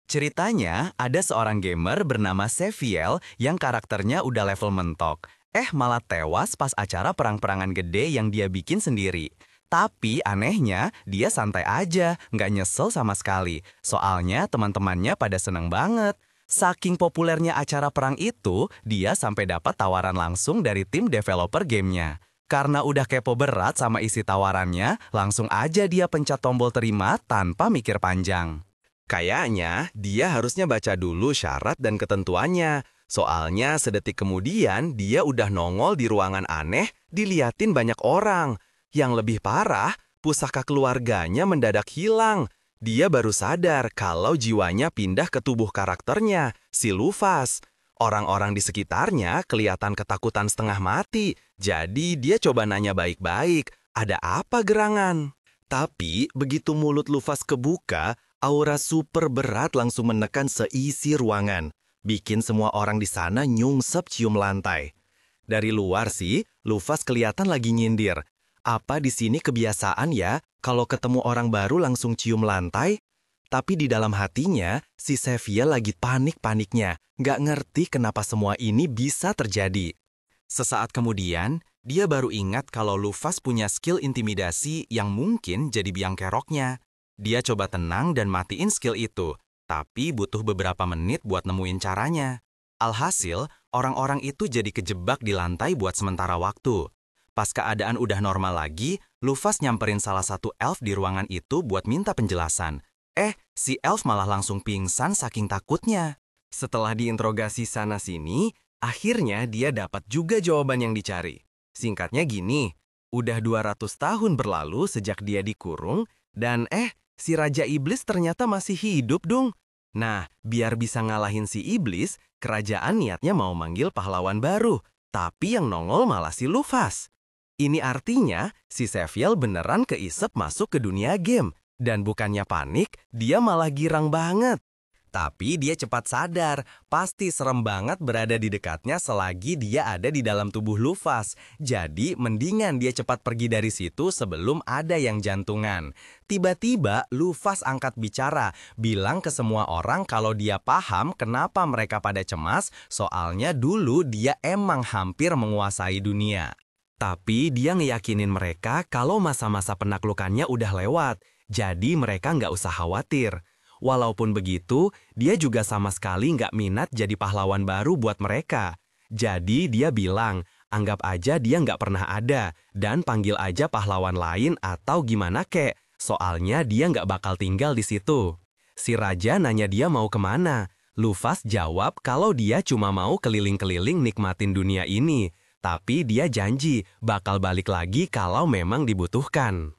Ceritanya, ada seorang gamer bernama Seviel yang karakternya udah level mentok. Malah tewas pas acara perang-perangan gede yang dia bikin sendiri. Tapi anehnya, dia santai aja, nggak nyesel sama sekali. Soalnya teman-temannya pada seneng banget. Saking populernya acara perang itu, dia sampai dapat tawaran langsung dari tim developer gamenya. Karena udah kepo berat sama isi tawarannya, langsung aja dia pencet tombol terima tanpa mikir panjang. Kayaknya dia harusnya baca dulu syarat dan ketentuannya. Soalnya sedetik kemudian dia udah nongol di ruangan aneh, diliatin banyak orang. Yang lebih parah, pusaka keluarganya mendadak hilang. Dia baru sadar kalau jiwanya pindah ke tubuh karakternya, si Lufas. Orang-orang di sekitarnya kelihatan ketakutan setengah mati. Jadi dia coba nanya baik-baik, ada apa gerangan? Tapi begitu mulut Lufas kebuka, aura super berat langsung menekan seisi ruangan, bikin semua orang di sana nyungsep cium lantai. Dari luar sih, Lufas kelihatan lagi nyindir. Apa di sini kebiasaan ya, kalau ketemu orang baru langsung cium lantai? Tapi di dalam hatinya, si Sevia lagi panik-paniknya, nggak ngerti kenapa semua ini bisa terjadi. Sesaat kemudian, dia baru ingat kalau Lufas punya skill intimidasi yang mungkin jadi biang keroknya. Dia coba tenang dan matiin skill itu, tapi butuh beberapa menit buat nemuin caranya. Alhasil, orang-orang itu jadi kejebak di lantai buat sementara waktu. Pas keadaan udah normal lagi, Lufas nyamperin salah satu elf di ruangan itu buat minta penjelasan. Si elf malah langsung pingsan saking takutnya. Setelah diinterogasi sana-sini, akhirnya dia dapat juga jawaban yang dicari. Singkatnya gini, udah 200 tahun berlalu sejak dia dikurung, dan si Raja Iblis ternyata masih hidup dong. Nah, biar bisa ngalahin si Iblis, kerajaan niatnya mau manggil pahlawan baru. Tapi yang nongol malah si Lufas. Ini artinya, si Seviel beneran keisep masuk ke dunia game. Dan bukannya panik, dia malah girang banget. Tapi dia cepat sadar, pasti serem banget berada di dekatnya selagi dia ada di dalam tubuh Lufas. Jadi mendingan dia cepat pergi dari situ sebelum ada yang jantungan. Tiba-tiba Lufas angkat bicara, bilang ke semua orang kalau dia paham kenapa mereka pada cemas, soalnya dulu dia emang hampir menguasai dunia. Tapi dia ngeyakinin mereka kalau masa-masa penaklukannya udah lewat, jadi mereka nggak usah khawatir. Walaupun begitu, dia juga sama sekali nggak minat jadi pahlawan baru buat mereka. Jadi dia bilang, anggap aja dia nggak pernah ada, dan panggil aja pahlawan lain atau gimana kek, soalnya dia nggak bakal tinggal di situ. Si Raja nanya dia mau kemana. Lufas jawab kalau dia cuma mau keliling-keliling nikmatin dunia ini, tapi dia janji bakal balik lagi kalau memang dibutuhkan.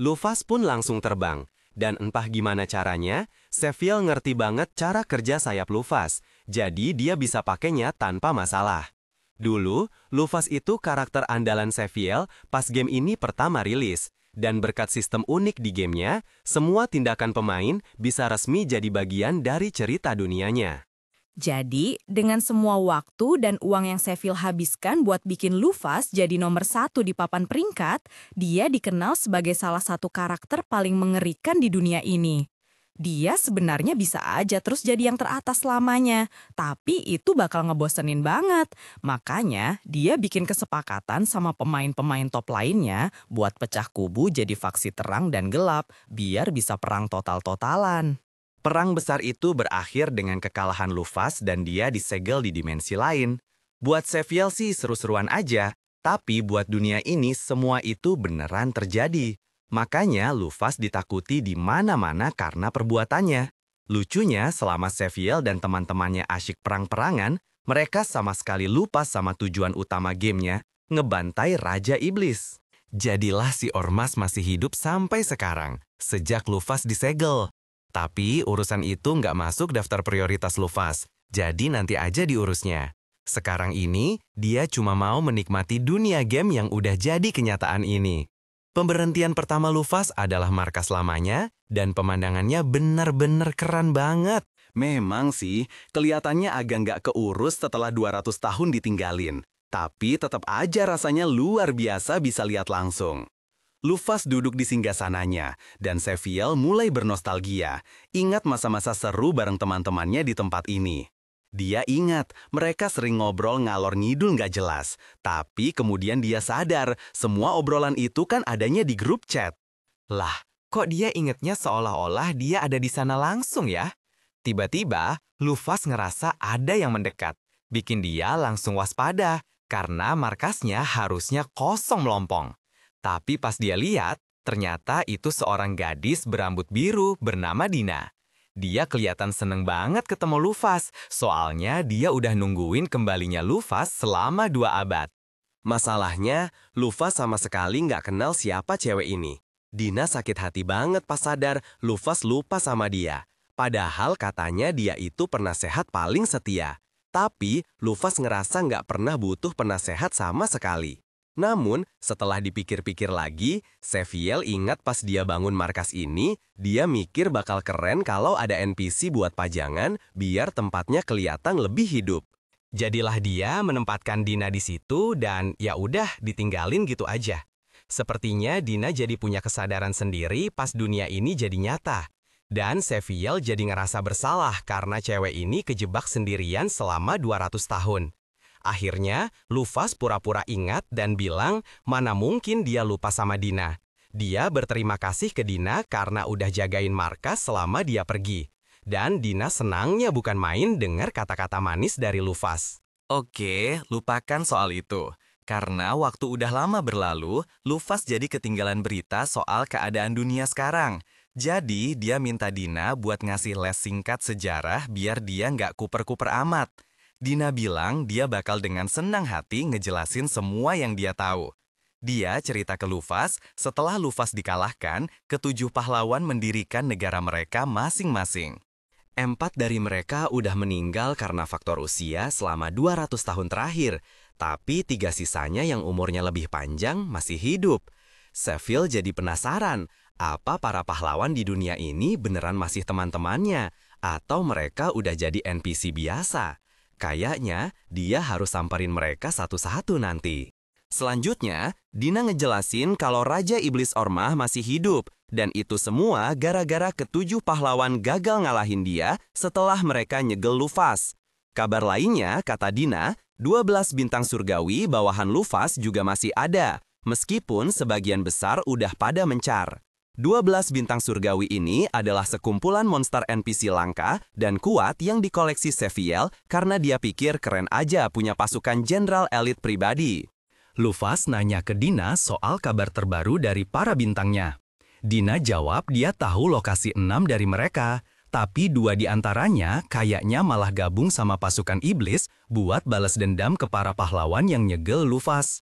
Lufas pun langsung terbang. Dan entah gimana caranya, Seviel ngerti banget cara kerja sayap Lufas, jadi dia bisa pakainya tanpa masalah. Dulu, Lufas itu karakter andalan Seviel pas game ini pertama rilis, dan berkat sistem unik di gamenya, semua tindakan pemain bisa resmi jadi bagian dari cerita dunianya. Jadi, dengan semua waktu dan uang yang Seville habiskan buat bikin Lufas jadi nomor 1 di papan peringkat, dia dikenal sebagai salah satu karakter paling mengerikan di dunia ini. Dia sebenarnya bisa aja terus jadi yang teratas selamanya, tapi itu bakal ngebosenin banget. Makanya, dia bikin kesepakatan sama pemain-pemain top lainnya buat pecah kubu jadi faksi terang dan gelap, biar bisa perang total-totalan. Perang besar itu berakhir dengan kekalahan Lufas dan dia disegel di dimensi lain. Buat Seviel sih seru-seruan aja, tapi buat dunia ini semua itu beneran terjadi. Makanya Lufas ditakuti di mana-mana karena perbuatannya. Lucunya, selama Seviel dan teman-temannya asyik perang-perangan, mereka sama sekali lupa sama tujuan utama gamenya, ngebantai Raja Iblis. Jadilah si Ormas masih hidup sampai sekarang, sejak Lufas disegel. Tapi urusan itu nggak masuk daftar prioritas Lufas, jadi nanti aja diurusnya. Sekarang ini, dia cuma mau menikmati dunia game yang udah jadi kenyataan ini. Pemberhentian pertama Lufas adalah markas lamanya, dan pemandangannya benar-benar keren banget. Memang sih, kelihatannya agak nggak keurus setelah 200 tahun ditinggalin. Tapi tetap aja rasanya luar biasa bisa lihat langsung. Luffy duduk di singgasananya, dan Seviel mulai bernostalgia, ingat masa-masa seru bareng teman-temannya di tempat ini. Dia ingat, mereka sering ngobrol ngalor ngidul nggak jelas, tapi kemudian dia sadar, semua obrolan itu kan adanya di grup chat. Lah, kok dia ingetnya seolah-olah dia ada di sana langsung ya? Tiba-tiba, Luffy ngerasa ada yang mendekat, bikin dia langsung waspada, karena markasnya harusnya kosong melompong. Tapi pas dia lihat, ternyata itu seorang gadis berambut biru bernama Dina. Dia kelihatan seneng banget ketemu Luffy, soalnya dia udah nungguin kembalinya Luffy selama 2 abad. Masalahnya, Luffy sama sekali nggak kenal siapa cewek ini. Dina sakit hati banget pas sadar Luffy lupa sama dia. Padahal katanya dia itu penasehat paling setia. Tapi, Luffy ngerasa nggak pernah butuh penasehat sama sekali. Namun, setelah dipikir-pikir lagi, Seviel ingat pas dia bangun markas ini, dia mikir bakal keren kalau ada NPC buat pajangan biar tempatnya kelihatan lebih hidup. Jadilah dia menempatkan Dina di situ dan ya udah ditinggalin gitu aja. Sepertinya Dina jadi punya kesadaran sendiri pas dunia ini jadi nyata. Dan Seviel jadi ngerasa bersalah karena cewek ini kejebak sendirian selama 200 tahun. Akhirnya, Luffy pura-pura ingat dan bilang mana mungkin dia lupa sama Dina. Dia berterima kasih ke Dina karena udah jagain markas selama dia pergi. Dan Dina senangnya bukan main dengar kata-kata manis dari Luffy. Oke, lupakan soal itu. Karena waktu udah lama berlalu, Luffy jadi ketinggalan berita soal keadaan dunia sekarang. Jadi, dia minta Dina buat ngasih les singkat sejarah biar dia nggak kuper-kuper amat. Dina bilang dia bakal dengan senang hati ngejelasin semua yang dia tahu. Dia cerita ke Luffy, setelah Luffy dikalahkan, ketujuh pahlawan mendirikan negara mereka masing-masing. 4 dari mereka udah meninggal karena faktor usia selama 200 tahun terakhir, tapi 3 sisanya yang umurnya lebih panjang masih hidup. Seviel jadi penasaran, apa para pahlawan di dunia ini beneran masih teman-temannya, atau mereka udah jadi NPC biasa? Kayaknya dia harus samperin mereka satu-satu nanti. Selanjutnya, Dina ngejelasin kalau Raja Iblis Ormah masih hidup, dan itu semua gara-gara ketujuh pahlawan gagal ngalahin dia setelah mereka nyegel Luffy. Kabar lainnya, kata Dina, 12 bintang surgawi bawahan Luffy juga masih ada, meskipun sebagian besar udah pada mencar. 12 bintang surgawi ini adalah sekumpulan monster NPC langka dan kuat yang dikoleksi Seviel karena dia pikir keren aja punya pasukan jenderal elit pribadi. Luffy nanya ke Dina soal kabar terbaru dari para bintangnya. Dina jawab dia tahu lokasi 6 dari mereka, tapi 2 di antaranya kayaknya malah gabung sama pasukan iblis buat balas dendam ke para pahlawan yang nyegel Luffy.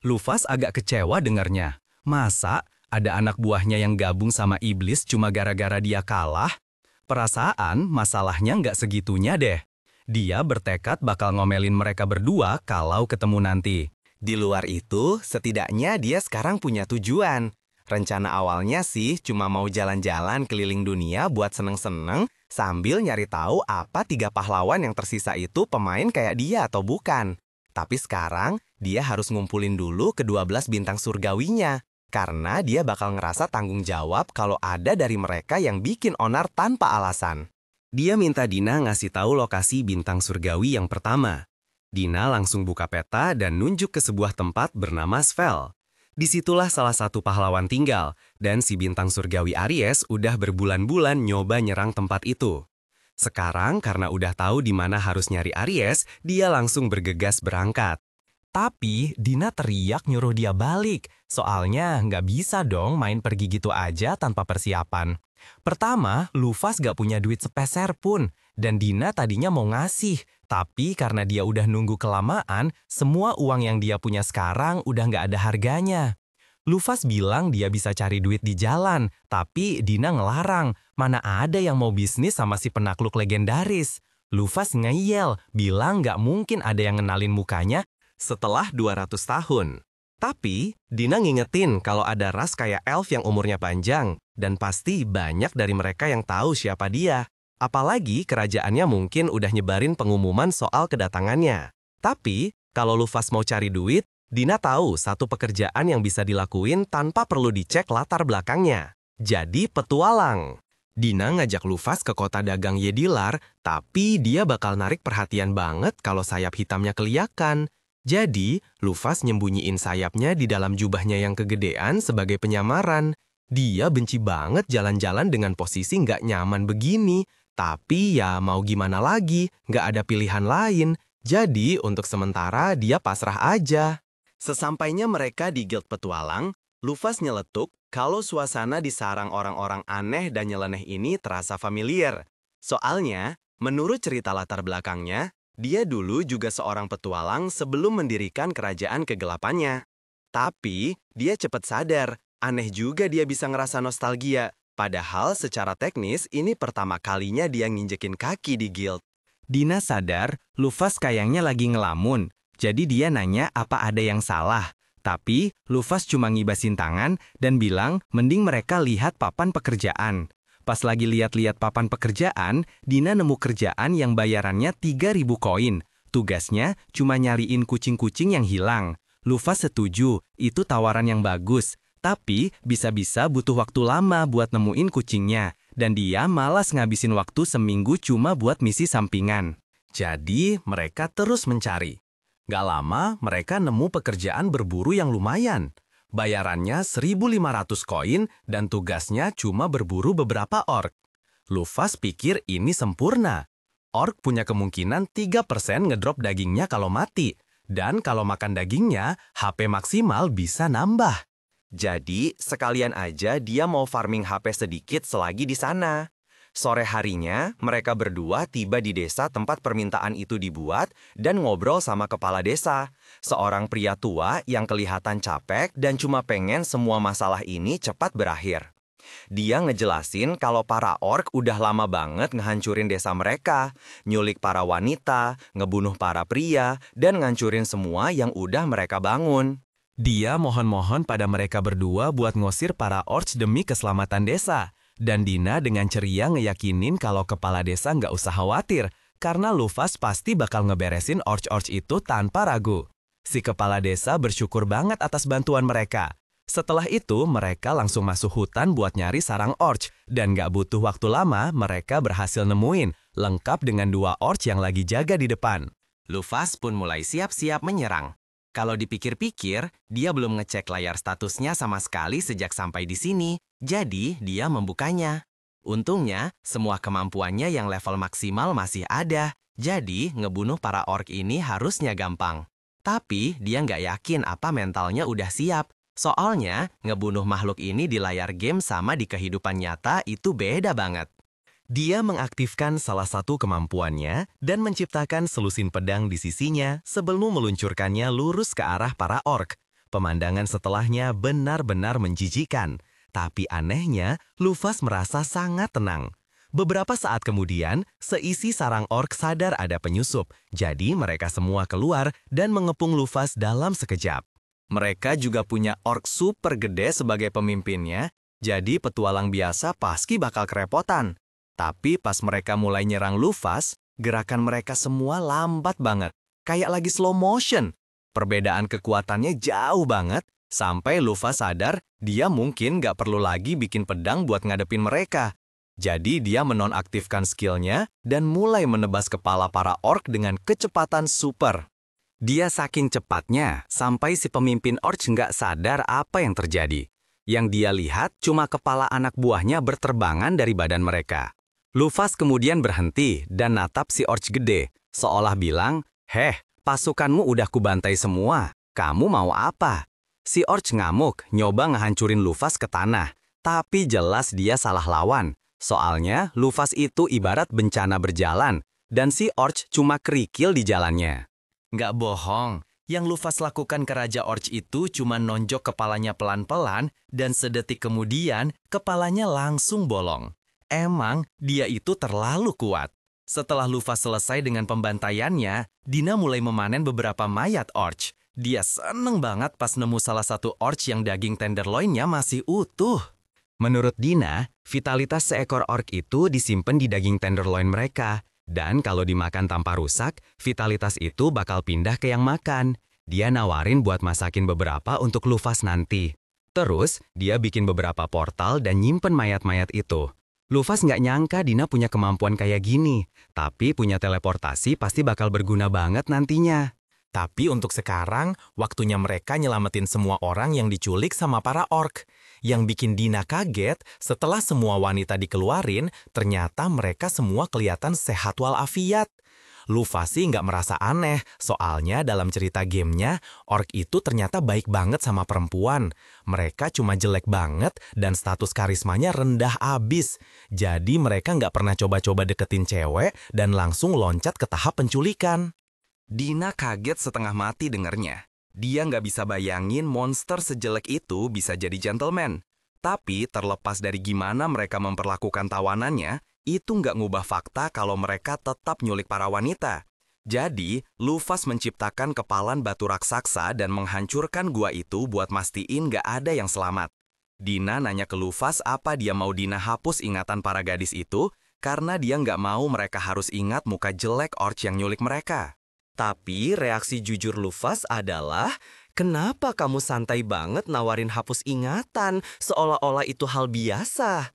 Luffy agak kecewa dengarnya. Masa ada anak buahnya yang gabung sama iblis cuma gara-gara dia kalah? Perasaan masalahnya nggak segitunya deh. Dia bertekad bakal ngomelin mereka berdua kalau ketemu nanti. Di luar itu, setidaknya dia sekarang punya tujuan. Rencana awalnya sih cuma mau jalan-jalan keliling dunia buat seneng-seneng sambil nyari tahu apa 3 pahlawan yang tersisa itu pemain kayak dia atau bukan. Tapi sekarang, dia harus ngumpulin dulu ke-12 bintang surgawinya. Karena dia bakal ngerasa tanggung jawab kalau ada dari mereka yang bikin onar tanpa alasan. Dia minta Dina ngasih tahu lokasi bintang surgawi yang pertama. Dina langsung buka peta dan nunjuk ke sebuah tempat bernama Svel. Disitulah salah satu pahlawan tinggal, dan si bintang surgawi Aries udah berbulan-bulan nyoba nyerang tempat itu. Sekarang karena udah tahu di mana harus nyari Aries, dia langsung bergegas berangkat. Tapi Dina teriak nyuruh dia balik, soalnya nggak bisa dong main pergi gitu aja tanpa persiapan. Pertama, Luffy nggak punya duit sepeser pun, dan Dina tadinya mau ngasih. Tapi karena dia udah nunggu kelamaan, semua uang yang dia punya sekarang udah nggak ada harganya. Luffy bilang dia bisa cari duit di jalan, tapi Dina ngelarang, mana ada yang mau bisnis sama si penakluk legendaris. Luffy ngeyel, bilang nggak mungkin ada yang ngenalin mukanya setelah 200 tahun. Tapi, Dina ngingetin kalau ada ras kayak elf yang umurnya panjang, dan pasti banyak dari mereka yang tahu siapa dia. Apalagi kerajaannya mungkin udah nyebarin pengumuman soal kedatangannya. Tapi, kalau Luffy mau cari duit, Dina tahu satu pekerjaan yang bisa dilakuin tanpa perlu dicek latar belakangnya. Jadi petualang. Dina ngajak Lufas ke kota dagang Yedilar, tapi dia bakal narik perhatian banget kalau sayap hitamnya kelihatan. Jadi, Lufas nyembunyiin sayapnya di dalam jubahnya yang kegedean sebagai penyamaran. Dia benci banget jalan-jalan dengan posisi nggak nyaman begini. Tapi ya mau gimana lagi, nggak ada pilihan lain. Jadi, untuk sementara dia pasrah aja. Sesampainya mereka di Guild Petualang, Lufas nyeletuk kalau suasana di sarang orang-orang aneh dan nyeleneh ini terasa familiar. Soalnya, menurut cerita latar belakangnya, dia dulu juga seorang petualang sebelum mendirikan kerajaan kegelapannya. Tapi, dia cepat sadar, aneh juga dia bisa ngerasa nostalgia. Padahal secara teknis ini pertama kalinya dia nginjekin kaki di guild. Dina sadar, Lufas kayaknya lagi ngelamun. Jadi dia nanya apa ada yang salah. Tapi, Lufas cuma ngibasin tangan dan bilang mending mereka lihat papan pekerjaan. Pas lagi lihat-lihat papan pekerjaan, Dina nemu kerjaan yang bayarannya 3.000 koin. Tugasnya cuma nyariin kucing-kucing yang hilang. Lufas setuju, itu tawaran yang bagus. Tapi, bisa-bisa butuh waktu lama buat nemuin kucingnya. Dan dia malas ngabisin waktu seminggu cuma buat misi sampingan. Jadi, mereka terus mencari. Gak lama, mereka nemu pekerjaan berburu yang lumayan. Bayarannya 1.500 koin dan tugasnya cuma berburu beberapa orc. Lufas pikir ini sempurna. Orc punya kemungkinan 3% ngedrop dagingnya kalau mati. Dan kalau makan dagingnya, HP maksimal bisa nambah. Jadi, sekalian aja dia mau farming HP sedikit selagi di sana. Sore harinya, mereka berdua tiba di desa tempat permintaan itu dibuat dan ngobrol sama kepala desa. Seorang pria tua yang kelihatan capek dan cuma pengen semua masalah ini cepat berakhir. Dia ngejelasin kalau para orc udah lama banget ngehancurin desa mereka, nyulik para wanita, ngebunuh para pria, dan ngancurin semua yang udah mereka bangun. Dia mohon-mohon pada mereka berdua buat ngosir para orc demi keselamatan desa. Dan Dina dengan ceria ngeyakinin kalau kepala desa nggak usah khawatir, karena Lufas pasti bakal ngeberesin orc-orc itu tanpa ragu. Si kepala desa bersyukur banget atas bantuan mereka. Setelah itu, mereka langsung masuk hutan buat nyari sarang orc, dan nggak butuh waktu lama mereka berhasil nemuin, lengkap dengan 2 orc yang lagi jaga di depan. Lufas pun mulai siap-siap menyerang. Kalau dipikir-pikir, dia belum ngecek layar statusnya sama sekali sejak sampai di sini, jadi dia membukanya. Untungnya, semua kemampuannya yang level maksimal masih ada, jadi ngebunuh para orc ini harusnya gampang. Tapi dia nggak yakin apa mentalnya udah siap, soalnya ngebunuh makhluk ini di layar game sama di kehidupan nyata itu beda banget. Dia mengaktifkan salah satu kemampuannya dan menciptakan selusin pedang di sisinya sebelum meluncurkannya lurus ke arah para orc. Pemandangan setelahnya benar-benar menjijikan. Tapi anehnya, Lufas merasa sangat tenang. Beberapa saat kemudian, seisi sarang orc sadar ada penyusup. Jadi mereka semua keluar dan mengepung Lufas dalam sekejap. Mereka juga punya orc super gede sebagai pemimpinnya, jadi petualang biasa pasti bakal kerepotan. Tapi pas mereka mulai nyerang Lufas, gerakan mereka semua lambat banget. Kayak lagi slow motion. Perbedaan kekuatannya jauh banget, sampai Lufas sadar dia mungkin nggak perlu lagi bikin pedang buat ngadepin mereka. Jadi dia menonaktifkan skillnya dan mulai menebas kepala para orc dengan kecepatan super. Dia saking cepatnya, sampai si pemimpin orc nggak sadar apa yang terjadi. Yang dia lihat cuma kepala anak buahnya berterbangan dari badan mereka. Lufas kemudian berhenti dan natap si orc gede, seolah bilang, "Heh, pasukanmu udah kubantai semua, kamu mau apa?" Si orc ngamuk, nyoba ngehancurin Lufas ke tanah, tapi jelas dia salah lawan. Soalnya Lufas itu ibarat bencana berjalan, dan si orc cuma kerikil di jalannya. Nggak bohong, yang Lufas lakukan ke Raja Orc itu cuma nonjok kepalanya pelan-pelan, dan sedetik kemudian kepalanya langsung bolong. Emang dia itu terlalu kuat. Setelah Lufas selesai dengan pembantaiannya, Dina mulai memanen beberapa mayat orc. Dia seneng banget pas nemu salah satu orc yang daging tenderloinnya masih utuh. Menurut Dina, vitalitas seekor orc itu disimpan di daging tenderloin mereka. Dan kalau dimakan tanpa rusak, vitalitas itu bakal pindah ke yang makan. Dia nawarin buat masakin beberapa untuk Lufas nanti. Terus, dia bikin beberapa portal dan nyimpen mayat-mayat itu. Lufas nggak nyangka Dina punya kemampuan kayak gini, tapi punya teleportasi pasti bakal berguna banget nantinya. Tapi untuk sekarang, waktunya mereka nyelamatin semua orang yang diculik sama para orc. Yang bikin Dina kaget, setelah semua wanita dikeluarin, ternyata mereka semua kelihatan sehat walafiat. Lufas sih nggak merasa aneh, soalnya dalam cerita gamenya, orc itu ternyata baik banget sama perempuan. Mereka cuma jelek banget dan status karismanya rendah abis. Jadi mereka nggak pernah coba-coba deketin cewek dan langsung loncat ke tahap penculikan. Dina kaget setengah mati dengernya. Dia nggak bisa bayangin monster sejelek itu bisa jadi gentleman. Tapi terlepas dari gimana mereka memperlakukan tawanannya, itu nggak ngubah fakta kalau mereka tetap nyulik para wanita. Jadi, Lufas menciptakan kepalan batu raksasa dan menghancurkan gua itu buat mastiin nggak ada yang selamat. Dina nanya ke Lufas apa dia mau Dina hapus ingatan para gadis itu, karena dia nggak mau mereka harus ingat muka jelek orc yang nyulik mereka. Tapi reaksi jujur Lufas adalah, kenapa kamu santai banget nawarin hapus ingatan, seolah-olah itu hal biasa?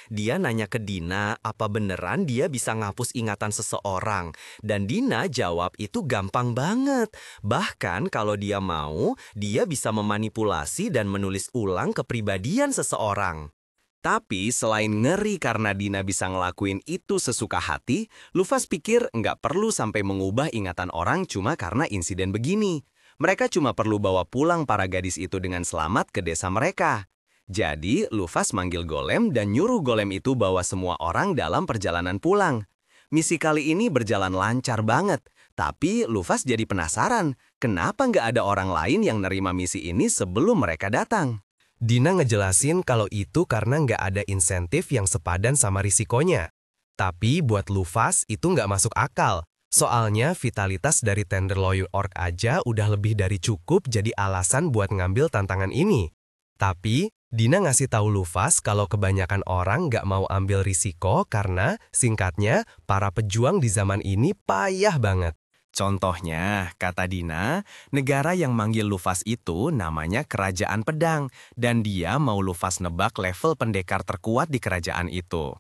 Dia nanya ke Dina apa beneran dia bisa ngapus ingatan seseorang. Dan Dina jawab itu gampang banget. Bahkan kalau dia mau, dia bisa memanipulasi dan menulis ulang kepribadian seseorang. Tapi selain ngeri karena Dina bisa ngelakuin itu sesuka hati, Lufas pikir nggak perlu sampai mengubah ingatan orang cuma karena insiden begini. Mereka cuma perlu bawa pulang para gadis itu dengan selamat ke desa mereka. Jadi, Lufas manggil golem dan nyuruh golem itu bawa semua orang dalam perjalanan pulang. Misi kali ini berjalan lancar banget, tapi Lufas jadi penasaran, kenapa nggak ada orang lain yang nerima misi ini sebelum mereka datang? Dina ngejelasin kalau itu karena nggak ada insentif yang sepadan sama risikonya. Tapi buat Lufas itu nggak masuk akal. Soalnya vitalitas dari Tenderloin Orc aja udah lebih dari cukup jadi alasan buat ngambil tantangan ini. Tapi Dina ngasih tahu Lufas kalau kebanyakan orang nggak mau ambil risiko karena, singkatnya, para pejuang di zaman ini payah banget. Contohnya, kata Dina, negara yang manggil Lufas itu namanya Kerajaan Pedang, dan dia mau Lufas nebak level pendekar terkuat di kerajaan itu.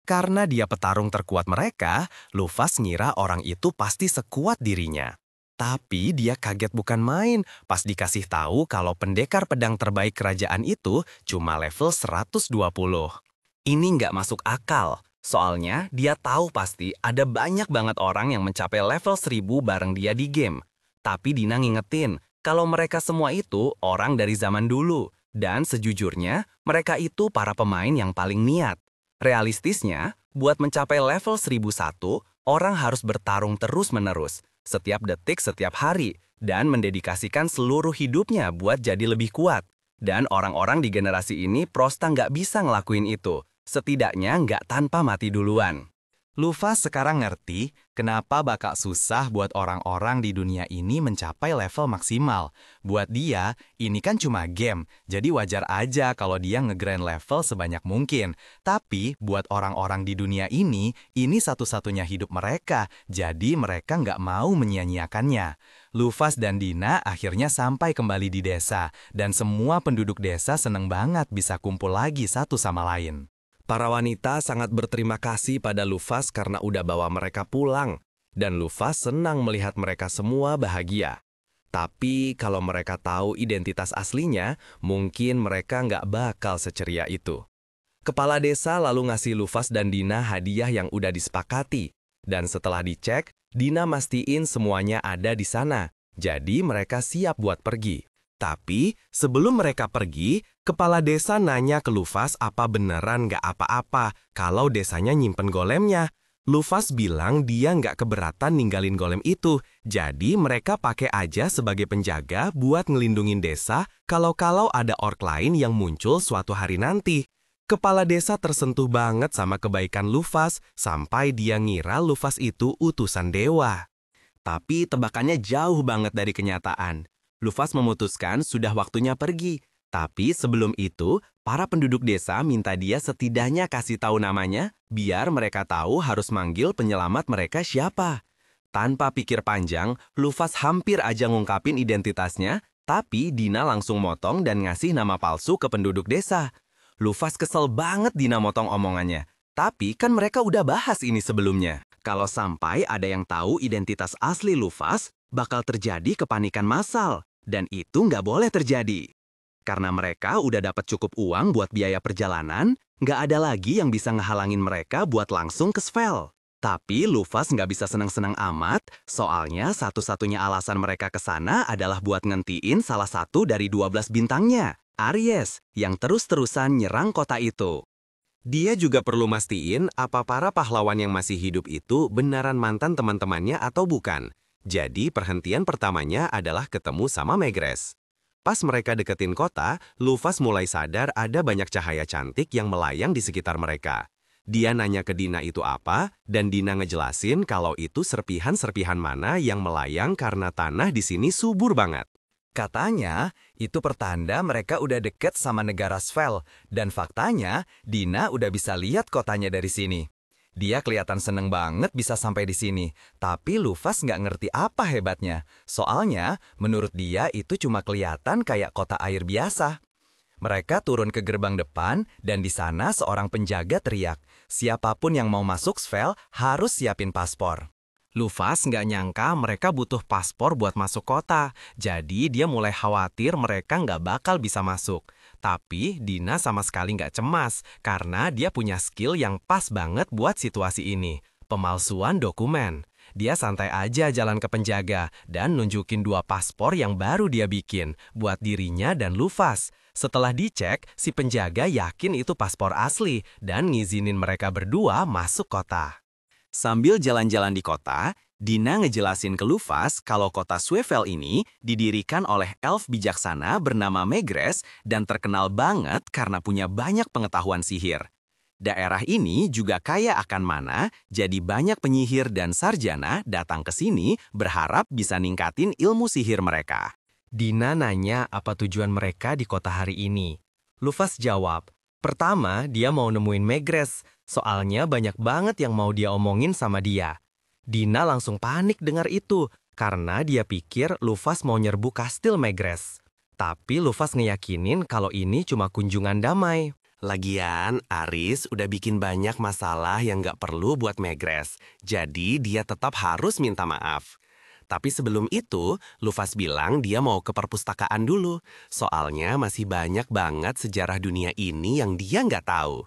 Karena dia petarung terkuat mereka, Lufas ngira orang itu pasti sekuat dirinya. Tapi dia kaget bukan main pas dikasih tahu kalau pendekar pedang terbaik kerajaan itu cuma level 120. Ini nggak masuk akal. Soalnya dia tahu pasti ada banyak banget orang yang mencapai level 1000 bareng dia di game. Tapi Dina ngingetin kalau mereka semua itu orang dari zaman dulu. Dan sejujurnya mereka itu para pemain yang paling niat. Realistisnya, buat mencapai level 1001, orang harus bertarung terus-menerus. Setiap detik, setiap hari. Dan mendedikasikan seluruh hidupnya buat jadi lebih kuat. Dan orang-orang di generasi ini prosta nggak bisa ngelakuin itu. Setidaknya nggak tanpa mati duluan. Lufas sekarang ngerti kenapa bakal susah buat orang-orang di dunia ini mencapai level maksimal. Buat dia, ini kan cuma game, jadi wajar aja kalau dia nge-grind level sebanyak mungkin. Tapi buat orang-orang di dunia ini satu-satunya hidup mereka, jadi mereka nggak mau menyia-nyiakannya. Lufas dan Dina akhirnya sampai kembali di desa, dan semua penduduk desa seneng banget bisa kumpul lagi satu sama lain. Para wanita sangat berterima kasih pada Lufas karena udah bawa mereka pulang, dan Lufas senang melihat mereka semua bahagia. Tapi kalau mereka tahu identitas aslinya, mungkin mereka nggak bakal seceria itu. Kepala desa lalu ngasih Lufas dan Dina hadiah yang udah disepakati, dan setelah dicek, Dina mastiin semuanya ada di sana, jadi mereka siap buat pergi. Tapi sebelum mereka pergi, kepala desa nanya ke Lufas apa beneran nggak apa-apa kalau desanya nyimpen golemnya. Lufas bilang dia nggak keberatan ninggalin golem itu, jadi mereka pakai aja sebagai penjaga buat ngelindungin desa kalau ada orc lain yang muncul suatu hari nanti. Kepala desa tersentuh banget sama kebaikan Lufas sampai dia ngira Lufas itu utusan dewa. Tapi tebakannya jauh banget dari kenyataan. Lufas memutuskan sudah waktunya pergi. Tapi sebelum itu, para penduduk desa minta dia setidaknya kasih tahu namanya, biar mereka tahu harus manggil penyelamat mereka siapa. Tanpa pikir panjang, Luffy hampir aja ngungkapin identitasnya, tapi Dina langsung motong dan ngasih nama palsu ke penduduk desa. Luffy kesel banget Dina motong omongannya. Tapi kan mereka udah bahas ini sebelumnya. Kalau sampai ada yang tahu identitas asli Luffy, bakal terjadi kepanikan massal. Dan itu nggak boleh terjadi. Karena mereka udah dapat cukup uang buat biaya perjalanan, nggak ada lagi yang bisa ngehalangin mereka buat langsung ke Svel. Tapi Luffy nggak bisa senang-senang amat, soalnya satu-satunya alasan mereka ke sana adalah buat ngentiin salah satu dari 12 bintangnya, Aries, yang terus-terusan nyerang kota itu. Dia juga perlu mastiin apa para pahlawan yang masih hidup itu beneran mantan teman-temannya atau bukan. Jadi perhentian pertamanya adalah ketemu sama Megress. Pas mereka deketin kota, Luffy mulai sadar ada banyak cahaya cantik yang melayang di sekitar mereka. Dia nanya ke Dina itu apa, dan Dina ngejelasin kalau itu serpihan-serpihan mana yang melayang karena tanah di sini subur banget. Katanya, itu pertanda mereka udah deket sama negara Svel, dan faktanya, Dina udah bisa lihat kotanya dari sini. Dia kelihatan seneng banget bisa sampai di sini, tapi Luffy nggak ngerti apa hebatnya. Soalnya, menurut dia itu cuma kelihatan kayak kota air biasa. Mereka turun ke gerbang depan, dan di sana seorang penjaga teriak, siapapun yang mau masuk Svel harus siapin paspor. Luffy nggak nyangka mereka butuh paspor buat masuk kota, jadi dia mulai khawatir mereka nggak bakal bisa masuk. Tapi Dina sama sekali nggak cemas, karena dia punya skill yang pas banget buat situasi ini, pemalsuan dokumen. Dia santai aja jalan ke penjaga, dan nunjukin 2 paspor yang baru dia bikin, buat dirinya dan Luffy. Setelah dicek, si penjaga yakin itu paspor asli, dan ngizinin mereka berdua masuk kota. Sambil jalan-jalan di kota, Dina ngejelasin ke Luffy kalau kota Swivel ini didirikan oleh elf bijaksana bernama Megress dan terkenal banget karena punya banyak pengetahuan sihir. Daerah ini juga kaya akan mana, jadi banyak penyihir dan sarjana datang ke sini berharap bisa ningkatin ilmu sihir mereka. Dina nanya apa tujuan mereka di kota hari ini. Luffy jawab, pertama dia mau nemuin Megress, soalnya banyak banget yang mau dia omongin sama dia. Dina langsung panik dengar itu, karena dia pikir Luffy mau nyerbu kastil Megress. Tapi Luffy ngeyakinin kalau ini cuma kunjungan damai. Lagian, Aris udah bikin banyak masalah yang nggak perlu buat Megress, jadi dia tetap harus minta maaf. Tapi sebelum itu, Luffy bilang dia mau ke perpustakaan dulu, soalnya masih banyak banget sejarah dunia ini yang dia nggak tahu.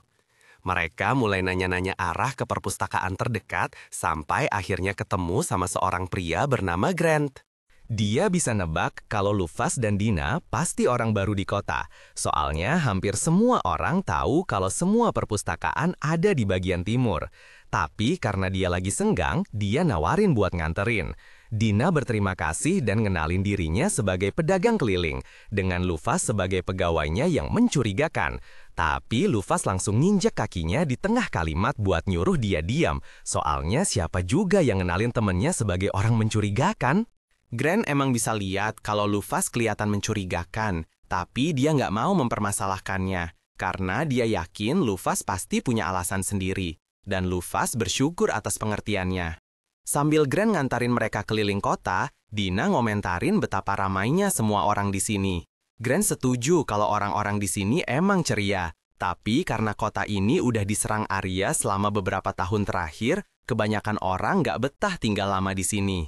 Mereka mulai nanya-nanya arah ke perpustakaan terdekat, sampai akhirnya ketemu sama seorang pria bernama Grant. Dia bisa nebak kalau Luffy dan Dina pasti orang baru di kota. Soalnya hampir semua orang tahu kalau semua perpustakaan ada di bagian timur. Tapi karena dia lagi senggang, dia nawarin buat nganterin. Dina berterima kasih dan ngenalin dirinya sebagai pedagang keliling, dengan Luffy sebagai pegawainya yang mencurigakan. Tapi Luffy langsung nginjek kakinya di tengah kalimat buat nyuruh dia diam. Soalnya siapa juga yang ngenalin temennya sebagai orang mencurigakan? Grant emang bisa lihat kalau Luffy kelihatan mencurigakan, tapi dia nggak mau mempermasalahkannya, karena dia yakin Luffy pasti punya alasan sendiri, dan Luffy bersyukur atas pengertiannya. Sambil Grant ngantarin mereka keliling kota, Dina ngomentarin betapa ramainya semua orang di sini. Grant setuju kalau orang-orang di sini emang ceria, tapi karena kota ini udah diserang Arya selama beberapa tahun terakhir, kebanyakan orang nggak betah tinggal lama di sini.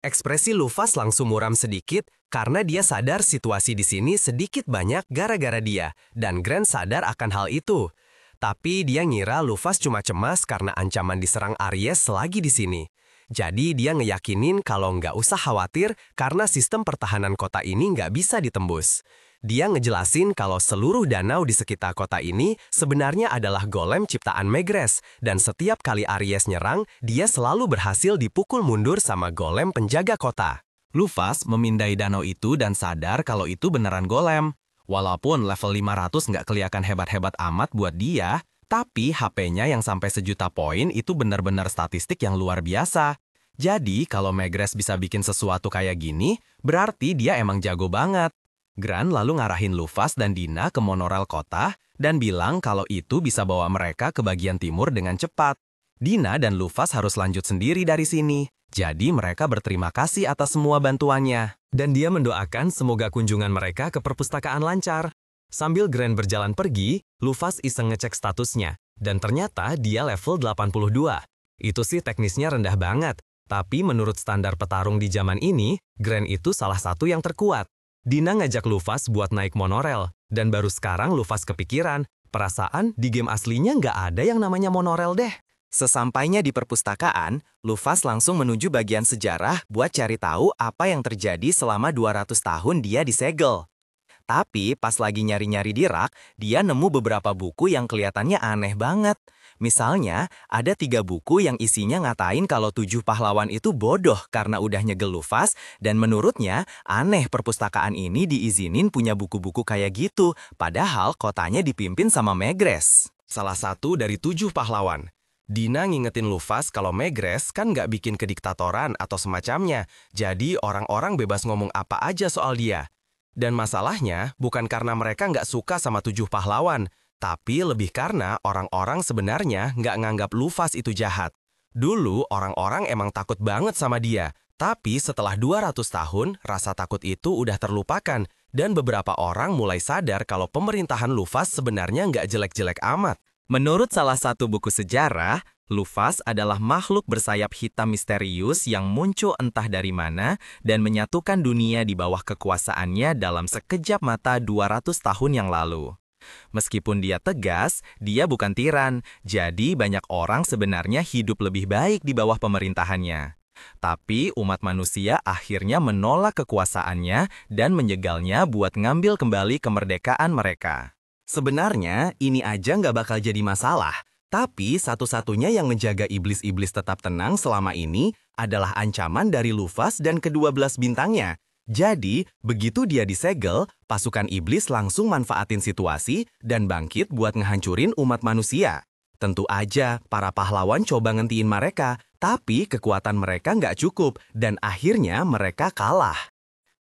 Ekspresi Luffy langsung muram sedikit karena dia sadar situasi di sini sedikit banyak gara-gara dia, dan Grant sadar akan hal itu. Tapi dia ngira Luffy cuma cemas karena ancaman diserang Aries selagi di sini. Jadi dia ngeyakinin kalau nggak usah khawatir karena sistem pertahanan kota ini nggak bisa ditembus. Dia ngejelasin kalau seluruh danau di sekitar kota ini sebenarnya adalah golem ciptaan Megress, dan setiap kali Aries nyerang, dia selalu berhasil dipukul mundur sama golem penjaga kota. Luffy memindai danau itu dan sadar kalau itu beneran golem. Walaupun level 500 nggak kelihatan hebat-hebat amat buat dia, tapi HP-nya yang sampai 1.000.000 poin itu benar-benar statistik yang luar biasa. Jadi kalau Megress bisa bikin sesuatu kayak gini, berarti dia emang jago banget. Grant lalu ngarahin Luffy dan Dina ke monorail kota dan bilang kalau itu bisa bawa mereka ke bagian timur dengan cepat. Dina dan Lufas harus lanjut sendiri dari sini. Jadi mereka berterima kasih atas semua bantuannya. Dan dia mendoakan semoga kunjungan mereka ke perpustakaan lancar. Sambil Gren berjalan pergi, Lufas iseng ngecek statusnya. Dan ternyata dia level 82. Itu sih teknisnya rendah banget. Tapi menurut standar petarung di zaman ini, Gren itu salah satu yang terkuat. Dina ngajak Lufas buat naik monorel. Dan baru sekarang Lufas kepikiran, perasaan di game aslinya nggak ada yang namanya monorel deh. Sesampainya di perpustakaan, Lufas langsung menuju bagian sejarah buat cari tahu apa yang terjadi selama 200 tahun dia disegel. Tapi pas lagi nyari-nyari di rak, dia nemu beberapa buku yang kelihatannya aneh banget. Misalnya, ada 3 buku yang isinya ngatain kalau 7 pahlawan itu bodoh karena udah nyegel Lufas, dan menurutnya aneh perpustakaan ini diizinin punya buku-buku kayak gitu, padahal kotanya dipimpin sama Megres. Salah satu dari 7 pahlawan. Dina ngingetin Lufas kalau Megres kan nggak bikin kediktatoran atau semacamnya, jadi orang-orang bebas ngomong apa aja soal dia. Dan masalahnya bukan karena mereka nggak suka sama 7 pahlawan, tapi lebih karena orang-orang sebenarnya nggak nganggap Lufas itu jahat. Dulu orang-orang emang takut banget sama dia, tapi setelah 200 tahun, rasa takut itu udah terlupakan, dan beberapa orang mulai sadar kalau pemerintahan Lufas sebenarnya nggak jelek-jelek amat. Menurut salah satu buku sejarah, Lufas adalah makhluk bersayap hitam misterius yang muncul entah dari mana dan menyatukan dunia di bawah kekuasaannya dalam sekejap mata 200 tahun yang lalu. Meskipun dia tegas, dia bukan tiran, jadi banyak orang sebenarnya hidup lebih baik di bawah pemerintahannya. Tapi umat manusia akhirnya menolak kekuasaannya dan menjegalnya buat ngambil kembali kemerdekaan mereka. Sebenarnya, ini aja nggak bakal jadi masalah. Tapi satu-satunya yang menjaga iblis-iblis tetap tenang selama ini adalah ancaman dari Lufas dan ke-12 bintangnya. Jadi, begitu dia disegel, pasukan iblis langsung manfaatin situasi dan bangkit buat ngehancurin umat manusia. Tentu aja, para pahlawan coba ngentiin mereka, tapi kekuatan mereka nggak cukup dan akhirnya mereka kalah.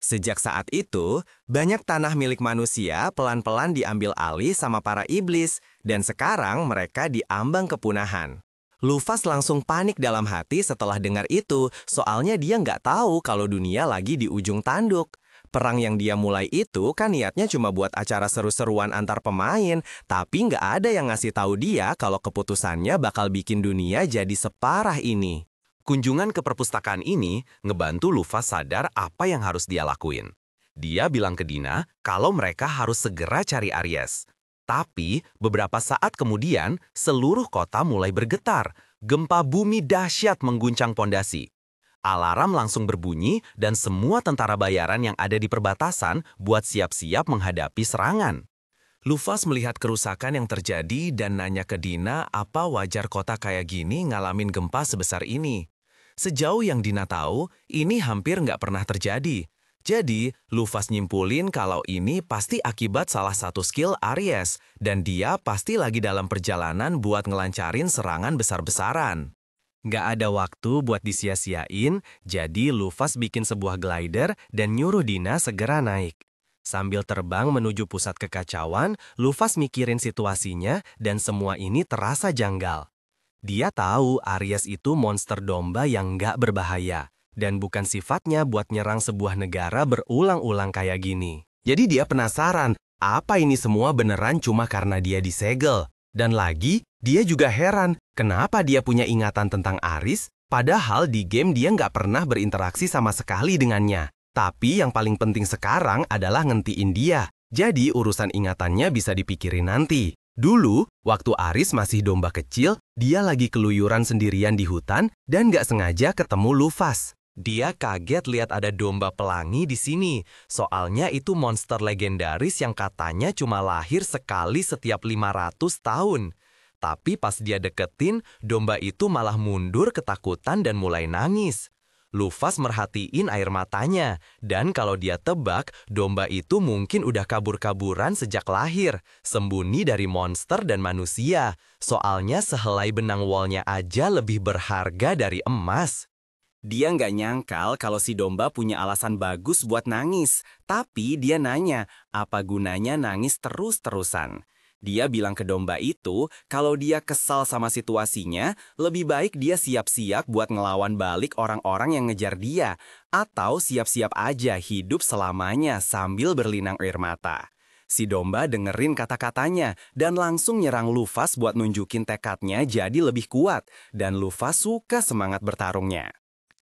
Sejak saat itu, banyak tanah milik manusia pelan-pelan diambil alih sama para iblis, dan sekarang mereka diambang kepunahan. Lufas langsung panik dalam hati setelah dengar itu, soalnya dia nggak tahu kalau dunia lagi di ujung tanduk. Perang yang dia mulai itu kan niatnya cuma buat acara seru-seruan antar pemain, tapi nggak ada yang ngasih tahu dia kalau keputusannya bakal bikin dunia jadi separah ini. Kunjungan ke perpustakaan ini ngebantu Lufas sadar apa yang harus dia lakuin. Dia bilang ke Dina kalau mereka harus segera cari Aries. Tapi beberapa saat kemudian seluruh kota mulai bergetar. Gempa bumi dahsyat mengguncang pondasi. Alarm langsung berbunyi dan semua tentara bayaran yang ada di perbatasan buat siap-siap menghadapi serangan. Lufas melihat kerusakan yang terjadi dan nanya ke Dina apa wajar kota kayak gini ngalamin gempa sebesar ini. Sejauh yang Dina tahu, ini hampir nggak pernah terjadi. Jadi, Lufas nyimpulin kalau ini pasti akibat salah satu skill Aries, dan dia pasti lagi dalam perjalanan buat ngelancarin serangan besar-besaran. Nggak ada waktu buat disia-siain, jadi Lufas bikin sebuah glider dan nyuruh Dina segera naik. Sambil terbang menuju pusat kekacauan, Lufas mikirin situasinya dan semua ini terasa janggal. Dia tahu Aries itu monster domba yang nggak berbahaya, dan bukan sifatnya buat nyerang sebuah negara berulang-ulang kayak gini. Jadi dia penasaran, apa ini semua beneran cuma karena dia disegel? Dan lagi, dia juga heran, kenapa dia punya ingatan tentang Aries, padahal di game dia nggak pernah berinteraksi sama sekali dengannya. Tapi yang paling penting sekarang adalah ngentiin dia. Jadi urusan ingatannya bisa dipikirin nanti. Dulu, waktu Aries masih domba kecil, dia lagi keluyuran sendirian di hutan dan nggak sengaja ketemu Lufas. Dia kaget lihat ada domba pelangi di sini. Soalnya itu monster legendaris yang katanya cuma lahir sekali setiap 500 tahun. Tapi pas dia deketin, domba itu malah mundur ketakutan dan mulai nangis. Lufas merhatiin air matanya, dan kalau dia tebak, domba itu mungkin udah kabur-kaburan sejak lahir, sembunyi dari monster dan manusia. Soalnya sehelai benang wolnya aja lebih berharga dari emas. Dia nggak nyangkal kalau si domba punya alasan bagus buat nangis, tapi dia nanya, apa gunanya nangis terus-terusan? Dia bilang ke domba itu kalau dia kesal sama situasinya, lebih baik dia siap-siap buat ngelawan balik orang-orang yang ngejar dia, atau siap-siap aja hidup selamanya sambil berlinang air mata. Si domba dengerin kata-katanya dan langsung nyerang Lufas buat nunjukin tekadnya jadi lebih kuat, dan Lufas suka semangat bertarungnya.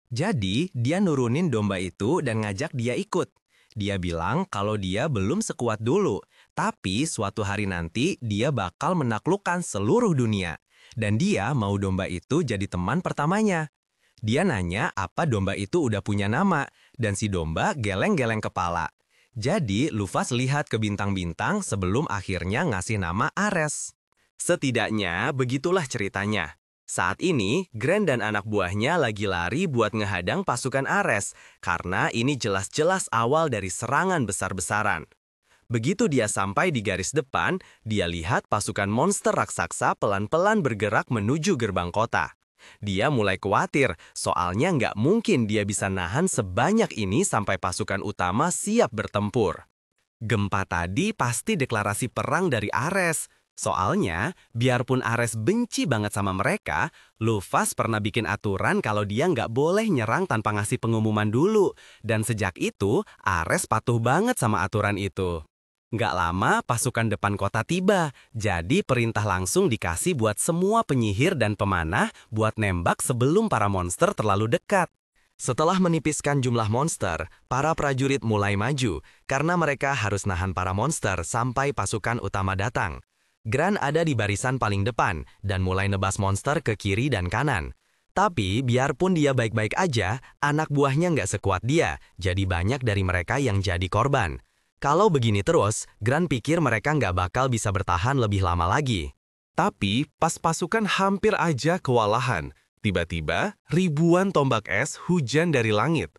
Jadi, dia nurunin domba itu dan ngajak dia ikut. Dia bilang kalau dia belum sekuat dulu, tapi suatu hari nanti dia bakal menaklukkan seluruh dunia. Dan dia mau domba itu jadi teman pertamanya. Dia nanya apa domba itu udah punya nama, dan si domba geleng-geleng kepala. Jadi, Lufas lihat ke bintang-bintang sebelum akhirnya ngasih nama Ares. Setidaknya, begitulah ceritanya. Saat ini, Grand dan anak buahnya lagi lari buat ngehadang pasukan Ares, karena ini jelas-jelas awal dari serangan besar-besaran. Begitu dia sampai di garis depan, dia lihat pasukan monster raksasa pelan-pelan bergerak menuju gerbang kota. Dia mulai khawatir, soalnya nggak mungkin dia bisa nahan sebanyak ini sampai pasukan utama siap bertempur. Gempa tadi pasti deklarasi perang dari Ares. Soalnya, biarpun Ares benci banget sama mereka, Lufas pernah bikin aturan kalau dia nggak boleh nyerang tanpa ngasih pengumuman dulu. Dan sejak itu, Ares patuh banget sama aturan itu. Nggak lama, pasukan depan kota tiba. Jadi perintah langsung dikasih buat semua penyihir dan pemanah buat nembak sebelum para monster terlalu dekat. Setelah menipiskan jumlah monster, para prajurit mulai maju karena mereka harus nahan para monster sampai pasukan utama datang. Gran ada di barisan paling depan dan mulai nebas monster ke kiri dan kanan. Tapi biarpun dia baik-baik aja, anak buahnya nggak sekuat dia, jadi banyak dari mereka yang jadi korban. Kalau begini terus, Gran pikir mereka nggak bakal bisa bertahan lebih lama lagi. Tapi pas pasukan hampir aja kewalahan, tiba-tiba ribuan tombak es hujan dari langit.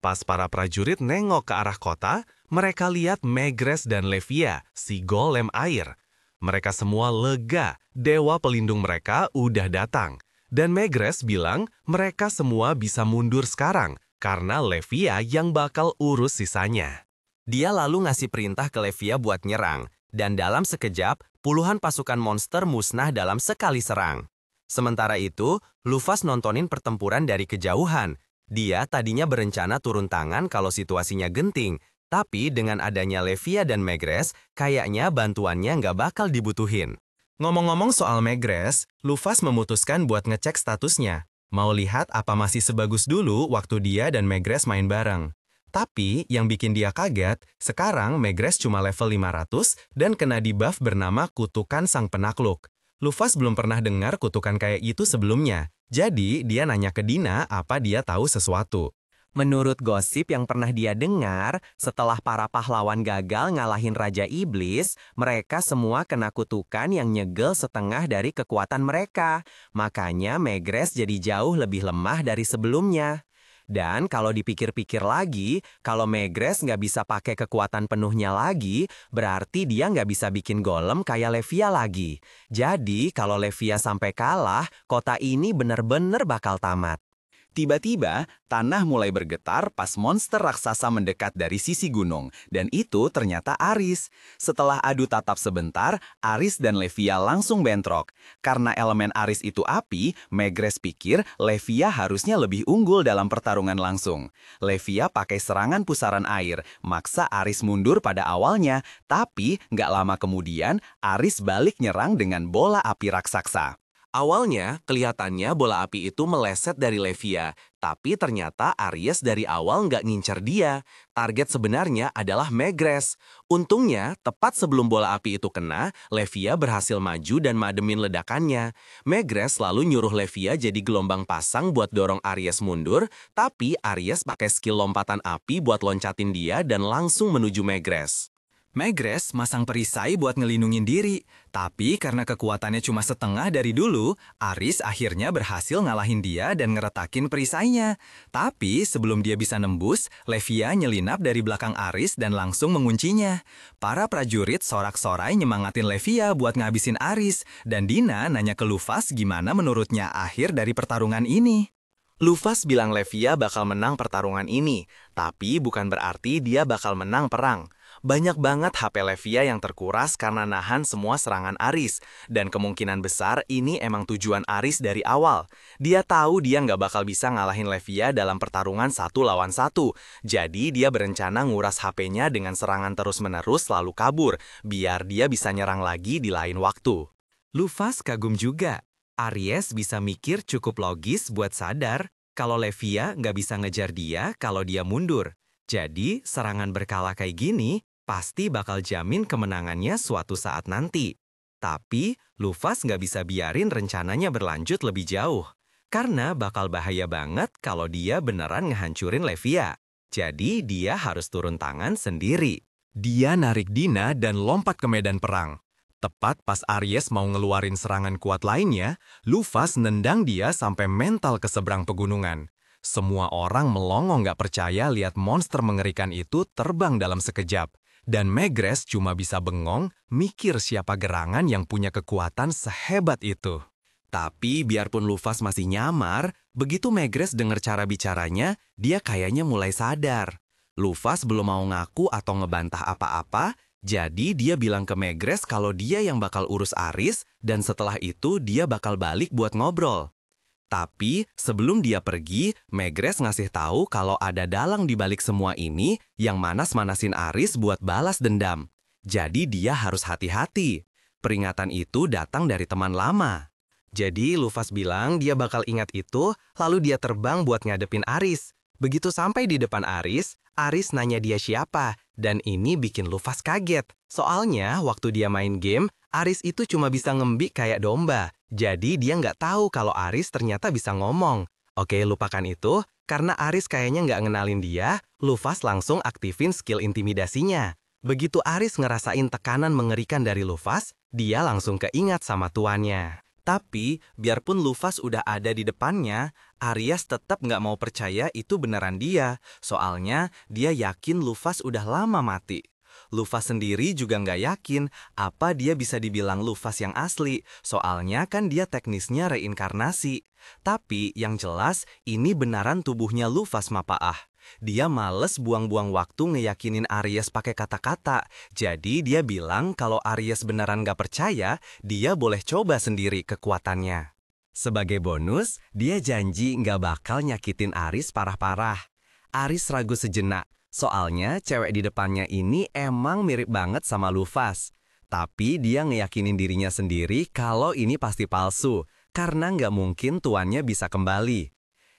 Pas para prajurit nengok ke arah kota, mereka lihat Megres dan Levia, si golem air. Mereka semua lega, dewa pelindung mereka udah datang. Dan Megres bilang mereka semua bisa mundur sekarang, karena Levia yang bakal urus sisanya. Dia lalu ngasih perintah ke Levia buat nyerang, dan dalam sekejap, puluhan pasukan monster musnah dalam sekali serang. Sementara itu, Lufas nontonin pertempuran dari kejauhan. Dia tadinya berencana turun tangan kalau situasinya genting, tapi dengan adanya Levia dan Megres, kayaknya bantuannya nggak bakal dibutuhin. Ngomong-ngomong soal Megres, Lufas memutuskan buat ngecek statusnya. Mau lihat apa masih sebagus dulu waktu dia dan Megres main bareng. Tapi yang bikin dia kaget, sekarang Megres cuma level 500 dan kena debuff bernama Kutukan Sang Penakluk. Lufas belum pernah dengar kutukan kayak itu sebelumnya. Jadi dia nanya ke Dina apa dia tahu sesuatu. Menurut gosip yang pernah dia dengar, setelah para pahlawan gagal ngalahin Raja Iblis, mereka semua kena kutukan yang nyegel setengah dari kekuatan mereka. Makanya Megres jadi jauh lebih lemah dari sebelumnya. Dan kalau dipikir-pikir lagi, kalau Megres nggak bisa pakai kekuatan penuhnya lagi, berarti dia nggak bisa bikin golem kayak Levia lagi. Jadi kalau Levia sampai kalah, kota ini bener-bener bakal tamat. Tiba-tiba, tanah mulai bergetar pas monster raksasa mendekat dari sisi gunung, dan itu ternyata Aris. Setelah adu tatap sebentar, Aris dan Levia langsung bentrok. Karena elemen Aris itu api, Megres pikir Levia harusnya lebih unggul dalam pertarungan langsung. Levia pakai serangan pusaran air, maksa Aris mundur pada awalnya, tapi nggak lama kemudian, Aris balik nyerang dengan bola api raksasa. Awalnya, kelihatannya bola api itu meleset dari Levia, tapi ternyata Aries dari awal nggak ngincer dia. Target sebenarnya adalah Megres. Untungnya, tepat sebelum bola api itu kena, Levia berhasil maju dan mademin ledakannya. Megres lalu nyuruh Levia jadi gelombang pasang buat dorong Aries mundur, tapi Aries pakai skill lompatan api buat loncatin dia dan langsung menuju Megres. Megres masang perisai buat ngelindungin diri, tapi karena kekuatannya cuma setengah dari dulu, Aris akhirnya berhasil ngalahin dia dan ngeretakin perisainya. Tapi sebelum dia bisa nembus, Levia nyelinap dari belakang Aris dan langsung menguncinya. Para prajurit sorak-sorai nyemangatin Levia buat ngabisin Aris, dan Dina nanya ke Lufas gimana menurutnya akhir dari pertarungan ini. Lufas bilang Levia bakal menang pertarungan ini, tapi bukan berarti dia bakal menang perang. Banyak banget HP Levia yang terkuras karena nahan semua serangan Aris. Dan kemungkinan besar ini emang tujuan Aris dari awal. Dia tahu dia nggak bakal bisa ngalahin Levia dalam pertarungan 1 lawan 1. Jadi dia berencana nguras HP-nya dengan serangan terus-menerus lalu kabur, biar dia bisa nyerang lagi di lain waktu. Lufas kagum juga. Aries bisa mikir cukup logis buat sadar kalau Levia nggak bisa ngejar dia kalau dia mundur. Jadi, serangan berkala kayak gini pasti bakal jamin kemenangannya suatu saat nanti. Tapi, Lufas nggak bisa biarin rencananya berlanjut lebih jauh. Karena bakal bahaya banget kalau dia beneran ngehancurin Levia. Jadi, dia harus turun tangan sendiri. Dia narik Dina dan lompat ke medan perang. Tepat pas Aries mau ngeluarin serangan kuat lainnya, Lufas nendang dia sampai mental ke seberang pegunungan. Semua orang melongo nggak percaya lihat monster mengerikan itu terbang dalam sekejap. Dan Megrez cuma bisa bengong mikir siapa gerangan yang punya kekuatan sehebat itu. Tapi biarpun Lufas masih nyamar, begitu Megrez dengar cara bicaranya, dia kayaknya mulai sadar. Lufas belum mau ngaku atau ngebantah apa-apa, jadi dia bilang ke Megrez kalau dia yang bakal urus Aris dan setelah itu dia bakal balik buat ngobrol. Tapi sebelum dia pergi, Megrez ngasih tahu kalau ada dalang di balik semua ini yang manas-manasin Aris buat balas dendam. Jadi dia harus hati-hati. Peringatan itu datang dari teman lama. Jadi Lufas bilang dia bakal ingat itu, lalu dia terbang buat ngadepin Aris. Begitu sampai di depan Aris nanya dia siapa, dan ini bikin Lufas kaget. Soalnya waktu dia main game, Aris itu cuma bisa ngembik kayak domba. Jadi dia nggak tahu kalau Aris ternyata bisa ngomong. Oke, lupakan itu. Karena Aris kayaknya nggak ngenalin dia, Lufas langsung aktifin skill intimidasinya. Begitu Aris ngerasain tekanan mengerikan dari Lufas, dia langsung keingat sama tuannya. Tapi, biarpun Lufas udah ada di depannya, Aries tetap nggak mau percaya itu beneran dia. Soalnya, dia yakin Lufas udah lama mati. Lufas sendiri juga nggak yakin apa dia bisa dibilang Lufas yang asli, soalnya kan dia teknisnya reinkarnasi. Tapi yang jelas ini benaran tubuhnya Lufas Mapaah. Dia males buang-buang waktu ngeyakinin Aries pakai kata-kata, jadi dia bilang kalau Aries beneran nggak percaya, dia boleh coba sendiri kekuatannya. Sebagai bonus, dia janji nggak bakal nyakitin Aries parah-parah. Aries ragu sejenak. Soalnya cewek di depannya ini emang mirip banget sama Lufas. Tapi dia ngeyakinin dirinya sendiri kalau ini pasti palsu, karena nggak mungkin tuannya bisa kembali.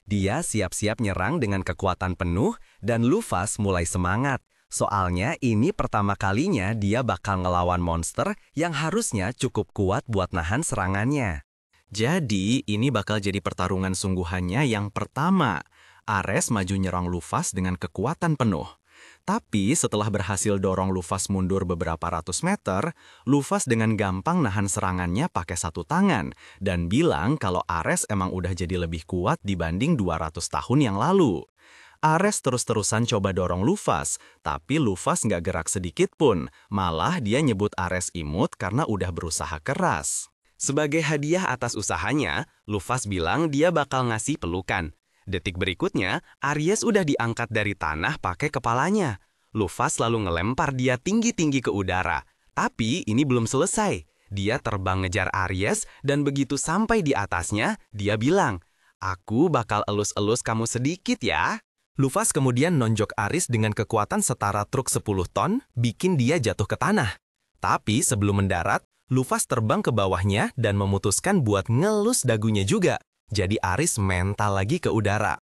Dia siap-siap nyerang dengan kekuatan penuh, dan Lufas mulai semangat. Soalnya ini pertama kalinya dia bakal ngelawan monster yang harusnya cukup kuat buat nahan serangannya. Jadi ini bakal jadi pertarungan sungguhannya yang pertama. Ares maju nyerang Lufas dengan kekuatan penuh. Tapi setelah berhasil dorong Lufas mundur beberapa ratus meter, Lufas dengan gampang nahan serangannya pakai satu tangan dan bilang kalau Ares emang udah jadi lebih kuat dibanding 200 tahun yang lalu. Ares terus-terusan coba dorong Lufas, tapi Lufas nggak gerak sedikit pun. Malah dia nyebut Ares imut karena udah berusaha keras. Sebagai hadiah atas usahanya, Lufas bilang dia bakal ngasih pelukan. Detik berikutnya, Aries udah diangkat dari tanah pakai kepalanya. Lufas lalu ngelempar dia tinggi-tinggi ke udara. Tapi ini belum selesai. Dia terbang ngejar Aries dan begitu sampai di atasnya, dia bilang, "Aku bakal elus-elus kamu sedikit ya." Lufas kemudian nonjok Aries dengan kekuatan setara truk 10 ton, bikin dia jatuh ke tanah. Tapi sebelum mendarat, Lufas terbang ke bawahnya dan memutuskan buat ngelus dagunya juga. Jadi Aries mental lagi ke udara.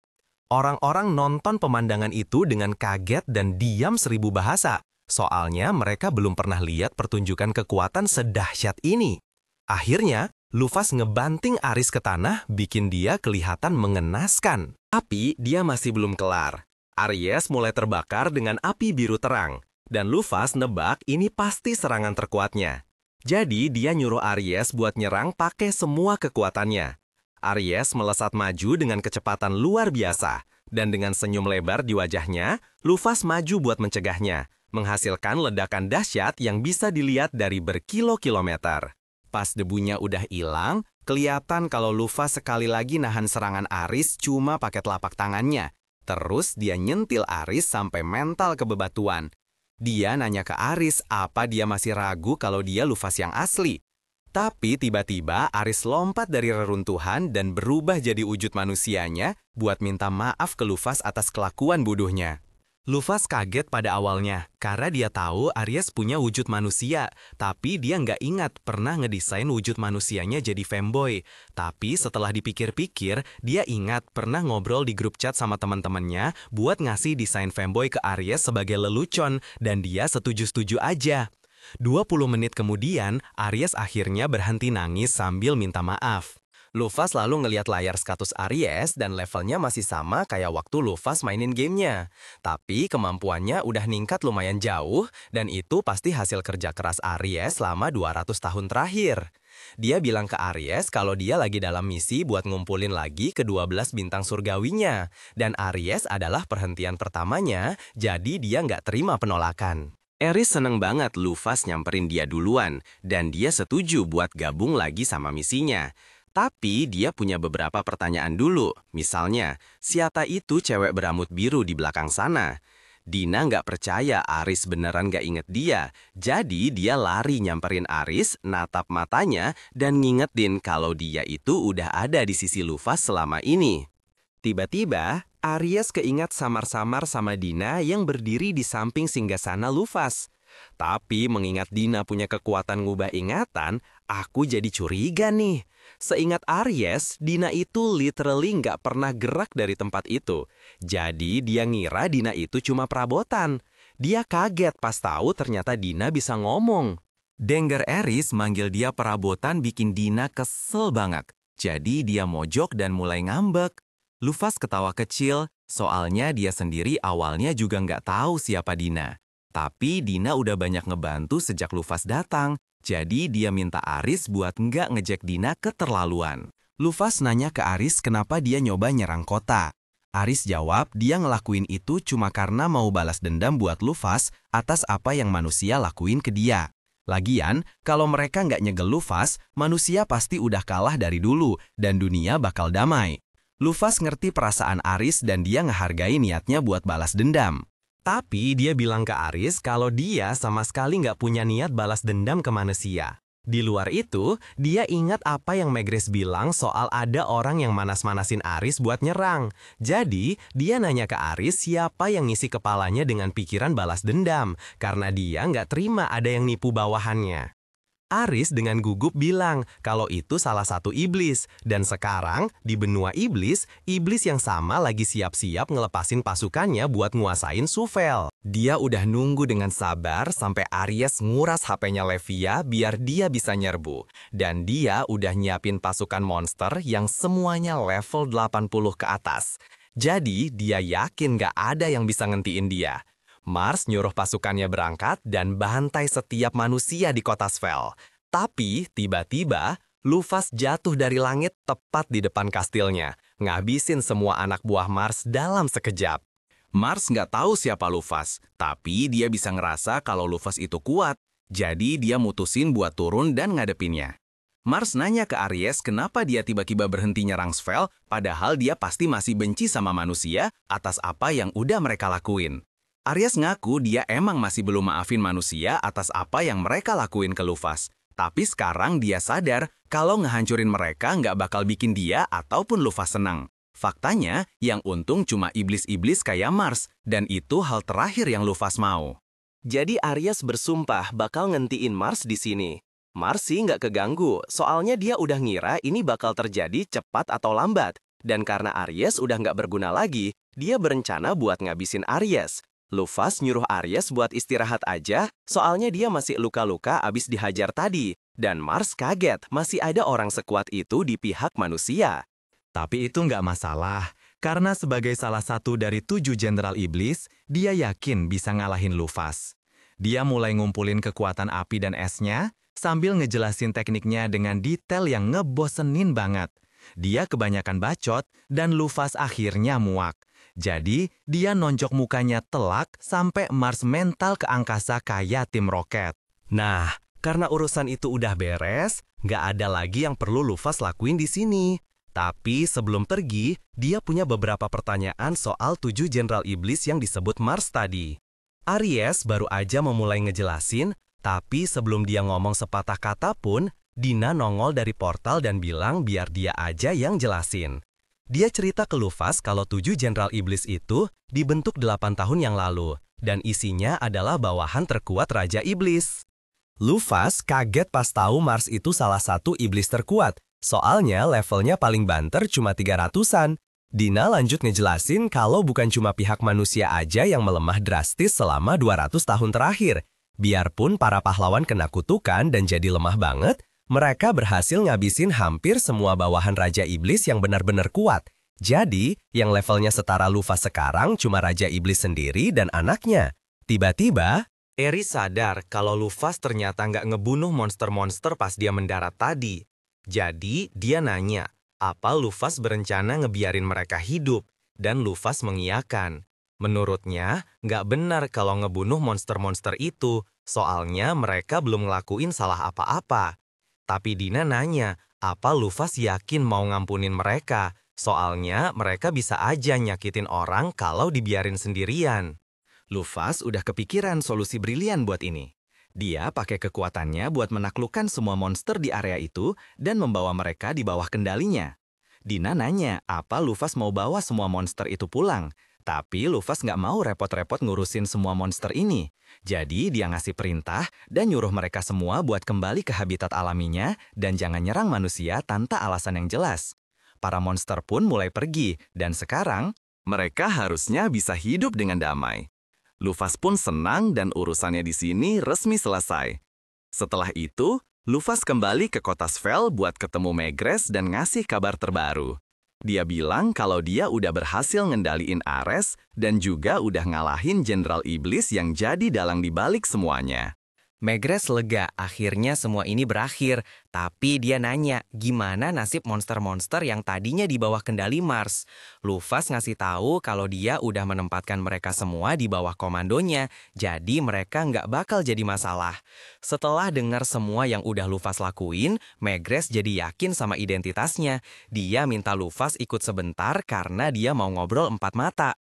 Orang-orang nonton pemandangan itu dengan kaget dan diam 1000 bahasa. Soalnya mereka belum pernah lihat pertunjukan kekuatan sedahsyat ini. Akhirnya, Lufas ngebanting Aries ke tanah bikin dia kelihatan mengenaskan. Tapi dia masih belum kelar. Aries mulai terbakar dengan api biru terang. Dan Lufas nebak ini pasti serangan terkuatnya. Jadi dia nyuruh Aries buat nyerang pakai semua kekuatannya. Aries melesat maju dengan kecepatan luar biasa, dan dengan senyum lebar di wajahnya, Lufas maju buat mencegahnya, menghasilkan ledakan dahsyat yang bisa dilihat dari berkilo-kilometer. Pas debunya udah hilang, kelihatan kalau Lufas sekali lagi nahan serangan Aries cuma pakai telapak tangannya. Terus dia nyentil Aries sampai mental ke bebatuan. Dia nanya ke Aris apa dia masih ragu kalau dia Lufas yang asli. Tapi tiba-tiba Aris lompat dari reruntuhan dan berubah jadi wujud manusianya buat minta maaf ke Lufas atas kelakuan bodohnya. Lufas kaget pada awalnya karena dia tahu Aries punya wujud manusia, tapi dia nggak ingat pernah ngedesain wujud manusianya jadi femboy. Tapi setelah dipikir-pikir, dia ingat pernah ngobrol di grup chat sama teman-temannya buat ngasih desain femboy ke Aries sebagai lelucon, dan dia setuju-setuju aja. 20 menit kemudian, Aries akhirnya berhenti nangis sambil minta maaf. Lufas lalu ngeliat layar status Aries dan levelnya masih sama kayak waktu Lufas mainin gamenya. Tapi kemampuannya udah ningkat lumayan jauh dan itu pasti hasil kerja keras Aries selama 200 tahun terakhir. Dia bilang ke Aries kalau dia lagi dalam misi buat ngumpulin lagi ke-12 bintang surgawinya. Dan Aries adalah perhentian pertamanya, jadi dia nggak terima penolakan. Aries seneng banget Lufas nyamperin dia duluan, dan dia setuju buat gabung lagi sama misinya. Tapi dia punya beberapa pertanyaan dulu. Misalnya, siapa itu cewek berambut biru di belakang sana? Dina nggak percaya Aris beneran nggak inget dia. Jadi dia lari nyamperin Aris, natap matanya, dan ngingetin kalau dia itu udah ada di sisi Lufas selama ini. Tiba-tiba, Aries keingat samar-samar sama Dina yang berdiri di samping singgasana Lufas. Tapi mengingat Dina punya kekuatan ngubah ingatan, aku jadi curiga nih. Seingat Aries, Dina itu literally nggak pernah gerak dari tempat itu. Jadi dia ngira Dina itu cuma perabotan. Dia kaget pas tahu ternyata Dina bisa ngomong. Denger Aries manggil dia perabotan bikin Dina kesel banget. Jadi dia mojok dan mulai ngambek. Lufas ketawa kecil, soalnya dia sendiri awalnya juga nggak tahu siapa Dina. Tapi Dina udah banyak ngebantu sejak Lufas datang, jadi dia minta Aris buat nggak ngejek Dina keterlaluan. Lufas nanya ke Aris kenapa dia nyoba nyerang kota. Aris jawab dia ngelakuin itu cuma karena mau balas dendam buat Lufas atas apa yang manusia lakuin ke dia. Lagian, kalau mereka nggak nyegel Lufas, manusia pasti udah kalah dari dulu dan dunia bakal damai. Lufas ngerti perasaan Aris dan dia ngehargai niatnya buat balas dendam. Tapi dia bilang ke Aris kalau dia sama sekali nggak punya niat balas dendam ke manusia. Di luar itu, dia ingat apa yang Megris bilang soal ada orang yang manas-manasin Aris buat nyerang. Jadi, dia nanya ke Aris siapa yang ngisi kepalanya dengan pikiran balas dendam, karena dia nggak terima ada yang nipu bawahannya. Aris dengan gugup bilang kalau itu salah satu iblis, dan sekarang di benua iblis, iblis yang sama lagi siap-siap ngelepasin pasukannya buat nguasain Sufel. Dia udah nunggu dengan sabar sampai Aries nguras HP-nya Levia biar dia bisa nyerbu. Dan dia udah nyiapin pasukan monster yang semuanya level 80 ke atas. Jadi dia yakin gak ada yang bisa ngentiin dia. Mars nyuruh pasukannya berangkat dan bantai setiap manusia di kota Svel. Tapi tiba-tiba Lufas jatuh dari langit tepat di depan kastilnya, ngabisin semua anak buah Mars dalam sekejap. Mars nggak tahu siapa Lufas, tapi dia bisa ngerasa kalau Lufas itu kuat. Jadi dia mutusin buat turun dan ngadepinnya. Mars nanya ke Aries kenapa dia tiba-tiba berhenti nyerang Svel, padahal dia pasti masih benci sama manusia atas apa yang udah mereka lakuin. Aries ngaku dia emang masih belum maafin manusia atas apa yang mereka lakuin ke Lufas. Tapi sekarang dia sadar kalau ngehancurin mereka nggak bakal bikin dia ataupun Lufas senang. Faktanya, yang untung cuma iblis-iblis kayak Mars, dan itu hal terakhir yang Lufas mau. Jadi Aries bersumpah bakal ngentiin Mars di sini. Mars sih nggak keganggu, soalnya dia udah ngira ini bakal terjadi cepat atau lambat. Dan karena Aries udah nggak berguna lagi, dia berencana buat ngabisin Aries. Lufas nyuruh Aries buat istirahat aja, soalnya dia masih luka-luka abis dihajar tadi. Dan Mars kaget masih ada orang sekuat itu di pihak manusia. Tapi itu nggak masalah, karena sebagai salah satu dari 7 jenderal iblis, dia yakin bisa ngalahin Lufas. Dia mulai ngumpulin kekuatan api dan esnya, sambil ngejelasin tekniknya dengan detail yang ngebosenin banget. Dia kebanyakan bacot, dan Lufas akhirnya muak. Jadi, dia nonjok mukanya telak sampai Mars mental ke angkasa kayak tim roket. Nah, karena urusan itu udah beres, nggak ada lagi yang perlu Lufas lakuin di sini. Tapi sebelum pergi, dia punya beberapa pertanyaan soal 7 jenderal iblis yang disebut Mars tadi. Aries baru aja memulai ngejelasin, tapi sebelum dia ngomong sepatah kata pun, Dina nongol dari portal dan bilang biar dia aja yang jelasin. Dia cerita ke Luffy kalau 7 Jenderal Iblis itu dibentuk 8 tahun yang lalu, dan isinya adalah bawahan terkuat Raja Iblis. Luffy kaget pas tahu Mars itu salah satu iblis terkuat, soalnya levelnya paling banter cuma 300-an. Dina lanjut ngejelasin kalau bukan cuma pihak manusia aja yang melemah drastis selama 200 tahun terakhir. Biarpun para pahlawan kena kutukan dan jadi lemah banget, mereka berhasil ngabisin hampir semua bawahan Raja Iblis yang benar-benar kuat. Jadi, yang levelnya setara Luffy sekarang cuma Raja Iblis sendiri dan anaknya. Tiba-tiba, Eri sadar kalau Luffy ternyata nggak ngebunuh monster-monster pas dia mendarat tadi. Jadi, dia nanya, apa Luffy berencana ngebiarin mereka hidup? Dan Luffy mengiyakan. Menurutnya, nggak benar kalau ngebunuh monster-monster itu, soalnya mereka belum ngelakuin salah apa-apa. Tapi Dina nanya, apa Luffy yakin mau ngampunin mereka? Soalnya mereka bisa aja nyakitin orang kalau dibiarin sendirian. Luffy udah kepikiran solusi brilian buat ini. Dia pakai kekuatannya buat menaklukkan semua monster di area itu dan membawa mereka di bawah kendalinya. Dina nanya, apa Luffy mau bawa semua monster itu pulang? Tapi Luffy nggak mau repot-repot ngurusin semua monster ini. Jadi dia ngasih perintah dan nyuruh mereka semua buat kembali ke habitat alaminya dan jangan nyerang manusia tanpa alasan yang jelas. Para monster pun mulai pergi dan sekarang mereka harusnya bisa hidup dengan damai. Luffy pun senang dan urusannya di sini resmi selesai. Setelah itu, Luffy kembali ke kota Svel buat ketemu Megress dan ngasih kabar terbaru. Dia bilang kalau dia udah berhasil ngendaliin Ares dan juga udah ngalahin Jenderal Iblis yang jadi dalang dibalik semuanya. Megress lega, akhirnya semua ini berakhir. Tapi dia nanya, gimana nasib monster-monster yang tadinya di bawah kendali Mars? Luffy ngasih tahu kalau dia udah menempatkan mereka semua di bawah komandonya, jadi mereka nggak bakal jadi masalah. Setelah dengar semua yang udah Luffy lakuin, Megress jadi yakin sama identitasnya. Dia minta Luffy ikut sebentar karena dia mau ngobrol 4 mata.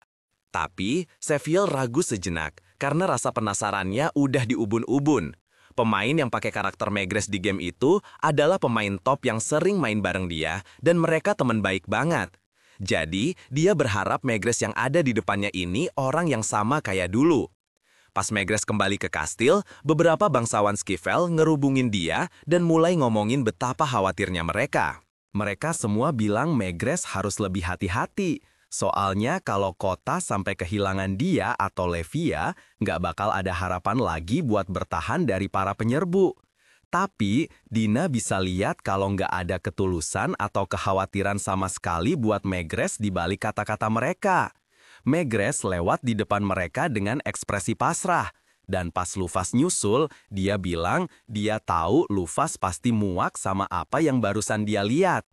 Tapi, Seville ragu sejenak karena rasa penasarannya udah di ubun-ubun. Pemain yang pakai karakter Megress di game itu adalah pemain top yang sering main bareng dia dan mereka teman baik banget. Jadi, dia berharap Megress yang ada di depannya ini orang yang sama kayak dulu. Pas Megress kembali ke kastil, beberapa bangsawan Skifel ngerubungin dia dan mulai ngomongin betapa khawatirnya mereka. Mereka semua bilang Megress harus lebih hati-hati. Soalnya kalau kota sampai kehilangan dia atau Levia, nggak bakal ada harapan lagi buat bertahan dari para penyerbu. Tapi, Dina bisa lihat kalau nggak ada ketulusan atau kekhawatiran sama sekali buat Megress di balik kata-kata mereka. Megress lewat di depan mereka dengan ekspresi pasrah. Dan pas Luffy nyusul, dia bilang dia tahu Luffy pasti muak sama apa yang barusan dia lihat.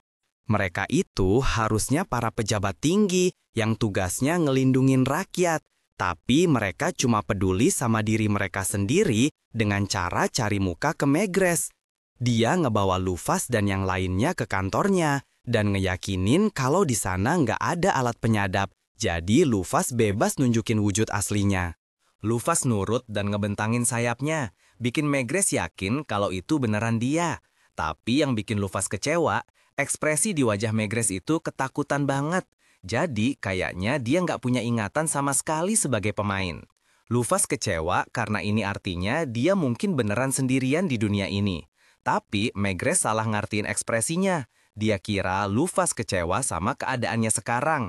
Mereka itu harusnya para pejabat tinggi yang tugasnya ngelindungin rakyat. Tapi mereka cuma peduli sama diri mereka sendiri dengan cara cari muka ke Megress. Dia ngebawa Luffy dan yang lainnya ke kantornya dan ngeyakinin kalau di sana nggak ada alat penyadap. Jadi Luffy bebas nunjukin wujud aslinya. Luffy nurut dan ngebentangin sayapnya, bikin Megress yakin kalau itu beneran dia. Tapi yang bikin Luffy kecewa, ekspresi di wajah Megress itu ketakutan banget. Jadi kayaknya dia nggak punya ingatan sama sekali sebagai pemain. Luffy kecewa karena ini artinya dia mungkin beneran sendirian di dunia ini. Tapi Megress salah ngartiin ekspresinya. Dia kira Luffy kecewa sama keadaannya sekarang.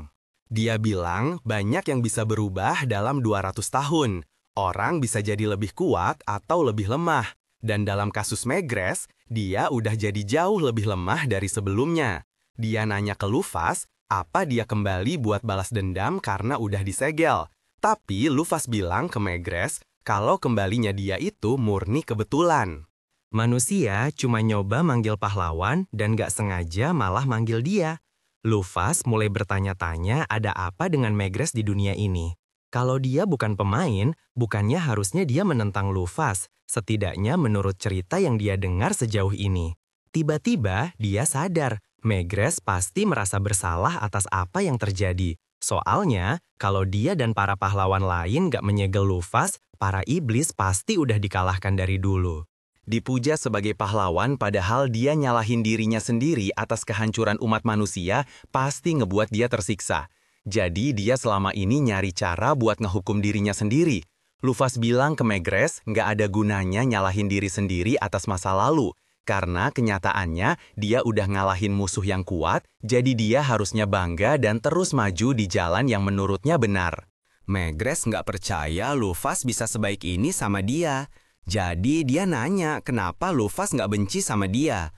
Dia bilang banyak yang bisa berubah dalam 200 tahun. Orang bisa jadi lebih kuat atau lebih lemah. Dan dalam kasus Megress, dia udah jadi jauh lebih lemah dari sebelumnya. Dia nanya ke Luffy, apa dia kembali buat balas dendam karena udah disegel. Tapi Luffy bilang ke Megress kalau kembalinya dia itu murni kebetulan. Manusia cuma nyoba manggil pahlawan dan gak sengaja malah manggil dia. Luffy mulai bertanya-tanya ada apa dengan Megress di dunia ini. Kalau dia bukan pemain, bukannya harusnya dia menentang Luffy, setidaknya menurut cerita yang dia dengar sejauh ini. Tiba-tiba dia sadar, Megress pasti merasa bersalah atas apa yang terjadi. Soalnya, kalau dia dan para pahlawan lain gak menyegel Luffy, para iblis pasti udah dikalahkan dari dulu. Dipuja sebagai pahlawan padahal dia nyalahin dirinya sendiri atas kehancuran umat manusia pasti ngebuat dia tersiksa. Jadi dia selama ini nyari cara buat ngehukum dirinya sendiri. Luffy bilang ke Megrez nggak ada gunanya nyalahin diri sendiri atas masa lalu. Karena kenyataannya dia udah ngalahin musuh yang kuat, jadi dia harusnya bangga dan terus maju di jalan yang menurutnya benar. Megrez nggak percaya Luffy bisa sebaik ini sama dia. Jadi dia nanya kenapa Luffy nggak benci sama dia.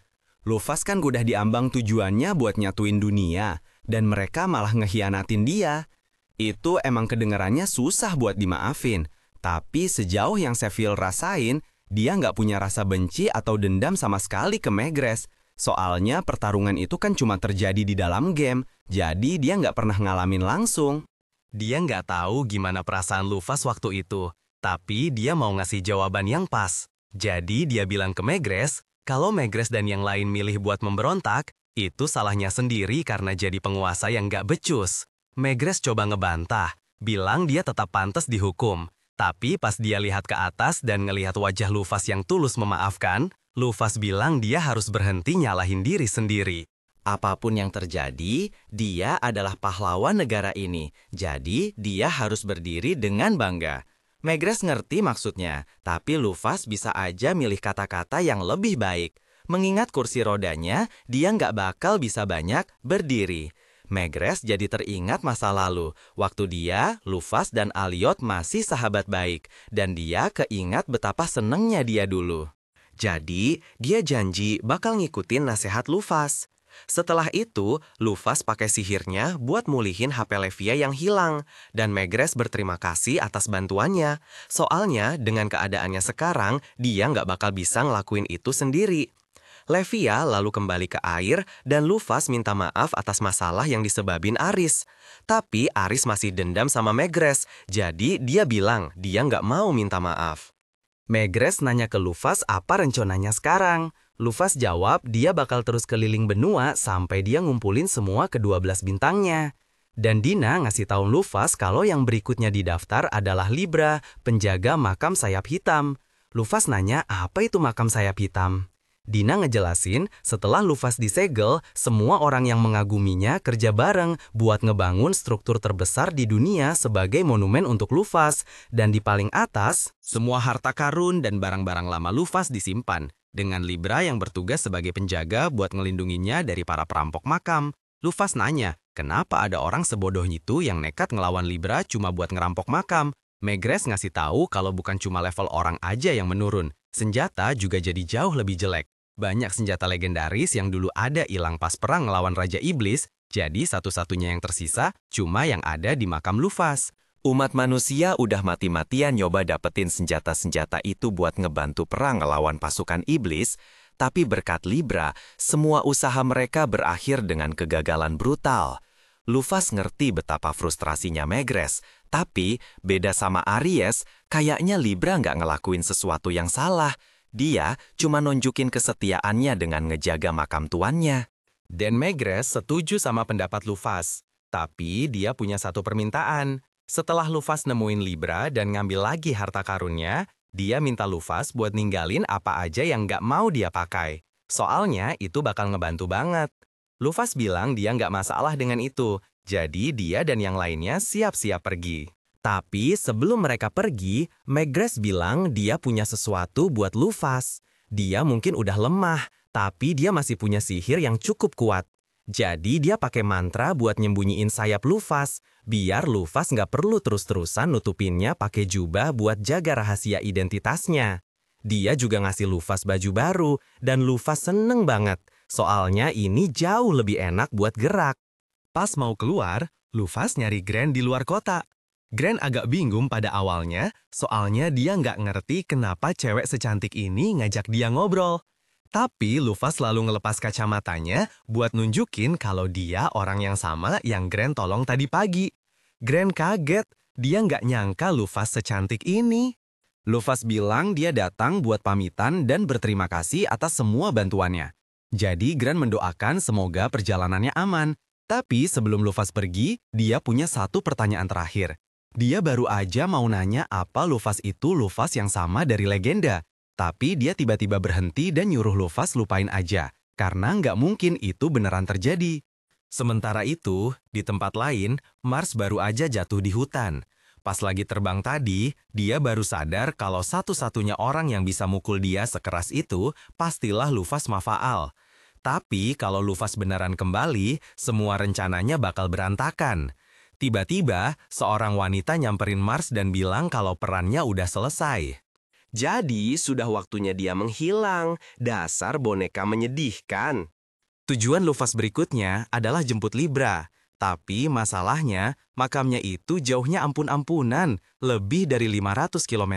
Luffy kan udah diambang tujuannya buat nyatuin dunia, dan mereka malah ngehianatin dia. Itu emang kedengarannya susah buat dimaafin. Tapi sejauh yang Seville rasain, dia nggak punya rasa benci atau dendam sama sekali ke Megrez. Soalnya pertarungan itu kan cuma terjadi di dalam game, jadi dia nggak pernah ngalamin langsung. Dia nggak tahu gimana perasaan Luffy waktu itu, tapi dia mau ngasih jawaban yang pas. Jadi dia bilang ke Megrez, kalau Megrez dan yang lain milih buat memberontak, itu salahnya sendiri karena jadi penguasa yang nggak becus. Megrez coba ngebantah, bilang dia tetap pantas dihukum. Tapi pas dia lihat ke atas dan ngelihat wajah Luffy yang tulus memaafkan, Luffy bilang dia harus berhenti nyalahin diri sendiri. Apapun yang terjadi, dia adalah pahlawan negara ini. Jadi, dia harus berdiri dengan bangga. Megrez ngerti maksudnya, tapi Luffy bisa aja milih kata-kata yang lebih baik. Mengingat kursi rodanya, dia nggak bakal bisa banyak berdiri. Megrez jadi teringat masa lalu, waktu dia, Luffy dan Alliot masih sahabat baik, dan dia keingat betapa senengnya dia dulu. Jadi, dia janji bakal ngikutin nasihat Luffy. Setelah itu, Luffy pakai sihirnya buat mulihin HP Levia yang hilang, dan Megrez berterima kasih atas bantuannya. Soalnya, dengan keadaannya sekarang, dia nggak bakal bisa ngelakuin itu sendiri. Levia lalu kembali ke air dan Luffy minta maaf atas masalah yang disebabin Aris. Tapi Aris masih dendam sama Megrez, jadi dia bilang dia nggak mau minta maaf. Megrez nanya ke Luffy apa rencananya sekarang. Luffy jawab dia bakal terus keliling benua sampai dia ngumpulin semua ke-12 bintangnya. Dan Dina ngasih tahu Luffy kalau yang berikutnya di daftar adalah Libra, penjaga makam sayap hitam. Luffy nanya apa itu makam sayap hitam. Dina ngejelasin, setelah Luffy disegel, semua orang yang mengaguminya kerja bareng buat ngebangun struktur terbesar di dunia sebagai monumen untuk Luffy. Dan di paling atas, semua harta karun dan barang-barang lama Luffy disimpan, dengan Libra yang bertugas sebagai penjaga buat ngelindunginya dari para perampok makam. Luffy nanya, kenapa ada orang sebodoh itu yang nekat ngelawan Libra cuma buat ngerampok makam? Megrez ngasih tahu kalau bukan cuma level orang aja yang menurun, senjata juga jadi jauh lebih jelek. Banyak senjata legendaris yang dulu ada hilang pas perang ngelawan Raja Iblis, jadi satu-satunya yang tersisa cuma yang ada di makam Luffy. Umat manusia udah mati-matian nyoba dapetin senjata-senjata itu buat ngebantu perang ngelawan pasukan Iblis, tapi berkat Libra, semua usaha mereka berakhir dengan kegagalan brutal. Luffy ngerti betapa frustrasinya Megrez, tapi beda sama Aries, kayaknya Libra nggak ngelakuin sesuatu yang salah. Dia cuma nunjukin kesetiaannya dengan ngejaga makam tuannya. Dan Megrez setuju sama pendapat Luffy. Tapi dia punya satu permintaan. Setelah Luffy nemuin Libra dan ngambil lagi harta karunnya, dia minta Luffy buat ninggalin apa aja yang nggak mau dia pakai. Soalnya itu bakal ngebantu banget. Luffy bilang dia nggak masalah dengan itu. Jadi dia dan yang lainnya siap-siap pergi. Tapi sebelum mereka pergi, Megrez bilang dia punya sesuatu buat Luffy. Dia mungkin udah lemah, tapi dia masih punya sihir yang cukup kuat. Jadi dia pakai mantra buat nyembunyiin sayap Luffy, biar Luffy nggak perlu terus-terusan nutupinnya pakai jubah buat jaga rahasia identitasnya. Dia juga ngasih Luffy baju baru, dan Luffy seneng banget. Soalnya ini jauh lebih enak buat gerak. Pas mau keluar, Luffy nyari Grand di luar kota. Grand agak bingung pada awalnya, soalnya dia nggak ngerti kenapa cewek secantik ini ngajak dia ngobrol. Tapi Luffy selalu ngelepas kacamatanya buat nunjukin kalau dia orang yang sama yang Grand tolong tadi pagi. Grand kaget, dia nggak nyangka Luffy secantik ini. Luffy bilang dia datang buat pamitan dan berterima kasih atas semua bantuannya. Jadi Grand mendoakan semoga perjalanannya aman. Tapi sebelum Lufas pergi, dia punya satu pertanyaan terakhir. Dia baru aja mau nanya apa Lufas itu Lufas yang sama dari legenda. Tapi dia tiba-tiba berhenti dan nyuruh Lufas lupain aja, karena nggak mungkin itu beneran terjadi. Sementara itu, di tempat lain, Mars baru aja jatuh di hutan. Pas lagi terbang tadi, dia baru sadar kalau satu-satunya orang yang bisa mukul dia sekeras itu pastilah Lufas Mafaal. Tapi kalau Lufas beneran kembali, semua rencananya bakal berantakan. Tiba-tiba, seorang wanita nyamperin Mars dan bilang kalau perannya udah selesai. Jadi, sudah waktunya dia menghilang. Dasar boneka menyedihkan. Tujuan Lufas berikutnya adalah jemput Libra. Tapi masalahnya, makamnya itu jauhnya ampun-ampunan, lebih dari 500 km.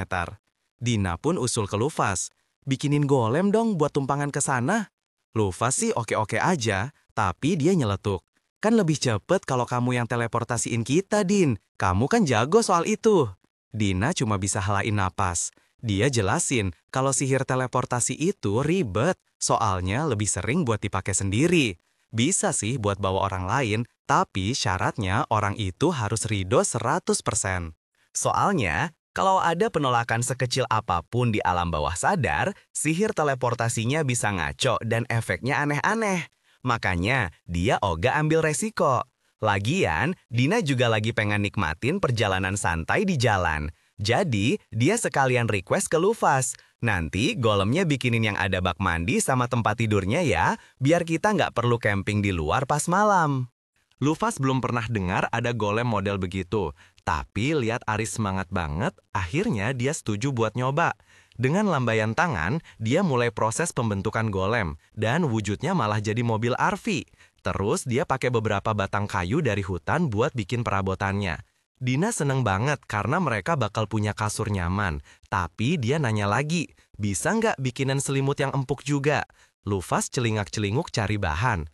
Dina pun usul ke Lufas, bikinin golem dong buat tumpangan ke sana. Lufas sih oke-oke aja, tapi dia nyeletuk. Kan lebih cepet kalau kamu yang teleportasiin kita, Din. Kamu kan jago soal itu. Dina cuma bisa helain napas. Dia jelasin kalau sihir teleportasi itu ribet, soalnya lebih sering buat dipakai sendiri. Bisa sih buat bawa orang lain, tapi syaratnya orang itu harus ridho 100%. Soalnya, kalau ada penolakan sekecil apapun di alam bawah sadar, sihir teleportasinya bisa ngaco dan efeknya aneh-aneh. Makanya, dia ogah ambil resiko. Lagian, Dina juga lagi pengen nikmatin perjalanan santai di jalan. Jadi, dia sekalian request ke Lufas. Nanti golemnya bikinin yang ada bak mandi sama tempat tidurnya ya, biar kita nggak perlu camping di luar pas malam. Lufas belum pernah dengar ada golem model begitu. Tapi lihat Aris semangat banget, akhirnya dia setuju buat nyoba. Dengan lambaian tangan, dia mulai proses pembentukan golem. Dan wujudnya malah jadi mobil RV. Terus dia pakai beberapa batang kayu dari hutan buat bikin perabotannya. Dina seneng banget karena mereka bakal punya kasur nyaman. Tapi dia nanya lagi, bisa nggak bikinan selimut yang empuk juga? Lufas celingak-celinguk cari bahan.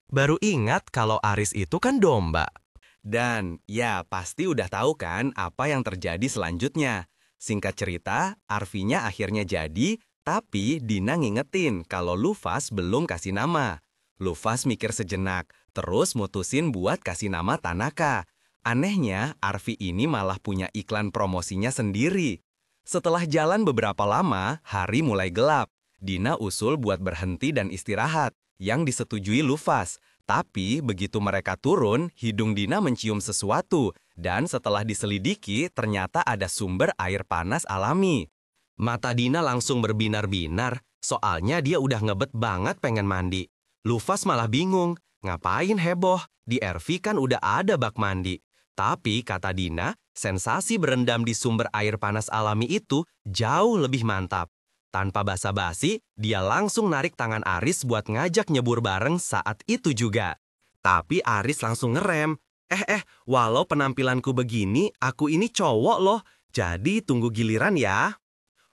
Baru ingat kalau Aris itu kan domba. Dan ya pasti udah tahu kan apa yang terjadi selanjutnya. Singkat cerita, RV-nya akhirnya jadi, tapi Dina ngingetin kalau Lufas belum kasih nama. Lufas mikir sejenak, terus mutusin buat kasih nama Tanaka. Anehnya, RV ini malah punya iklan promosinya sendiri. Setelah jalan beberapa lama, hari mulai gelap. Dina usul buat berhenti dan istirahat, yang disetujui Lufas. Tapi begitu mereka turun, hidung Dina mencium sesuatu. Dan setelah diselidiki, ternyata ada sumber air panas alami. Mata Dina langsung berbinar-binar, soalnya dia udah ngebet banget pengen mandi. Lufas malah bingung, ngapain heboh? Di RV kan udah ada bak mandi. Tapi, kata Dina, sensasi berendam di sumber air panas alami itu jauh lebih mantap. Tanpa basa-basi, dia langsung narik tangan Aris buat ngajak nyebur bareng saat itu juga. Tapi Aris langsung ngerem. Walau penampilanku begini, aku ini cowok loh, jadi tunggu giliran ya.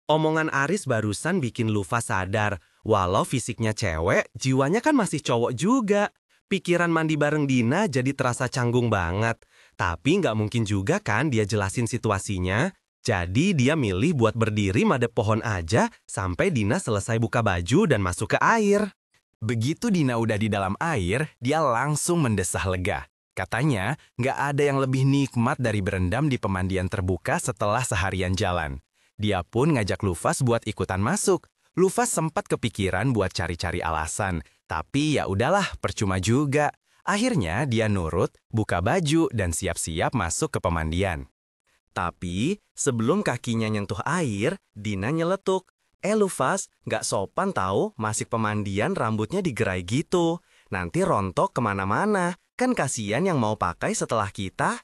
Omongan Aris barusan bikin Lufas sadar, walau fisiknya cewek, jiwanya kan masih cowok juga. Pikiran mandi bareng Dina jadi terasa canggung banget. Tapi nggak mungkin juga kan dia jelasin situasinya. Jadi dia milih buat berdiri madep pohon aja sampai Dina selesai buka baju dan masuk ke air. Begitu Dina udah di dalam air, dia langsung mendesah lega. Katanya, nggak ada yang lebih nikmat dari berendam di pemandian terbuka setelah seharian jalan. Dia pun ngajak Lufas buat ikutan masuk. Lufas sempat kepikiran buat cari-cari alasan, tapi ya udahlah, percuma juga. Akhirnya dia nurut, buka baju, dan siap-siap masuk ke pemandian. Tapi sebelum kakinya nyentuh air, Dina nyeletuk. Lufas, nggak sopan tahu masuk pemandian rambutnya digerai gitu. Nanti rontok kemana-mana, kan kasihan yang mau pakai setelah kita.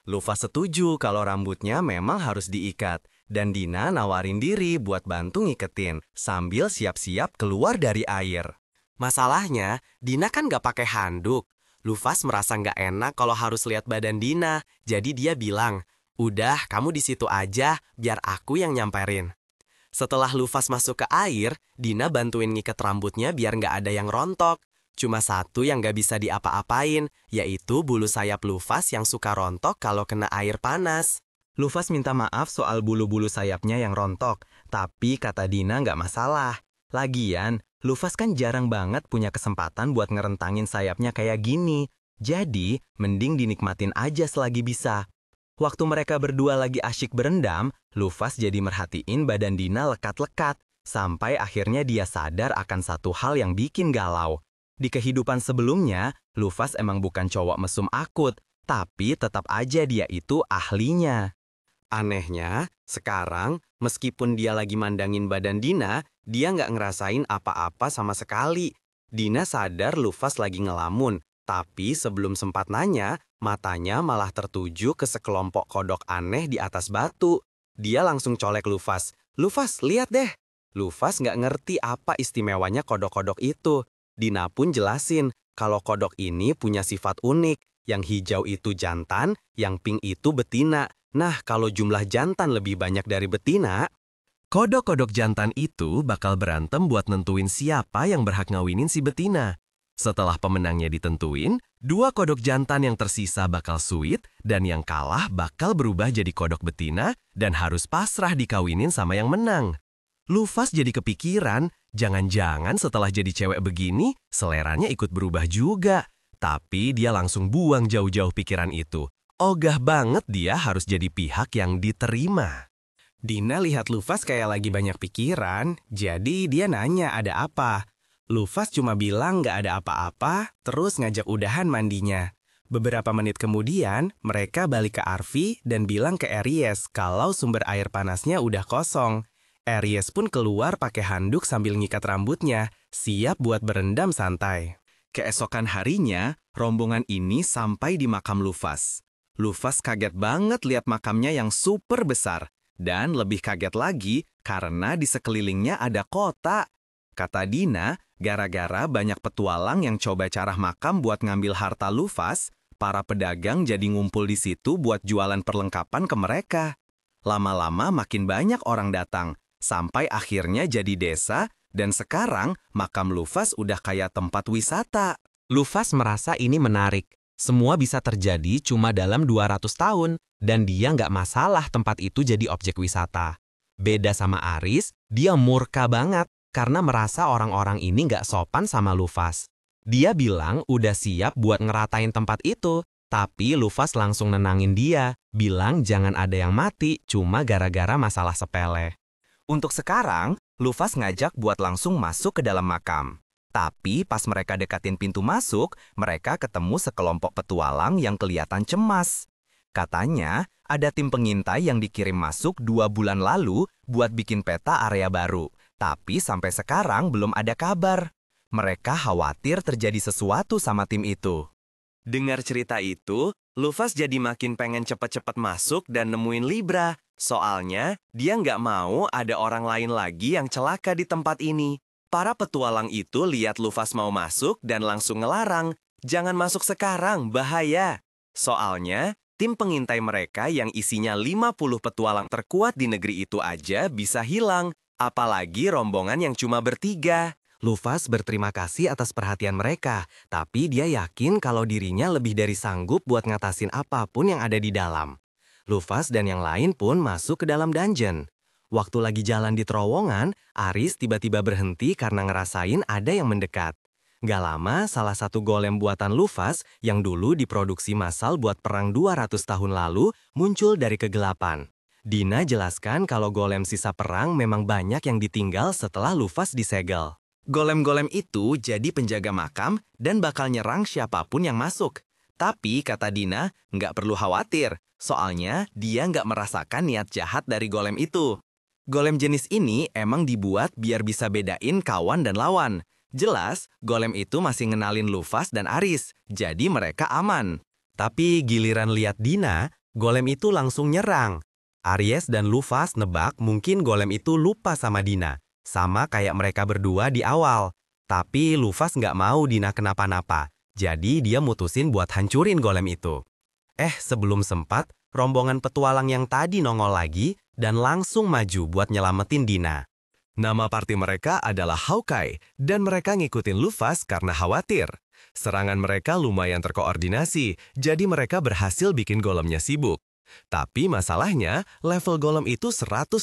Lufas setuju kalau rambutnya memang harus diikat. Dan Dina nawarin diri buat bantu ngiketin, sambil siap-siap keluar dari air. Masalahnya, Dina kan nggak pakai handuk. Lufas merasa nggak enak kalau harus lihat badan Dina, jadi dia bilang, udah kamu di situ aja, biar aku yang nyamperin. Setelah Lufas masuk ke air, Dina bantuin ngiket rambutnya biar nggak ada yang rontok. Cuma satu yang nggak bisa diapa-apain, yaitu bulu sayap Lufas yang suka rontok kalau kena air panas. Lufas minta maaf soal bulu-bulu sayapnya yang rontok, tapi kata Dina nggak masalah. Lagian, Lufas kan jarang banget punya kesempatan buat ngerentangin sayapnya kayak gini. Jadi, mending dinikmatin aja selagi bisa. Waktu mereka berdua lagi asyik berendam, Luffy jadi merhatiin badan Dina lekat-lekat, sampai akhirnya dia sadar akan satu hal yang bikin galau. Di kehidupan sebelumnya, Luffy emang bukan cowok mesum akut, tapi tetap aja dia itu ahlinya. Anehnya, sekarang, meskipun dia lagi mandangin badan Dina, dia nggak ngerasain apa-apa sama sekali. Dina sadar Luffy lagi ngelamun, tapi sebelum sempat nanya, matanya malah tertuju ke sekelompok kodok aneh di atas batu. Dia langsung colek Luffy. "Luffy, lihat deh." Luffy nggak ngerti apa istimewanya kodok-kodok itu. Dina pun jelasin kalau kodok ini punya sifat unik. Yang hijau itu jantan, yang pink itu betina. Nah, kalau jumlah jantan lebih banyak dari betina, kodok-kodok jantan itu bakal berantem buat nentuin siapa yang berhak ngawinin si betina. Setelah pemenangnya ditentuin, 2 kodok jantan yang tersisa bakal sweet dan yang kalah bakal berubah jadi kodok betina dan harus pasrah dikawinin sama yang menang. Luffy jadi kepikiran, jangan-jangan setelah jadi cewek begini, seleranya ikut berubah juga. Tapi dia langsung buang jauh-jauh pikiran itu. Ogah banget dia harus jadi pihak yang diterima. Dina lihat Luffy kayak lagi banyak pikiran, jadi dia nanya ada apa. Luffy cuma bilang nggak ada apa-apa, terus ngajak udahan mandinya. Beberapa menit kemudian, mereka balik ke Arvi dan bilang ke Aries kalau sumber air panasnya udah kosong. Aries pun keluar pakai handuk sambil ngikat rambutnya, siap buat berendam santai. Keesokan harinya, rombongan ini sampai di makam Luffy. Luffy kaget banget lihat makamnya yang super besar. Dan lebih kaget lagi karena di sekelilingnya ada kota. Kata Dina, gara-gara banyak petualang yang coba carah makam buat ngambil harta Luffy, para pedagang jadi ngumpul di situ buat jualan perlengkapan ke mereka. Lama-lama makin banyak orang datang, sampai akhirnya jadi desa, dan sekarang makam Luffy udah kayak tempat wisata. Luffy merasa ini menarik. Semua bisa terjadi cuma dalam 200 tahun, dan dia nggak masalah tempat itu jadi objek wisata. Beda sama Aris, dia murka banget karena merasa orang-orang ini nggak sopan sama Luffy. Dia bilang udah siap buat ngeratain tempat itu, tapi Luffy langsung nenangin dia, bilang jangan ada yang mati cuma gara-gara masalah sepele. Untuk sekarang, Luffy ngajak buat langsung masuk ke dalam makam. Tapi pas mereka dekatin pintu masuk, mereka ketemu sekelompok petualang yang kelihatan cemas. Katanya, ada tim pengintai yang dikirim masuk 2 bulan lalu buat bikin peta area baru. Tapi sampai sekarang belum ada kabar. Mereka khawatir terjadi sesuatu sama tim itu. Dengar cerita itu, Luffy jadi makin pengen cepet-cepet masuk dan nemuin Libra. Soalnya, dia nggak mau ada orang lain lagi yang celaka di tempat ini. Para petualang itu lihat Luffy mau masuk dan langsung ngelarang. Jangan masuk sekarang, bahaya. Soalnya, tim pengintai mereka yang isinya 50 petualang terkuat di negeri itu aja bisa hilang. Apalagi rombongan yang cuma bertiga. Luffy berterima kasih atas perhatian mereka, tapi dia yakin kalau dirinya lebih dari sanggup buat ngatasin apapun yang ada di dalam. Luffy dan yang lain pun masuk ke dalam dungeon. Waktu lagi jalan di terowongan, Aris tiba-tiba berhenti karena ngerasain ada yang mendekat. Gak lama, salah satu golem buatan Luffy yang dulu diproduksi massal buat perang 200 tahun lalu muncul dari kegelapan. Dina jelaskan kalau golem sisa perang memang banyak yang ditinggal setelah Luffy disegel. Golem-golem itu jadi penjaga makam dan bakal nyerang siapapun yang masuk. Tapi, kata Dina, nggak perlu khawatir, soalnya dia nggak merasakan niat jahat dari golem itu. Golem jenis ini emang dibuat biar bisa bedain kawan dan lawan. Jelas, golem itu masih ngenalin Luffy dan Aris, jadi mereka aman. Tapi giliran lihat Dina, golem itu langsung nyerang. Aries dan Luffy nebak mungkin golem itu lupa sama Dina, sama kayak mereka berdua di awal. Tapi Luffy nggak mau Dina kenapa-napa, jadi dia mutusin buat hancurin golem itu. Sebelum sempat, rombongan petualang yang tadi nongol lagi dan langsung maju buat nyelamatin Dina. Nama party mereka adalah Hawkeye, dan mereka ngikutin Luffy karena khawatir. Serangan mereka lumayan terkoordinasi, jadi mereka berhasil bikin golemnya sibuk. Tapi masalahnya, level golem itu 150,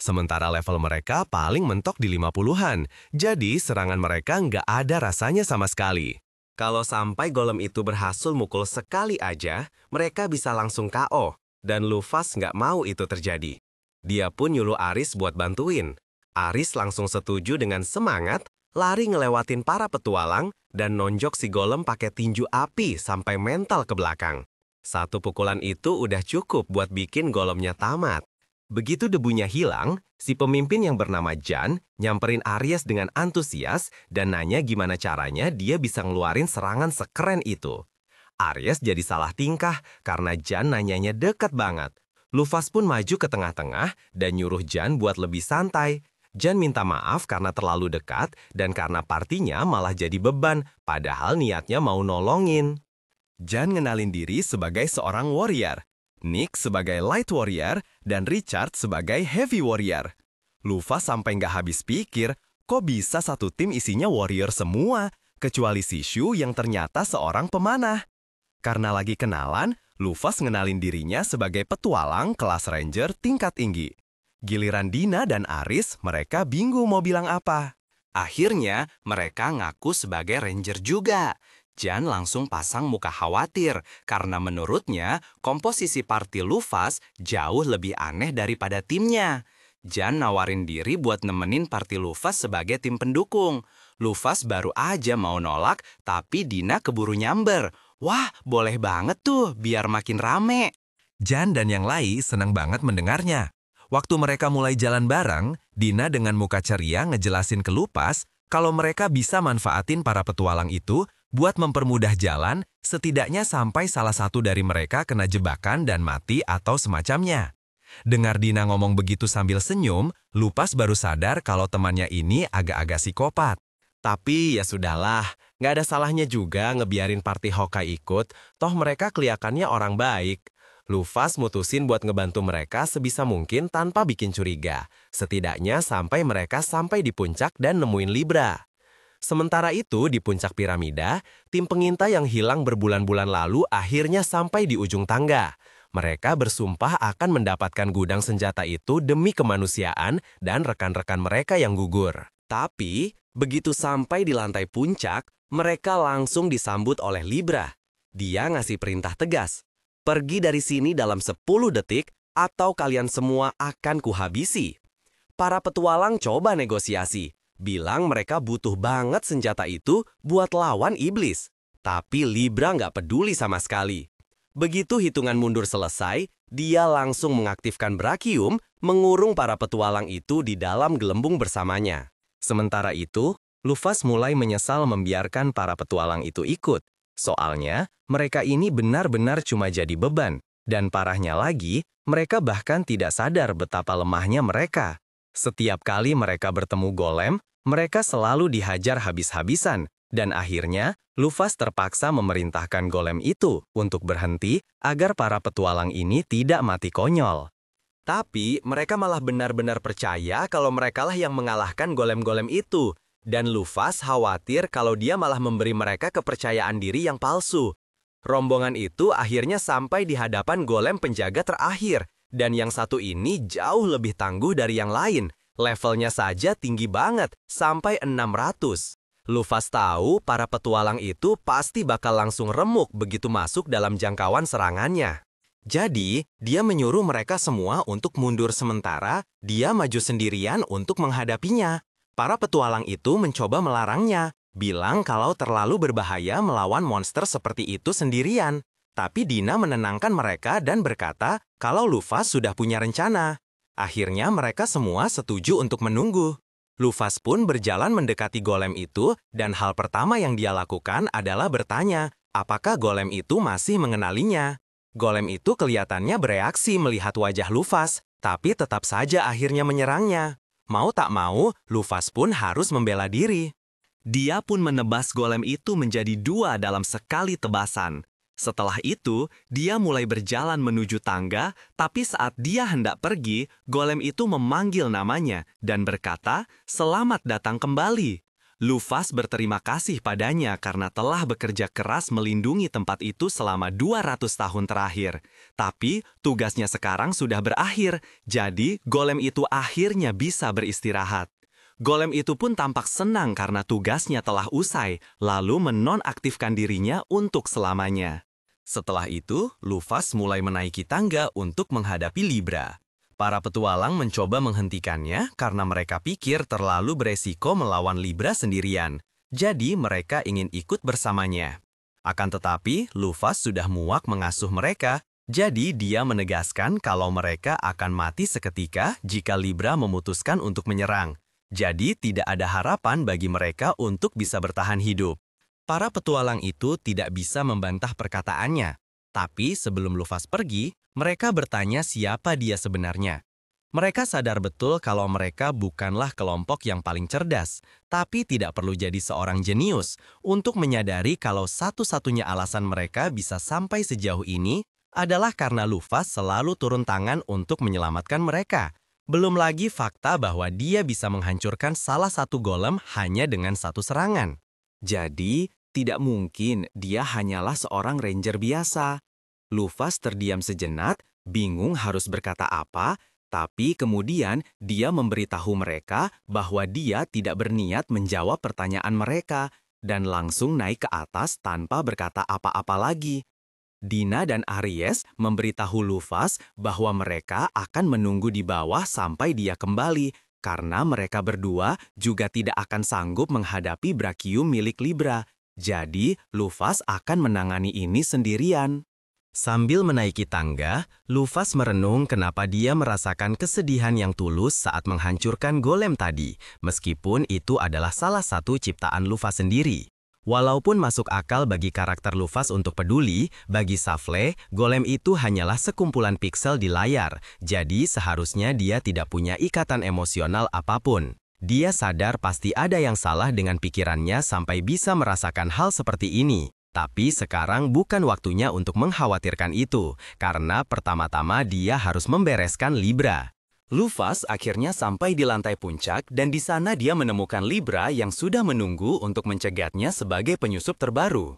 sementara level mereka paling mentok di 50-an, jadi serangan mereka nggak ada rasanya sama sekali. Kalau sampai golem itu berhasil mukul sekali aja, mereka bisa langsung KO. Dan Lufas nggak mau itu terjadi. Dia pun nyuruh Aris buat bantuin. Aris langsung setuju dengan semangat, lari ngelewatin para petualang, dan nonjok si golem pakai tinju api sampai mental ke belakang. Satu pukulan itu udah cukup buat bikin golemnya tamat. Begitu debunya hilang, si pemimpin yang bernama Jan nyamperin Aries dengan antusias dan nanya gimana caranya dia bisa ngeluarin serangan sekeren itu. Aries jadi salah tingkah karena Jan nanyanya dekat banget. Lufas pun maju ke tengah-tengah dan nyuruh Jan buat lebih santai. Jan minta maaf karena terlalu dekat dan karena partinya malah jadi beban, padahal niatnya mau nolongin. Jan ngenalin diri sebagai seorang warrior. Nick sebagai light warrior, dan Richard sebagai heavy warrior. Lufas sampai nggak habis pikir, kok bisa satu tim isinya warrior semua, kecuali si Shu yang ternyata seorang pemanah. Karena lagi kenalan, Lufas ngenalin dirinya sebagai petualang kelas ranger tingkat tinggi. Giliran Dina dan Aris, mereka bingung mau bilang apa. Akhirnya, mereka ngaku sebagai ranger juga. Jan langsung pasang muka khawatir karena menurutnya komposisi party Lufas jauh lebih aneh daripada timnya. Jan nawarin diri buat nemenin party Lufas sebagai tim pendukung. Lufas baru aja mau nolak, tapi Dina keburu nyamber. Wah, boleh banget tuh, biar makin rame. Jan dan yang lain senang banget mendengarnya. Waktu mereka mulai jalan bareng, Dina dengan muka ceria ngejelasin ke Lufas kalau mereka bisa manfaatin para petualang itu buat mempermudah jalan, setidaknya sampai salah satu dari mereka kena jebakan dan mati atau semacamnya. Dengar Dina ngomong begitu sambil senyum, Lufas baru sadar kalau temannya ini agak-agak psikopat. Tapi ya sudahlah, nggak ada salahnya juga ngebiarin party Hokkai ikut, toh mereka kelihatannya orang baik. Lufas mutusin buat ngebantu mereka sebisa mungkin tanpa bikin curiga, setidaknya sampai mereka sampai di puncak dan nemuin Libra. Sementara itu, di puncak piramida, tim pengintai yang hilang berbulan-bulan lalu akhirnya sampai di ujung tangga. Mereka bersumpah akan mendapatkan gudang senjata itu demi kemanusiaan dan rekan-rekan mereka yang gugur. Tapi, begitu sampai di lantai puncak, mereka langsung disambut oleh Libra. Dia ngasih perintah tegas, "Pergi dari sini dalam 10 detik atau kalian semua akan kuhabisi." Para petualang coba negosiasi. Bilang mereka butuh banget senjata itu buat lawan iblis. Tapi Libra nggak peduli sama sekali. Begitu hitungan mundur selesai, dia langsung mengaktifkan Brachium, mengurung para petualang itu di dalam gelembung bersamanya. Sementara itu, Lufas mulai menyesal membiarkan para petualang itu ikut. Soalnya, mereka ini benar-benar cuma jadi beban. Dan parahnya lagi, mereka bahkan tidak sadar betapa lemahnya mereka. Setiap kali mereka bertemu golem, mereka selalu dihajar habis-habisan, dan akhirnya Lufas terpaksa memerintahkan golem itu untuk berhenti agar para petualang ini tidak mati konyol. Tapi mereka malah benar-benar percaya kalau merekalah yang mengalahkan golem-golem itu, dan Lufas khawatir kalau dia malah memberi mereka kepercayaan diri yang palsu. Rombongan itu akhirnya sampai di hadapan golem penjaga terakhir, dan yang satu ini jauh lebih tangguh dari yang lain. Levelnya saja tinggi banget, sampai 600. Lufas tahu para petualang itu pasti bakal langsung remuk begitu masuk dalam jangkauan serangannya. Jadi, dia menyuruh mereka semua untuk mundur sementara, dia maju sendirian untuk menghadapinya. Para petualang itu mencoba melarangnya, bilang kalau terlalu berbahaya melawan monster seperti itu sendirian. Tapi Dina menenangkan mereka dan berkata kalau Lufas sudah punya rencana. Akhirnya mereka semua setuju untuk menunggu. Lufas pun berjalan mendekati golem itu dan hal pertama yang dia lakukan adalah bertanya, apakah golem itu masih mengenalinya. Golem itu kelihatannya bereaksi melihat wajah Lufas, tapi tetap saja akhirnya menyerangnya. Mau tak mau, Lufas pun harus membela diri. Dia pun menebas golem itu menjadi 2 dalam sekali tebasan. Setelah itu, dia mulai berjalan menuju tangga, tapi saat dia hendak pergi, golem itu memanggil namanya dan berkata, "Selamat datang kembali." Lufas berterima kasih padanya karena telah bekerja keras melindungi tempat itu selama 200 tahun terakhir. Tapi, tugasnya sekarang sudah berakhir, jadi golem itu akhirnya bisa beristirahat. Golem itu pun tampak senang karena tugasnya telah usai, lalu menonaktifkan dirinya untuk selamanya. Setelah itu, Lufas mulai menaiki tangga untuk menghadapi Libra. Para petualang mencoba menghentikannya karena mereka pikir terlalu beresiko melawan Libra sendirian. Jadi mereka ingin ikut bersamanya. Akan tetapi, Lufas sudah muak mengasuh mereka, jadi dia menegaskan kalau mereka akan mati seketika jika Libra memutuskan untuk menyerang. Jadi tidak ada harapan bagi mereka untuk bisa bertahan hidup. Para petualang itu tidak bisa membantah perkataannya. Tapi sebelum Lufas pergi, mereka bertanya siapa dia sebenarnya. Mereka sadar betul kalau mereka bukanlah kelompok yang paling cerdas, tapi tidak perlu jadi seorang jenius untuk menyadari kalau satu-satunya alasan mereka bisa sampai sejauh ini adalah karena Lufas selalu turun tangan untuk menyelamatkan mereka. Belum lagi fakta bahwa dia bisa menghancurkan salah satu golem hanya dengan satu serangan. Jadi, tidak mungkin dia hanyalah seorang ranger biasa. Lufas terdiam sejenak, bingung harus berkata apa, tapi kemudian dia memberitahu mereka bahwa dia tidak berniat menjawab pertanyaan mereka dan langsung naik ke atas tanpa berkata apa-apa lagi. Dina dan Aries memberitahu Lufas bahwa mereka akan menunggu di bawah sampai dia kembali, karena mereka berdua juga tidak akan sanggup menghadapi Brachium milik Libra. Jadi, Lufas akan menangani ini sendirian. Sambil menaiki tangga, Lufas merenung kenapa dia merasakan kesedihan yang tulus saat menghancurkan golem tadi, meskipun itu adalah salah satu ciptaan Lufas sendiri. Walaupun masuk akal bagi karakter Lufas untuk peduli, bagi Safle, golem itu hanyalah sekumpulan piksel di layar, jadi seharusnya dia tidak punya ikatan emosional apapun. Dia sadar pasti ada yang salah dengan pikirannya sampai bisa merasakan hal seperti ini. Tapi sekarang bukan waktunya untuk mengkhawatirkan itu, karena pertama-tama dia harus membereskan Libra. Lufas akhirnya sampai di lantai puncak dan di sana dia menemukan Libra yang sudah menunggu untuk mencegatnya sebagai penyusup terbaru.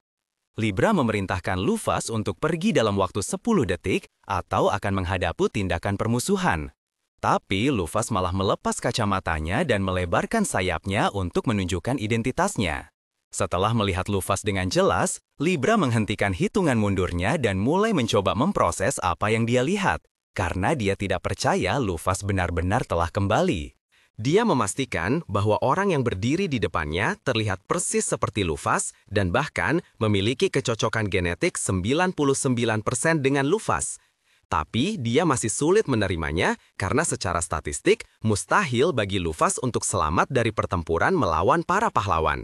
Libra memerintahkan Lufas untuk pergi dalam waktu 10 detik atau akan menghadapi tindakan permusuhan. Tapi Lufas malah melepas kacamatanya dan melebarkan sayapnya untuk menunjukkan identitasnya. Setelah melihat Lufas dengan jelas, Libra menghentikan hitungan mundurnya dan mulai mencoba memproses apa yang dia lihat. Karena dia tidak percaya Lufas benar-benar telah kembali. Dia memastikan bahwa orang yang berdiri di depannya terlihat persis seperti Lufas dan bahkan memiliki kecocokan genetik 99% dengan Lufas. Tapi dia masih sulit menerimanya karena secara statistik mustahil bagi Lufas untuk selamat dari pertempuran melawan para pahlawan.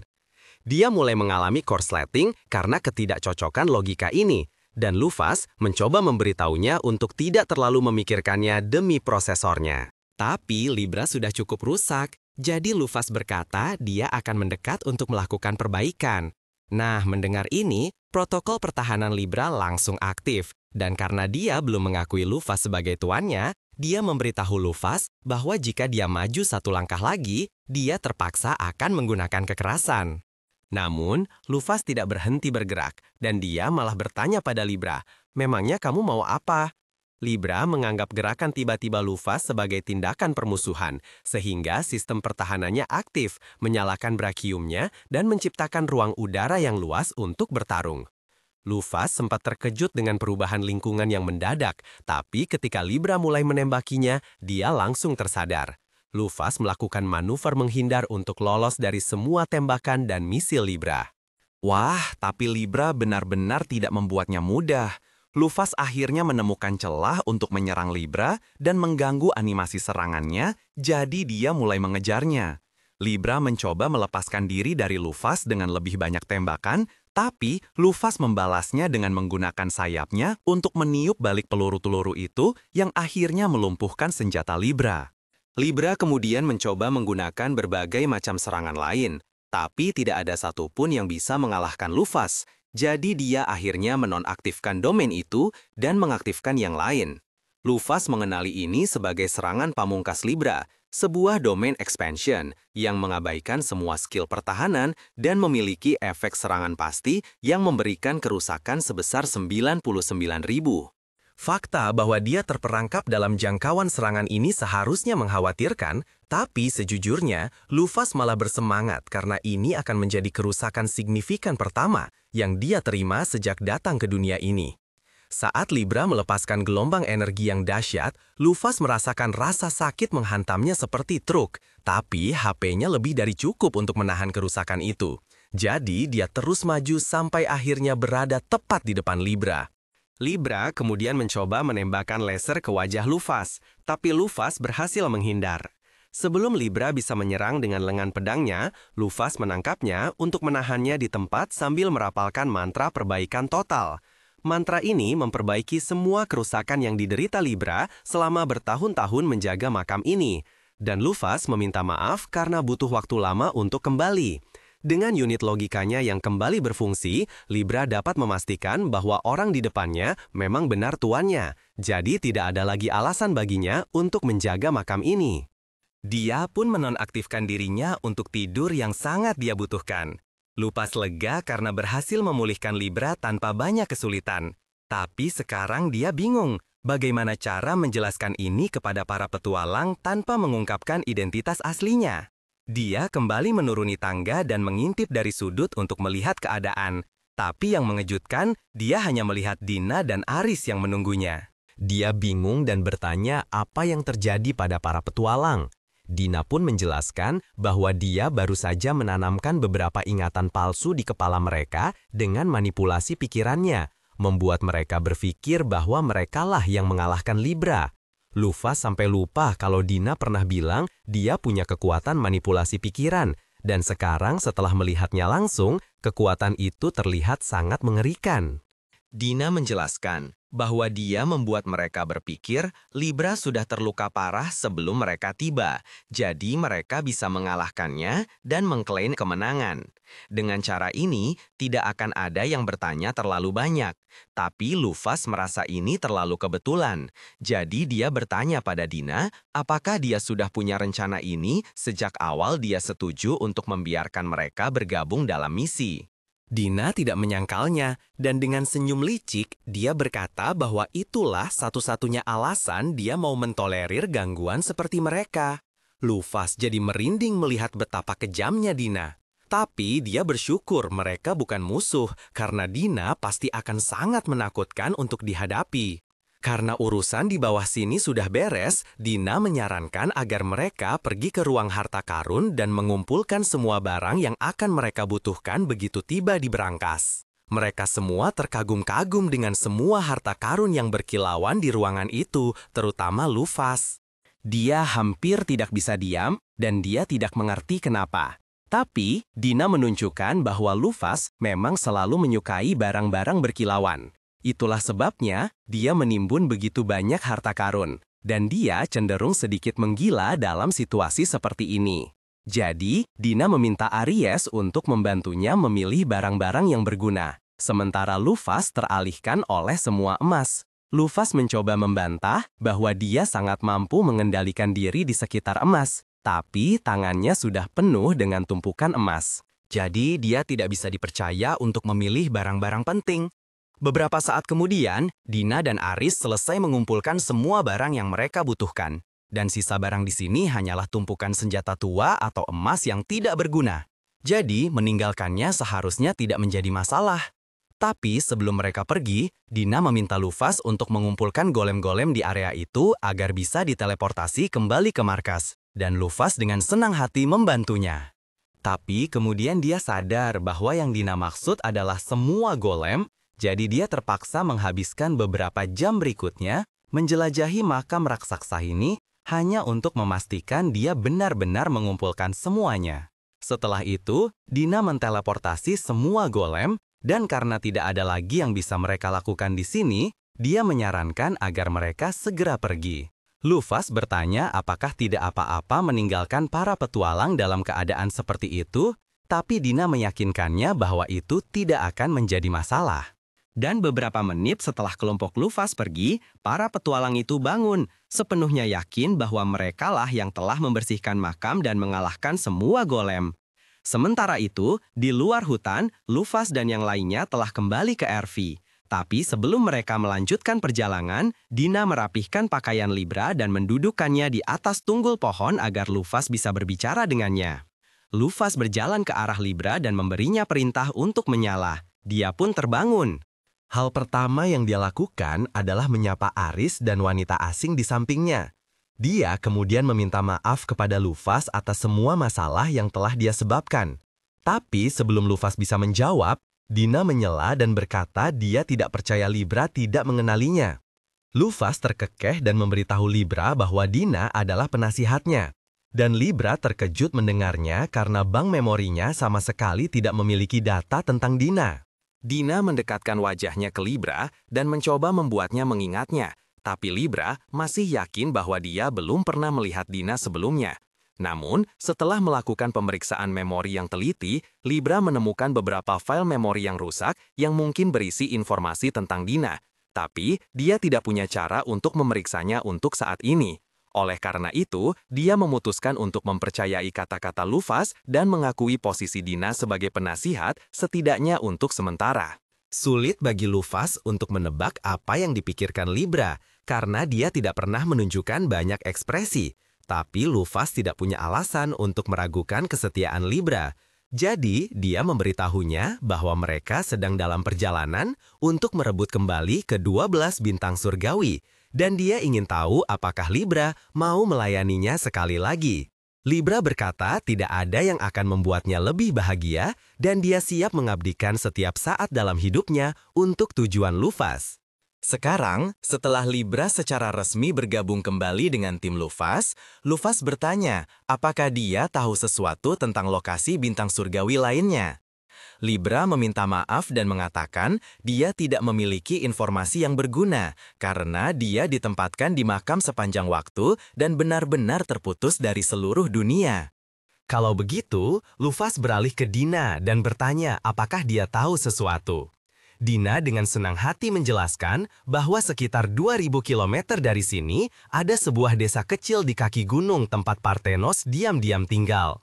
Dia mulai mengalami korsleting karena ketidakcocokan logika ini. Dan Lufas mencoba memberitahunya untuk tidak terlalu memikirkannya demi prosesornya. Tapi Libra sudah cukup rusak, jadi Lufas berkata dia akan mendekat untuk melakukan perbaikan. Nah, mendengar ini, protokol pertahanan Libra langsung aktif. Dan karena dia belum mengakui Lufas sebagai tuannya, dia memberitahu Lufas bahwa jika dia maju satu langkah lagi, dia terpaksa akan menggunakan kekerasan. Namun, Lufas tidak berhenti bergerak, dan dia malah bertanya pada Libra, "Memangnya kamu mau apa?" Libra menganggap gerakan tiba-tiba Lufas sebagai tindakan permusuhan, sehingga sistem pertahanannya aktif, menyalakan brachiumnya, dan menciptakan ruang udara yang luas untuk bertarung. Lufas sempat terkejut dengan perubahan lingkungan yang mendadak, tapi ketika Libra mulai menembakinya, dia langsung tersadar. Lufas melakukan manuver menghindar untuk lolos dari semua tembakan dan misil Libra. Wah, tapi Libra benar-benar tidak membuatnya mudah. Lufas akhirnya menemukan celah untuk menyerang Libra dan mengganggu animasi serangannya, jadi dia mulai mengejarnya. Libra mencoba melepaskan diri dari Lufas dengan lebih banyak tembakan, tapi Lufas membalasnya dengan menggunakan sayapnya untuk meniup balik peluru-peluru itu yang akhirnya melumpuhkan senjata Libra. Libra kemudian mencoba menggunakan berbagai macam serangan lain, tapi tidak ada satupun yang bisa mengalahkan Lufas. Jadi dia akhirnya menonaktifkan domain itu dan mengaktifkan yang lain. Lufas mengenali ini sebagai serangan pamungkas Libra, sebuah domain expansion yang mengabaikan semua skill pertahanan dan memiliki efek serangan pasti yang memberikan kerusakan sebesar 99.000. Fakta bahwa dia terperangkap dalam jangkauan serangan ini seharusnya mengkhawatirkan Tapi sejujurnya, Lufas malah bersemangat karena ini akan menjadi kerusakan signifikan pertama yang dia terima sejak datang ke dunia ini. Saat Libra melepaskan gelombang energi yang dahsyat, Lufas merasakan rasa sakit menghantamnya seperti truk, tapi HP-nya lebih dari cukup untuk menahan kerusakan itu. Jadi, dia terus maju sampai akhirnya berada tepat di depan Libra. Libra kemudian mencoba menembakkan laser ke wajah Lufas, tapi Lufas berhasil menghindar. Sebelum Libra bisa menyerang dengan lengan pedangnya, Lufas menangkapnya untuk menahannya di tempat sambil merapalkan mantra perbaikan total. Mantra ini memperbaiki semua kerusakan yang diderita Libra selama bertahun-tahun menjaga makam ini. Dan Lufas meminta maaf karena butuh waktu lama untuk kembali. Dengan unit logikanya yang kembali berfungsi, Libra dapat memastikan bahwa orang di depannya memang benar tuannya. Jadi tidak ada lagi alasan baginya untuk menjaga makam ini. Dia pun menonaktifkan dirinya untuk tidur yang sangat dia butuhkan. Lufas lega karena berhasil memulihkan Libra tanpa banyak kesulitan. Tapi sekarang dia bingung bagaimana cara menjelaskan ini kepada para petualang tanpa mengungkapkan identitas aslinya. Dia kembali menuruni tangga dan mengintip dari sudut untuk melihat keadaan. Tapi yang mengejutkan, dia hanya melihat Dina dan Aris yang menunggunya. Dia bingung dan bertanya apa yang terjadi pada para petualang. Dina pun menjelaskan bahwa dia baru saja menanamkan beberapa ingatan palsu di kepala mereka dengan manipulasi pikirannya, membuat mereka berpikir bahwa merekalah yang mengalahkan Libra. Lufas sampai lupa kalau Dina pernah bilang dia punya kekuatan manipulasi pikiran, dan sekarang setelah melihatnya langsung, kekuatan itu terlihat sangat mengerikan. Dina menjelaskan bahwa dia membuat mereka berpikir Libra sudah terluka parah sebelum mereka tiba, jadi mereka bisa mengalahkannya dan mengklaim kemenangan. Dengan cara ini, tidak akan ada yang bertanya terlalu banyak, tapi Lufas merasa ini terlalu kebetulan. Jadi dia bertanya pada Dina, apakah dia sudah punya rencana ini sejak awal dia setuju untuk membiarkan mereka bergabung dalam misi. Dina tidak menyangkalnya, dan dengan senyum licik, dia berkata bahwa itulah satu-satunya alasan dia mau mentolerir gangguan seperti mereka. Lufas jadi merinding melihat betapa kejamnya Dina. Tapi dia bersyukur mereka bukan musuh, karena Dina pasti akan sangat menakutkan untuk dihadapi. Karena urusan di bawah sini sudah beres, Dina menyarankan agar mereka pergi ke ruang harta karun dan mengumpulkan semua barang yang akan mereka butuhkan begitu tiba di berangkas. Mereka semua terkagum-kagum dengan semua harta karun yang berkilauan di ruangan itu, terutama Lufas. Dia hampir tidak bisa diam, dan dia tidak mengerti kenapa. Tapi, Dina menunjukkan bahwa Lufas memang selalu menyukai barang-barang berkilauan. Itulah sebabnya dia menimbun begitu banyak harta karun, dan dia cenderung sedikit menggila dalam situasi seperti ini. Jadi, Dina meminta Aries untuk membantunya memilih barang-barang yang berguna, sementara Lufas teralihkan oleh semua emas. Lufas mencoba membantah bahwa dia sangat mampu mengendalikan diri di sekitar emas, tapi tangannya sudah penuh dengan tumpukan emas. Jadi, dia tidak bisa dipercaya untuk memilih barang-barang penting. Beberapa saat kemudian, Dina dan Aris selesai mengumpulkan semua barang yang mereka butuhkan. Dan sisa barang di sini hanyalah tumpukan senjata tua atau emas yang tidak berguna. Jadi, meninggalkannya seharusnya tidak menjadi masalah. Tapi sebelum mereka pergi, Dina meminta Lufas untuk mengumpulkan golem-golem di area itu agar bisa diteleportasi kembali ke markas. Dan Lufas dengan senang hati membantunya. Tapi kemudian dia sadar bahwa yang Dina maksud adalah semua golem. Jadi dia terpaksa menghabiskan beberapa jam berikutnya menjelajahi makam raksasa ini hanya untuk memastikan dia benar-benar mengumpulkan semuanya. Setelah itu, Dina menteleportasi semua golem, dan karena tidak ada lagi yang bisa mereka lakukan di sini, dia menyarankan agar mereka segera pergi. Lufas bertanya apakah tidak apa-apa meninggalkan para petualang dalam keadaan seperti itu, tapi Dina meyakinkannya bahwa itu tidak akan menjadi masalah. Dan beberapa menit setelah kelompok Lufas pergi, para petualang itu bangun, sepenuhnya yakin bahwa merekalah yang telah membersihkan makam dan mengalahkan semua golem. Sementara itu, di luar hutan, Lufas dan yang lainnya telah kembali ke RV. Tapi sebelum mereka melanjutkan perjalanan, Dina merapihkan pakaian Libra dan mendudukkannya di atas tunggul pohon agar Lufas bisa berbicara dengannya. Lufas berjalan ke arah Libra dan memberinya perintah untuk menyala. Dia pun terbangun. Hal pertama yang dia lakukan adalah menyapa Aris dan wanita asing di sampingnya. Dia kemudian meminta maaf kepada Lufas atas semua masalah yang telah dia sebabkan. Tapi sebelum Lufas bisa menjawab, Dina menyela dan berkata dia tidak percaya Libra tidak mengenalinya. Lufas terkekeh dan memberitahu Libra bahwa Dina adalah penasihatnya. Dan Libra terkejut mendengarnya karena bank memorinya sama sekali tidak memiliki data tentang Dina. Dina mendekatkan wajahnya ke Libra dan mencoba membuatnya mengingatnya. Tapi Libra masih yakin bahwa dia belum pernah melihat Dina sebelumnya. Namun, setelah melakukan pemeriksaan memori yang teliti, Libra menemukan beberapa file memori yang rusak yang mungkin berisi informasi tentang Dina. Tapi, dia tidak punya cara untuk memeriksanya untuk saat ini. Oleh karena itu, dia memutuskan untuk mempercayai kata-kata Lufas dan mengakui posisi Dina sebagai penasihat setidaknya untuk sementara. Sulit bagi Lufas untuk menebak apa yang dipikirkan Libra, karena dia tidak pernah menunjukkan banyak ekspresi. Tapi Lufas tidak punya alasan untuk meragukan kesetiaan Libra. Jadi, dia memberitahunya bahwa mereka sedang dalam perjalanan untuk merebut kembali ke-12 bintang surgawi. Dan dia ingin tahu apakah Libra mau melayaninya sekali lagi. Libra berkata tidak ada yang akan membuatnya lebih bahagia dan dia siap mengabdikan setiap saat dalam hidupnya untuk tujuan Lufas. Sekarang, setelah Libra secara resmi bergabung kembali dengan tim Lufas, Lufas bertanya apakah dia tahu sesuatu tentang lokasi bintang surgawi lainnya. Libra meminta maaf dan mengatakan dia tidak memiliki informasi yang berguna karena dia ditempatkan di makam sepanjang waktu dan benar-benar terputus dari seluruh dunia. Kalau begitu, Lufas beralih ke Dina dan bertanya apakah dia tahu sesuatu. Dina dengan senang hati menjelaskan bahwa sekitar 2000 km dari sini ada sebuah desa kecil di kaki gunung tempat Parthenos diam-diam tinggal.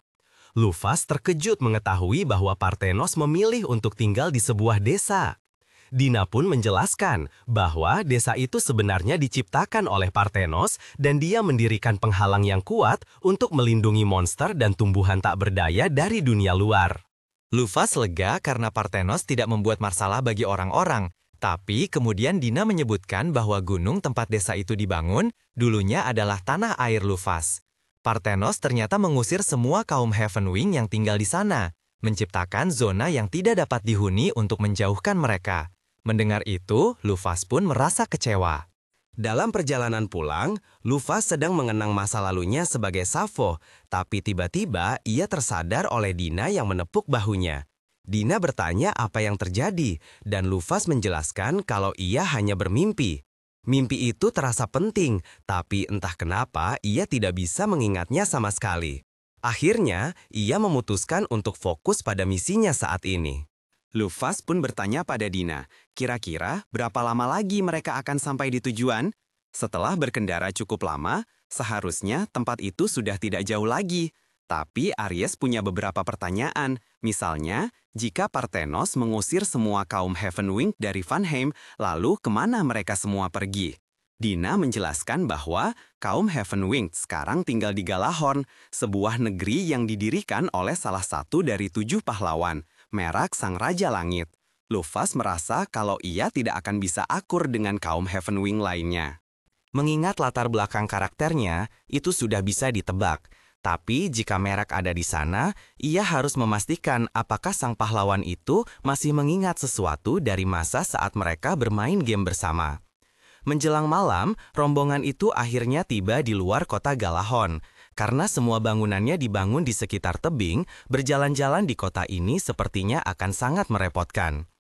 Lufas terkejut mengetahui bahwa Parthenos memilih untuk tinggal di sebuah desa. Dina pun menjelaskan bahwa desa itu sebenarnya diciptakan oleh Parthenos dan dia mendirikan penghalang yang kuat untuk melindungi monster dan tumbuhan tak berdaya dari dunia luar. Lufas lega karena Parthenos tidak membuat masalah bagi orang-orang. Tapi kemudian Dina menyebutkan bahwa gunung tempat desa itu dibangun dulunya adalah tanah air Lufas. Parthenos ternyata mengusir semua kaum Heavenwing yang tinggal di sana, menciptakan zona yang tidak dapat dihuni untuk menjauhkan mereka. Mendengar itu, Lufas pun merasa kecewa. Dalam perjalanan pulang, Lufas sedang mengenang masa lalunya sebagai Sappho, tapi tiba-tiba ia tersadar oleh Dina yang menepuk bahunya. Dina bertanya apa yang terjadi, dan Lufas menjelaskan kalau ia hanya bermimpi. Mimpi itu terasa penting, tapi entah kenapa ia tidak bisa mengingatnya sama sekali. Akhirnya, ia memutuskan untuk fokus pada misinya saat ini. Lufas pun bertanya pada Dina, kira-kira berapa lama lagi mereka akan sampai di tujuan? Setelah berkendara cukup lama, seharusnya tempat itu sudah tidak jauh lagi. Tapi Aries punya beberapa pertanyaan, misalnya, jika Parthenos mengusir semua kaum Heavenwing dari Vanheim, lalu kemana mereka semua pergi? Dina menjelaskan bahwa kaum Heavenwing sekarang tinggal di Galahorn, sebuah negeri yang didirikan oleh salah satu dari 7 pahlawan, Merak Sang Raja Langit. Lufas merasa kalau ia tidak akan bisa akur dengan kaum Heavenwing lainnya. Mengingat latar belakang karakternya, itu sudah bisa ditebak. Tapi jika Merak ada di sana, ia harus memastikan apakah sang pahlawan itu masih mengingat sesuatu dari masa saat mereka bermain game bersama. Menjelang malam, rombongan itu akhirnya tiba di luar kota Galahorn. Karena semua bangunannya dibangun di sekitar tebing, berjalan-jalan di kota ini sepertinya akan sangat merepotkan.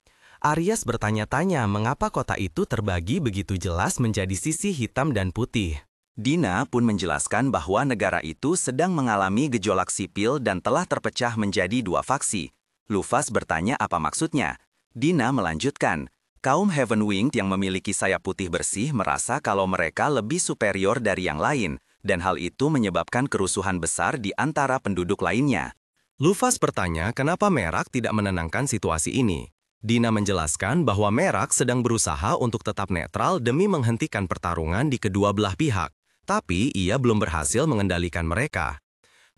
Aries bertanya-tanya mengapa kota itu terbagi begitu jelas menjadi sisi hitam dan putih. Dina pun menjelaskan bahwa negara itu sedang mengalami gejolak sipil dan telah terpecah menjadi 2 faksi. Lufas bertanya apa maksudnya. Dina melanjutkan, kaum Heavenwing yang memiliki sayap putih bersih merasa kalau mereka lebih superior dari yang lain, dan hal itu menyebabkan kerusuhan besar di antara penduduk lainnya. Lufas bertanya kenapa Merak tidak menenangkan situasi ini. Dina menjelaskan bahwa Merak sedang berusaha untuk tetap netral demi menghentikan pertarungan di kedua belah pihak, tapi ia belum berhasil mengendalikan mereka.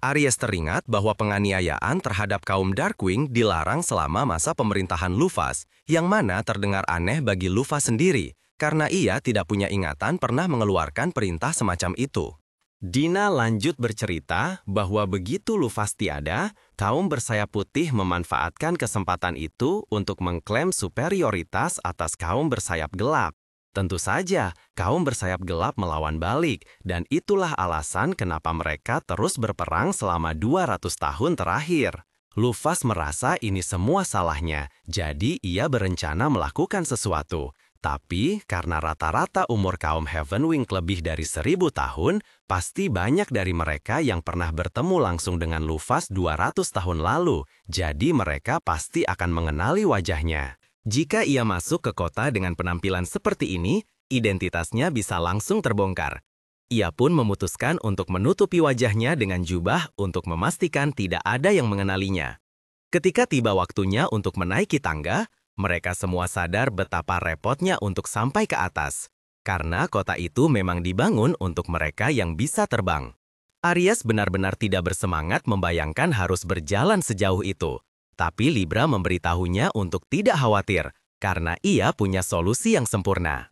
Aries teringat bahwa penganiayaan terhadap kaum Darkwing dilarang selama masa pemerintahan Lufas, yang mana terdengar aneh bagi Lufas sendiri, karena ia tidak punya ingatan pernah mengeluarkan perintah semacam itu. Dina lanjut bercerita bahwa begitu Lufas tiada, kaum bersayap putih memanfaatkan kesempatan itu untuk mengklaim superioritas atas kaum bersayap gelap. Tentu saja, kaum bersayap gelap melawan balik, dan itulah alasan kenapa mereka terus berperang selama 200 tahun terakhir. Lufas merasa ini semua salahnya, jadi ia berencana melakukan sesuatu. Tapi, karena rata-rata umur kaum Heavenwing lebih dari 1000 tahun, pasti banyak dari mereka yang pernah bertemu langsung dengan Lufas 200 tahun lalu, jadi mereka pasti akan mengenali wajahnya. Jika ia masuk ke kota dengan penampilan seperti ini, identitasnya bisa langsung terbongkar. Ia pun memutuskan untuk menutupi wajahnya dengan jubah untuk memastikan tidak ada yang mengenalinya. Ketika tiba waktunya untuk menaiki tangga, mereka semua sadar betapa repotnya untuk sampai ke atas, karena kota itu memang dibangun untuk mereka yang bisa terbang. Aries benar-benar tidak bersemangat membayangkan harus berjalan sejauh itu, tapi Libra memberitahunya untuk tidak khawatir, karena ia punya solusi yang sempurna.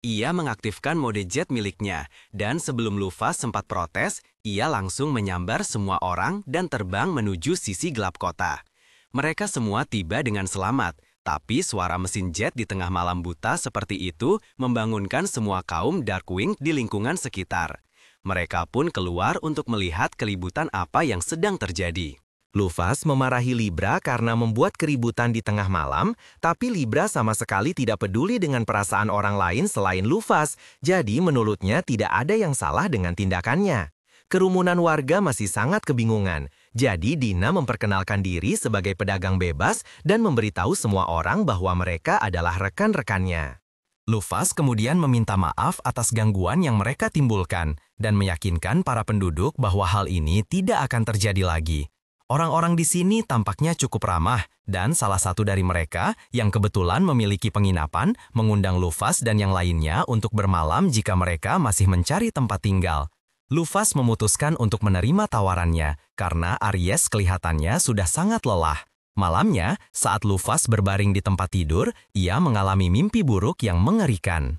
Ia mengaktifkan mode jet miliknya, dan sebelum Lufas sempat protes, ia langsung menyambar semua orang dan terbang menuju sisi gelap kota. Mereka semua tiba dengan selamat, tapi suara mesin jet di tengah malam buta seperti itu membangunkan semua kaum Darkwing di lingkungan sekitar. Mereka pun keluar untuk melihat keributan apa yang sedang terjadi. Lufas memarahi Libra karena membuat keributan di tengah malam, tapi Libra sama sekali tidak peduli dengan perasaan orang lain selain Lufas, jadi menurutnya tidak ada yang salah dengan tindakannya. Kerumunan warga masih sangat kebingungan, jadi Dina memperkenalkan diri sebagai pedagang bebas dan memberitahu semua orang bahwa mereka adalah rekan-rekannya. Lufas kemudian meminta maaf atas gangguan yang mereka timbulkan dan meyakinkan para penduduk bahwa hal ini tidak akan terjadi lagi. Orang-orang di sini tampaknya cukup ramah, dan salah satu dari mereka yang kebetulan memiliki penginapan mengundang Lufas dan yang lainnya untuk bermalam jika mereka masih mencari tempat tinggal. Lufas memutuskan untuk menerima tawarannya karena Aries kelihatannya sudah sangat lelah. Malamnya, saat Lufas berbaring di tempat tidur, ia mengalami mimpi buruk yang mengerikan.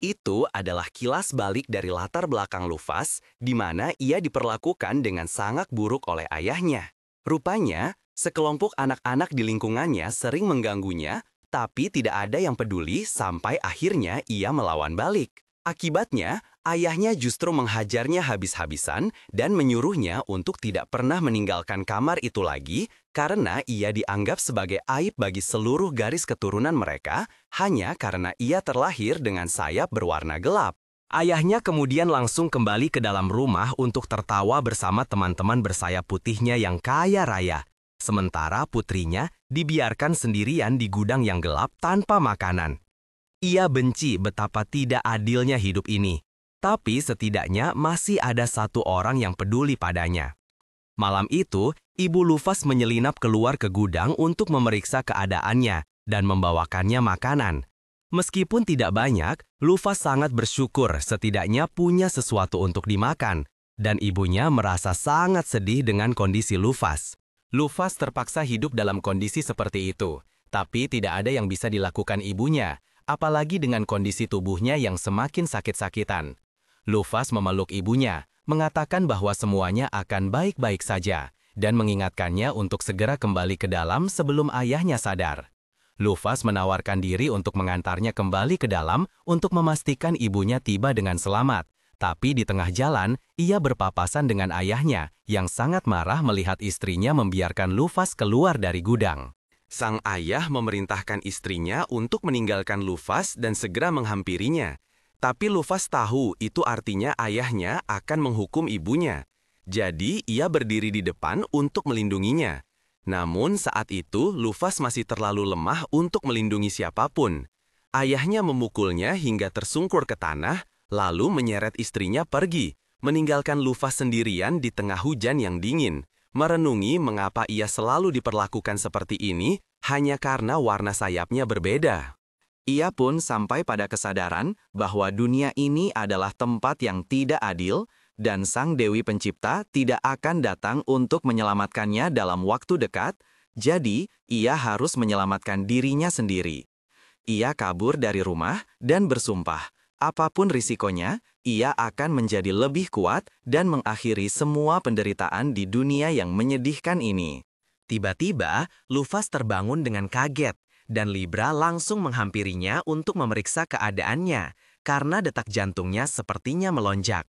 Itu adalah kilas balik dari latar belakang Lufas, di mana ia diperlakukan dengan sangat buruk oleh ayahnya. Rupanya, sekelompok anak-anak di lingkungannya sering mengganggunya, tapi tidak ada yang peduli sampai akhirnya ia melawan balik. Akibatnya, ayahnya justru menghajarnya habis-habisan dan menyuruhnya untuk tidak pernah meninggalkan kamar itu lagi karena ia dianggap sebagai aib bagi seluruh garis keturunan mereka hanya karena ia terlahir dengan sayap berwarna gelap. Ayahnya kemudian langsung kembali ke dalam rumah untuk tertawa bersama teman-teman bersayap putihnya yang kaya raya. Sementara putrinya dibiarkan sendirian di gudang yang gelap tanpa makanan. Ia benci betapa tidak adilnya hidup ini, tapi setidaknya masih ada satu orang yang peduli padanya. Malam itu, Ibu Lufas menyelinap keluar ke gudang untuk memeriksa keadaannya dan membawakannya makanan. Meskipun tidak banyak, Lufas sangat bersyukur setidaknya punya sesuatu untuk dimakan, dan ibunya merasa sangat sedih dengan kondisi Lufas. Lufas terpaksa hidup dalam kondisi seperti itu, tapi tidak ada yang bisa dilakukan ibunya, apalagi dengan kondisi tubuhnya yang semakin sakit-sakitan. Lufas memeluk ibunya, mengatakan bahwa semuanya akan baik-baik saja, dan mengingatkannya untuk segera kembali ke dalam sebelum ayahnya sadar. Lufas menawarkan diri untuk mengantarnya kembali ke dalam untuk memastikan ibunya tiba dengan selamat. Tapi di tengah jalan, ia berpapasan dengan ayahnya, yang sangat marah melihat istrinya membiarkan Lufas keluar dari gudang. Sang ayah memerintahkan istrinya untuk meninggalkan Lufas dan segera menghampirinya. Tapi Lufas tahu itu artinya ayahnya akan menghukum ibunya. Jadi ia berdiri di depan untuk melindunginya. Namun saat itu Lufas masih terlalu lemah untuk melindungi siapapun. Ayahnya memukulnya hingga tersungkur ke tanah, lalu menyeret istrinya pergi, meninggalkan Lufas sendirian di tengah hujan yang dingin. Merenungi mengapa ia selalu diperlakukan seperti ini, hanya karena warna sayapnya berbeda. Ia pun sampai pada kesadaran bahwa dunia ini adalah tempat yang tidak adil dan Sang Dewi Pencipta tidak akan datang untuk menyelamatkannya dalam waktu dekat, jadi ia harus menyelamatkan dirinya sendiri. Ia kabur dari rumah dan bersumpah, apapun risikonya, ia akan menjadi lebih kuat dan mengakhiri semua penderitaan di dunia yang menyedihkan ini. Tiba-tiba, Luffy terbangun dengan kaget, dan Libra langsung menghampirinya untuk memeriksa keadaannya, karena detak jantungnya sepertinya melonjak.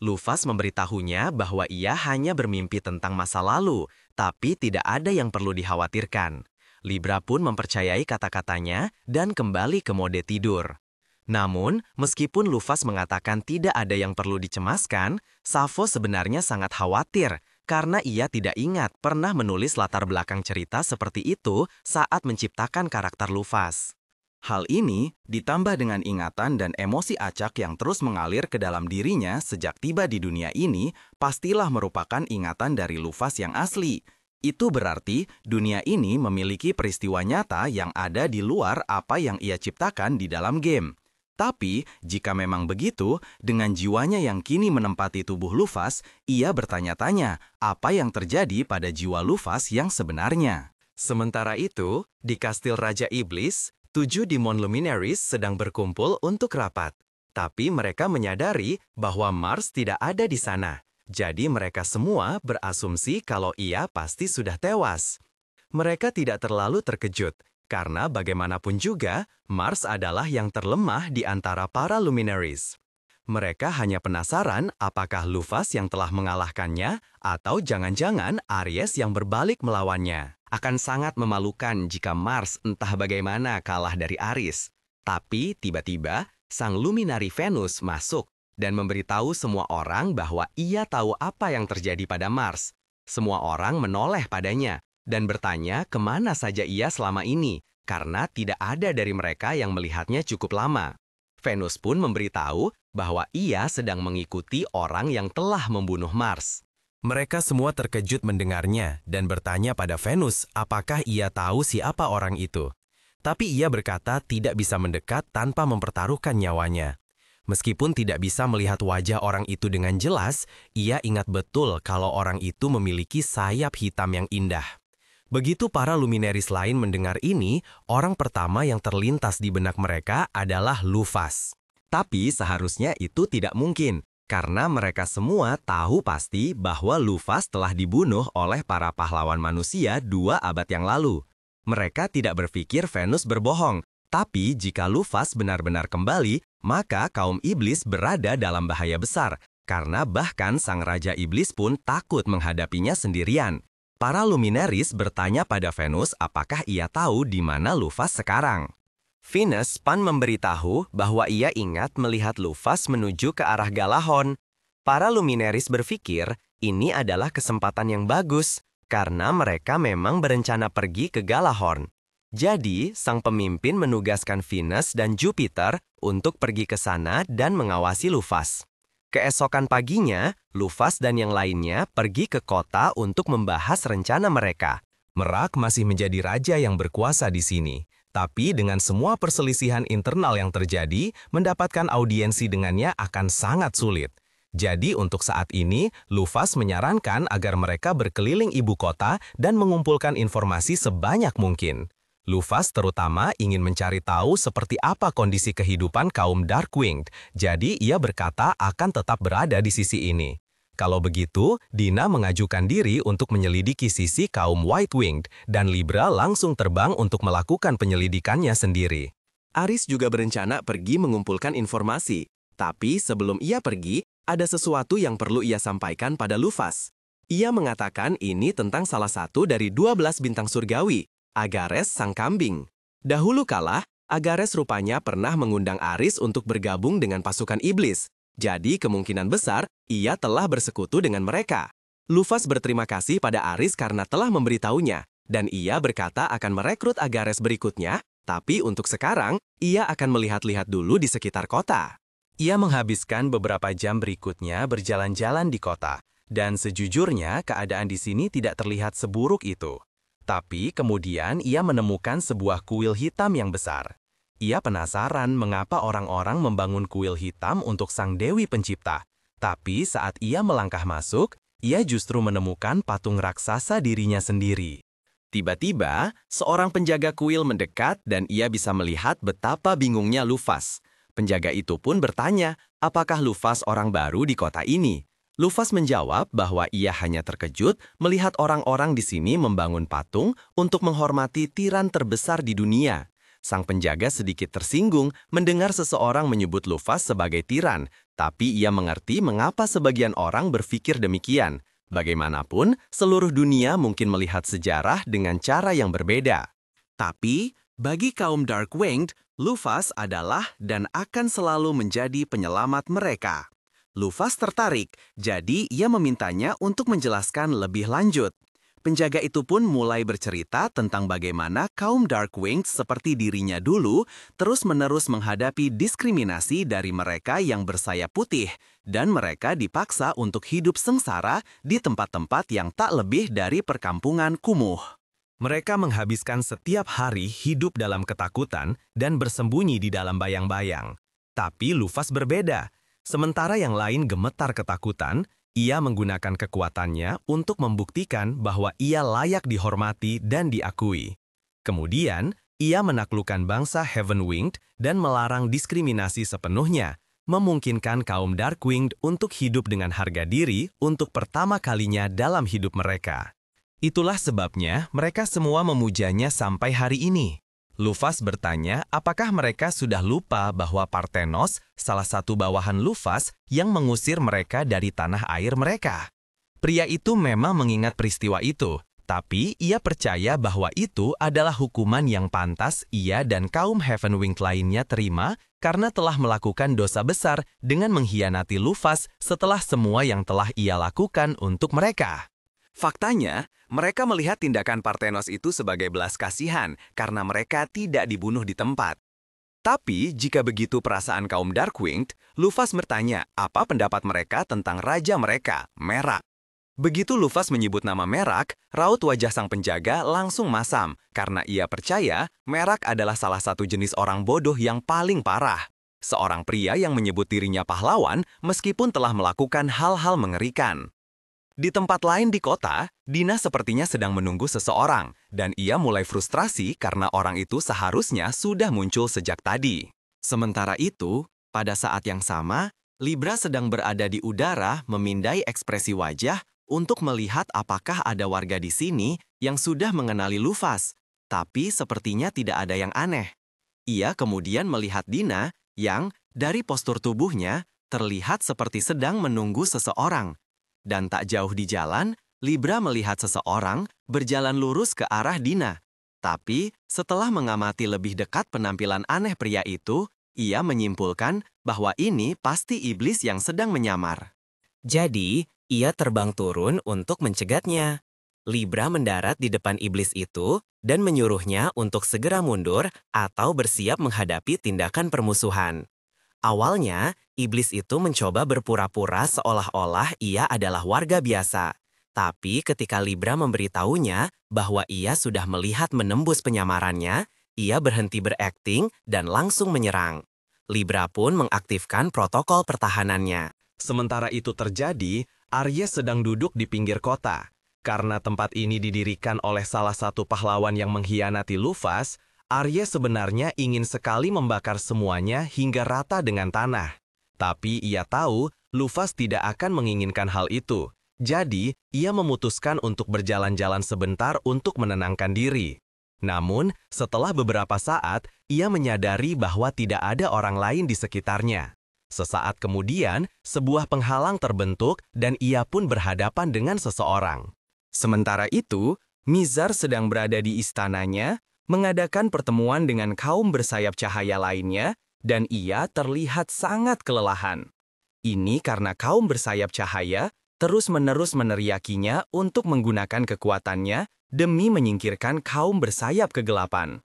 Luffy memberitahunya bahwa ia hanya bermimpi tentang masa lalu, tapi tidak ada yang perlu dikhawatirkan. Libra pun mempercayai kata-katanya dan kembali ke mode tidur. Namun, meskipun Luffy mengatakan tidak ada yang perlu dicemaskan, Savo sebenarnya sangat khawatir karena ia tidak ingat pernah menulis latar belakang cerita seperti itu saat menciptakan karakter Luffy. Hal ini ditambah dengan ingatan dan emosi acak yang terus mengalir ke dalam dirinya sejak tiba di dunia ini, pastilah merupakan ingatan dari Luffy yang asli. Itu berarti dunia ini memiliki peristiwa nyata yang ada di luar apa yang ia ciptakan di dalam game. Tapi, jika memang begitu, dengan jiwanya yang kini menempati tubuh Luffy, ia bertanya-tanya apa yang terjadi pada jiwa Luffy yang sebenarnya. Sementara itu, di Kastil Raja Iblis, 7 Demon Luminaries sedang berkumpul untuk rapat. Tapi mereka menyadari bahwa Mars tidak ada di sana. Jadi mereka semua berasumsi kalau ia pasti sudah tewas. Mereka tidak terlalu terkejut, karena bagaimanapun juga, Mars adalah yang terlemah di antara para Luminaries. Mereka hanya penasaran apakah Luffy yang telah mengalahkannya, atau jangan-jangan Aries yang berbalik melawannya. Akan sangat memalukan jika Mars entah bagaimana kalah dari Aries. Tapi tiba-tiba, sang Luminary Venus masuk dan memberitahu semua orang bahwa ia tahu apa yang terjadi pada Mars. Semua orang menoleh padanya dan bertanya kemana saja ia selama ini, karena tidak ada dari mereka yang melihatnya cukup lama. Venus pun memberitahu bahwa ia sedang mengikuti orang yang telah membunuh Mars. Mereka semua terkejut mendengarnya dan bertanya pada Venus apakah ia tahu siapa orang itu. Tapi ia berkata tidak bisa mendekat tanpa mempertaruhkan nyawanya. Meskipun tidak bisa melihat wajah orang itu dengan jelas, ia ingat betul kalau orang itu memiliki sayap hitam yang indah. Begitu para Luminaries lain mendengar ini, orang pertama yang terlintas di benak mereka adalah Luffy. Tapi seharusnya itu tidak mungkin, karena mereka semua tahu pasti bahwa Luffy telah dibunuh oleh para pahlawan manusia 2 abad yang lalu. Mereka tidak berpikir Venus berbohong, tapi jika Luffy benar-benar kembali, maka kaum iblis berada dalam bahaya besar, karena bahkan sang Raja Iblis pun takut menghadapinya sendirian. Para Luminaries bertanya pada Venus apakah ia tahu di mana Luffy sekarang. Venus pan memberitahu bahwa ia ingat melihat Luffy menuju ke arah Galahorn. Para Luminaries berpikir ini adalah kesempatan yang bagus, karena mereka memang berencana pergi ke Galahorn. Jadi, sang pemimpin menugaskan Venus dan Jupiter untuk pergi ke sana dan mengawasi Luffy. Keesokan paginya, Luffy dan yang lainnya pergi ke kota untuk membahas rencana mereka. Merak masih menjadi raja yang berkuasa di sini. Tapi dengan semua perselisihan internal yang terjadi, mendapatkan audiensi dengannya akan sangat sulit. Jadi untuk saat ini, Luffy menyarankan agar mereka berkeliling ibu kota dan mengumpulkan informasi sebanyak mungkin. Luffy terutama ingin mencari tahu seperti apa kondisi kehidupan kaum Darkwinged, jadi ia berkata akan tetap berada di sisi ini. Kalau begitu, Dina mengajukan diri untuk menyelidiki sisi kaum White-Winged, dan Libra langsung terbang untuk melakukan penyelidikannya sendiri. Aris juga berencana pergi mengumpulkan informasi, tapi sebelum ia pergi, ada sesuatu yang perlu ia sampaikan pada Luffy. Ia mengatakan ini tentang salah satu dari 12 bintang surgawi, Agares sang kambing. Dahulu kala, Agares rupanya pernah mengundang Aris untuk bergabung dengan pasukan iblis. Jadi kemungkinan besar, ia telah bersekutu dengan mereka. Luffy berterima kasih pada Aris karena telah memberitahunya, dan ia berkata akan merekrut Agares berikutnya, tapi untuk sekarang, ia akan melihat-lihat dulu di sekitar kota. Ia menghabiskan beberapa jam berikutnya berjalan-jalan di kota, dan sejujurnya keadaan di sini tidak terlihat seburuk itu. Tapi kemudian ia menemukan sebuah kuil hitam yang besar. Ia penasaran mengapa orang-orang membangun kuil hitam untuk Sang Dewi Pencipta. Tapi saat ia melangkah masuk, ia justru menemukan patung raksasa dirinya sendiri. Tiba-tiba, seorang penjaga kuil mendekat dan ia bisa melihat betapa bingungnya Lufas. Penjaga itu pun bertanya, apakah Lufas orang baru di kota ini? Lufas menjawab bahwa ia hanya terkejut melihat orang-orang di sini membangun patung untuk menghormati tiran terbesar di dunia. Sang penjaga sedikit tersinggung mendengar seseorang menyebut Lufas sebagai tiran, tapi ia mengerti mengapa sebagian orang berpikir demikian. Bagaimanapun, seluruh dunia mungkin melihat sejarah dengan cara yang berbeda. Tapi, bagi kaum Darkwinged, Lufas adalah dan akan selalu menjadi penyelamat mereka. Lufas tertarik, jadi ia memintanya untuk menjelaskan lebih lanjut. Penjaga itu pun mulai bercerita tentang bagaimana kaum Darkwinged seperti dirinya dulu terus-menerus menghadapi diskriminasi dari mereka yang bersayap putih, dan mereka dipaksa untuk hidup sengsara di tempat-tempat yang tak lebih dari perkampungan kumuh. Mereka menghabiskan setiap hari hidup dalam ketakutan dan bersembunyi di dalam bayang-bayang. Tapi Lufas berbeda. Sementara yang lain gemetar ketakutan, ia menggunakan kekuatannya untuk membuktikan bahwa ia layak dihormati dan diakui. Kemudian, ia menaklukkan bangsa Heavenwinged dan melarang diskriminasi sepenuhnya, memungkinkan kaum Darkwinged untuk hidup dengan harga diri untuk pertama kalinya dalam hidup mereka. Itulah sebabnya mereka semua memujanya sampai hari ini. Lufas bertanya apakah mereka sudah lupa bahwa Parthenos, salah satu bawahan Lufas, yang mengusir mereka dari tanah air mereka. Pria itu memang mengingat peristiwa itu, tapi ia percaya bahwa itu adalah hukuman yang pantas ia dan kaum Heavenwinged lainnya terima karena telah melakukan dosa besar dengan mengkhianati Lufas setelah semua yang telah ia lakukan untuk mereka. Faktanya, mereka melihat tindakan Parthenos itu sebagai belas kasihan karena mereka tidak dibunuh di tempat. Tapi, jika begitu perasaan kaum Darkwinged, Lufas bertanya apa pendapat mereka tentang raja mereka, Merak. Begitu Lufas menyebut nama Merak, raut wajah sang penjaga langsung masam karena ia percaya Merak adalah salah satu jenis orang bodoh yang paling parah. Seorang pria yang menyebut dirinya pahlawan meskipun telah melakukan hal-hal mengerikan. Di tempat lain di kota, Dina sepertinya sedang menunggu seseorang, dan ia mulai frustrasi karena orang itu seharusnya sudah muncul sejak tadi. Sementara itu, pada saat yang sama, Libra sedang berada di udara memindai ekspresi wajah untuk melihat apakah ada warga di sini yang sudah mengenali Lufas, tapi sepertinya tidak ada yang aneh. Ia kemudian melihat Dina yang, dari postur tubuhnya, terlihat seperti sedang menunggu seseorang. Dan tak jauh di jalan, Libra melihat seseorang berjalan lurus ke arah Dina. Tapi, setelah mengamati lebih dekat penampilan aneh pria itu, ia menyimpulkan bahwa ini pasti iblis yang sedang menyamar. Jadi, ia terbang turun untuk mencegatnya. Libra mendarat di depan iblis itu dan menyuruhnya untuk segera mundur atau bersiap menghadapi tindakan permusuhan. Awalnya, iblis itu mencoba berpura-pura seolah-olah ia adalah warga biasa. Tapi ketika Libra memberitahunya bahwa ia sudah melihat menembus penyamarannya, ia berhenti berakting dan langsung menyerang. Libra pun mengaktifkan protokol pertahanannya. Sementara itu terjadi, Aries sedang duduk di pinggir kota. Karena tempat ini didirikan oleh salah satu pahlawan yang mengkhianati Lufas, Aries sebenarnya ingin sekali membakar semuanya hingga rata dengan tanah. Tapi ia tahu Lufas tidak akan menginginkan hal itu. Jadi, ia memutuskan untuk berjalan-jalan sebentar untuk menenangkan diri. Namun, setelah beberapa saat, ia menyadari bahwa tidak ada orang lain di sekitarnya. Sesaat kemudian, sebuah penghalang terbentuk dan ia pun berhadapan dengan seseorang. Sementara itu, Mizar sedang berada di istananya, mengadakan pertemuan dengan kaum bersayap cahaya lainnya, dan ia terlihat sangat kelelahan. Ini karena kaum bersayap cahaya terus-menerus meneriakinya untuk menggunakan kekuatannya demi menyingkirkan kaum bersayap kegelapan.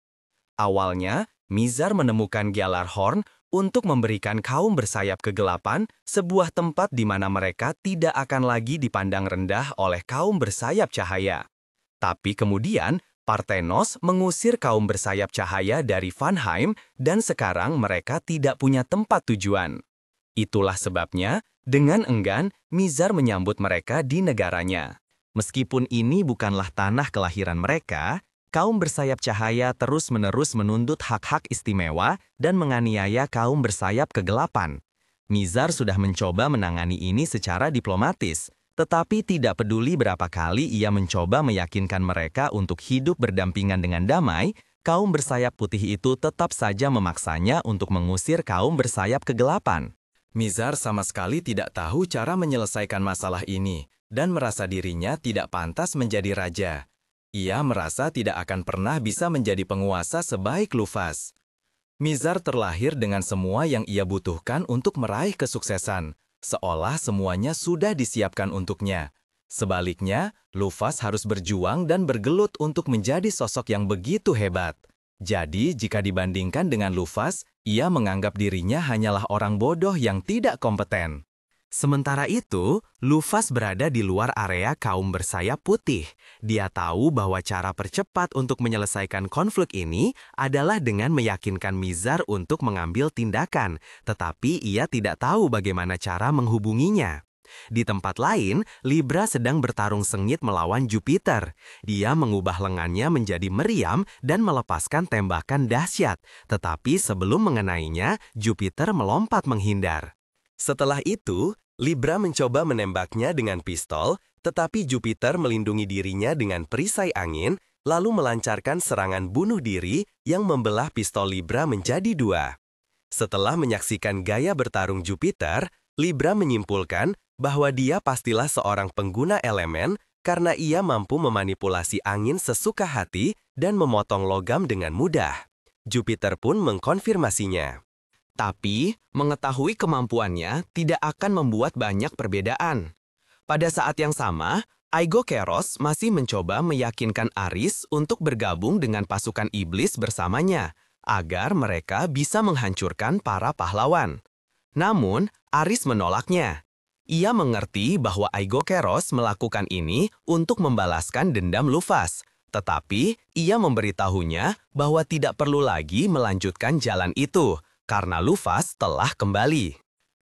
Awalnya, Mizar menemukan Gjallarhorn untuk memberikan kaum bersayap kegelapan sebuah tempat di mana mereka tidak akan lagi dipandang rendah oleh kaum bersayap cahaya. Tapi kemudian, Parthenos mengusir kaum bersayap cahaya dari Vanheim dan sekarang mereka tidak punya tempat tujuan. Itulah sebabnya, dengan enggan, Mizar menyambut mereka di negaranya. Meskipun ini bukanlah tanah kelahiran mereka, kaum bersayap cahaya terus-menerus menuntut hak-hak istimewa dan menganiaya kaum bersayap kegelapan. Mizar sudah mencoba menangani ini secara diplomatis, tetapi tidak peduli berapa kali ia mencoba meyakinkan mereka untuk hidup berdampingan dengan damai, kaum bersayap putih itu tetap saja memaksanya untuk mengusir kaum bersayap kegelapan. Mizar sama sekali tidak tahu cara menyelesaikan masalah ini, dan merasa dirinya tidak pantas menjadi raja. Ia merasa tidak akan pernah bisa menjadi penguasa sebaik Lufas. Mizar terlahir dengan semua yang ia butuhkan untuk meraih kesuksesan, seolah semuanya sudah disiapkan untuknya. Sebaliknya, Lufas harus berjuang dan bergelut untuk menjadi sosok yang begitu hebat. Jadi, jika dibandingkan dengan Lufas, ia menganggap dirinya hanyalah orang bodoh yang tidak kompeten. Sementara itu, Lufas berada di luar area kaum bersayap putih. Dia tahu bahwa cara percepat untuk menyelesaikan konflik ini adalah dengan meyakinkan Mizar untuk mengambil tindakan, tetapi ia tidak tahu bagaimana cara menghubunginya. Di tempat lain, Libra sedang bertarung sengit melawan Jupiter. Dia mengubah lengannya menjadi meriam dan melepaskan tembakan dahsyat, tetapi sebelum mengenainya, Jupiter melompat menghindar. Setelah itu, Libra mencoba menembaknya dengan pistol, tetapi Jupiter melindungi dirinya dengan perisai angin, lalu melancarkan serangan bunuh diri yang membelah pistol Libra menjadi dua. Setelah menyaksikan gaya bertarung Jupiter, Libra menyimpulkan bahwa dia pastilah seorang pengguna elemen karena ia mampu memanipulasi angin sesuka hati dan memotong logam dengan mudah. Jupiter pun mengkonfirmasinya. Tapi, mengetahui kemampuannya tidak akan membuat banyak perbedaan. Pada saat yang sama, Aigokeros masih mencoba meyakinkan Aris untuk bergabung dengan pasukan iblis bersamanya, agar mereka bisa menghancurkan para pahlawan. Namun, Aris menolaknya. Ia mengerti bahwa Aigokeros melakukan ini untuk membalaskan dendam Lufas, tetapi ia memberitahunya bahwa tidak perlu lagi melanjutkan jalan itu, karena Lufas telah kembali.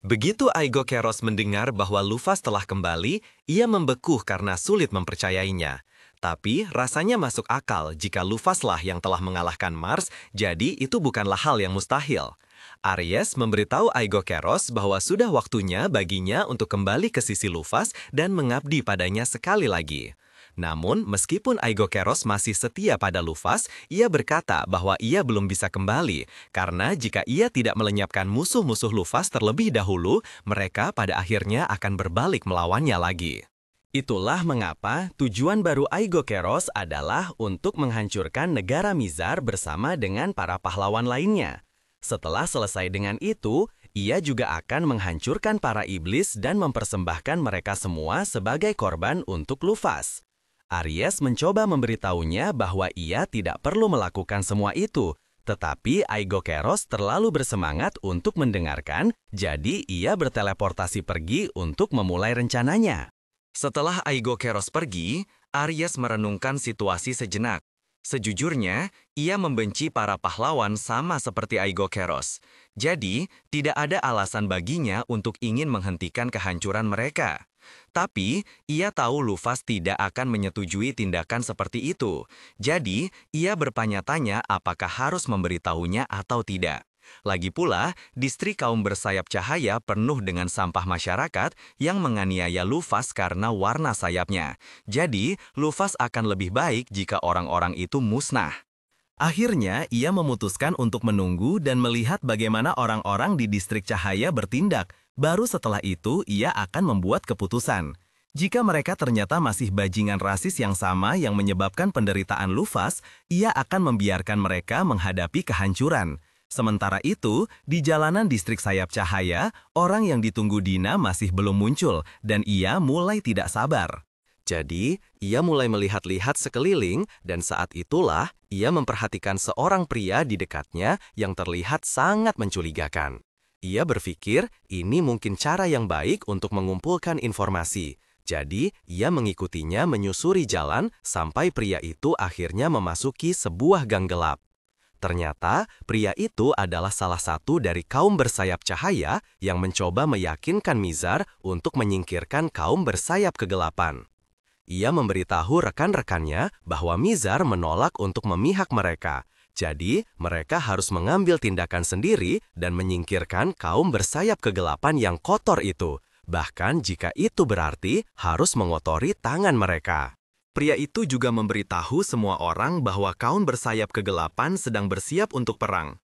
Begitu Aigokeros mendengar bahwa Lufas telah kembali, ia membeku karena sulit mempercayainya. Tapi rasanya masuk akal jika Lufaslah yang telah mengalahkan Mars, jadi itu bukanlah hal yang mustahil. Aries memberitahu Aigokeros bahwa sudah waktunya baginya untuk kembali ke sisi Lufas dan mengabdi padanya sekali lagi. Namun, meskipun Aigokeros masih setia pada Lufas, ia berkata bahwa ia belum bisa kembali, karena jika ia tidak melenyapkan musuh-musuh Lufas terlebih dahulu, mereka pada akhirnya akan berbalik melawannya lagi. Itulah mengapa tujuan baru Aigokeros adalah untuk menghancurkan negara Mizar bersama dengan para pahlawan lainnya. Setelah selesai dengan itu, ia juga akan menghancurkan para iblis dan mempersembahkan mereka semua sebagai korban untuk Lufas. Aries mencoba memberitahunya bahwa ia tidak perlu melakukan semua itu, tetapi Aigokeros terlalu bersemangat untuk mendengarkan, jadi ia berteleportasi pergi untuk memulai rencananya. Setelah Aigokeros pergi, Aries merenungkan situasi sejenak. Sejujurnya, ia membenci para pahlawan sama seperti Aigokeros. Jadi, tidak ada alasan baginya untuk ingin menghentikan kehancuran mereka. Tapi, ia tahu Lufas tidak akan menyetujui tindakan seperti itu. Jadi, ia bertanya-tanya apakah harus memberitahunya atau tidak. Lagi pula, distrik kaum bersayap cahaya penuh dengan sampah masyarakat yang menganiaya Lufas karena warna sayapnya. Jadi, Lufas akan lebih baik jika orang-orang itu musnah. Akhirnya, ia memutuskan untuk menunggu dan melihat bagaimana orang-orang di distrik cahaya bertindak. Baru setelah itu, ia akan membuat keputusan. Jika mereka ternyata masih bajingan rasis yang sama yang menyebabkan penderitaan Lufas, ia akan membiarkan mereka menghadapi kehancuran. Sementara itu, di jalanan distrik sayap cahaya, orang yang ditunggu Dina masih belum muncul, dan ia mulai tidak sabar. Jadi, ia mulai melihat-lihat sekeliling, dan saat itulah ia memperhatikan seorang pria di dekatnya yang terlihat sangat mencurigakan. Ia berpikir ini mungkin cara yang baik untuk mengumpulkan informasi. Jadi, ia mengikutinya menyusuri jalan sampai pria itu akhirnya memasuki sebuah gang gelap. Ternyata, pria itu adalah salah satu dari kaum bersayap cahaya yang mencoba meyakinkan Mizar untuk menyingkirkan kaum bersayap kegelapan. Ia memberitahu rekan-rekannya bahwa Mizar menolak untuk memihak mereka. Jadi, mereka harus mengambil tindakan sendiri dan menyingkirkan kaum bersayap kegelapan yang kotor itu. Bahkan jika itu berarti harus mengotori tangan mereka. Pria itu juga memberitahu semua orang bahwa kaum bersayap kegelapan sedang bersiap untuk perang.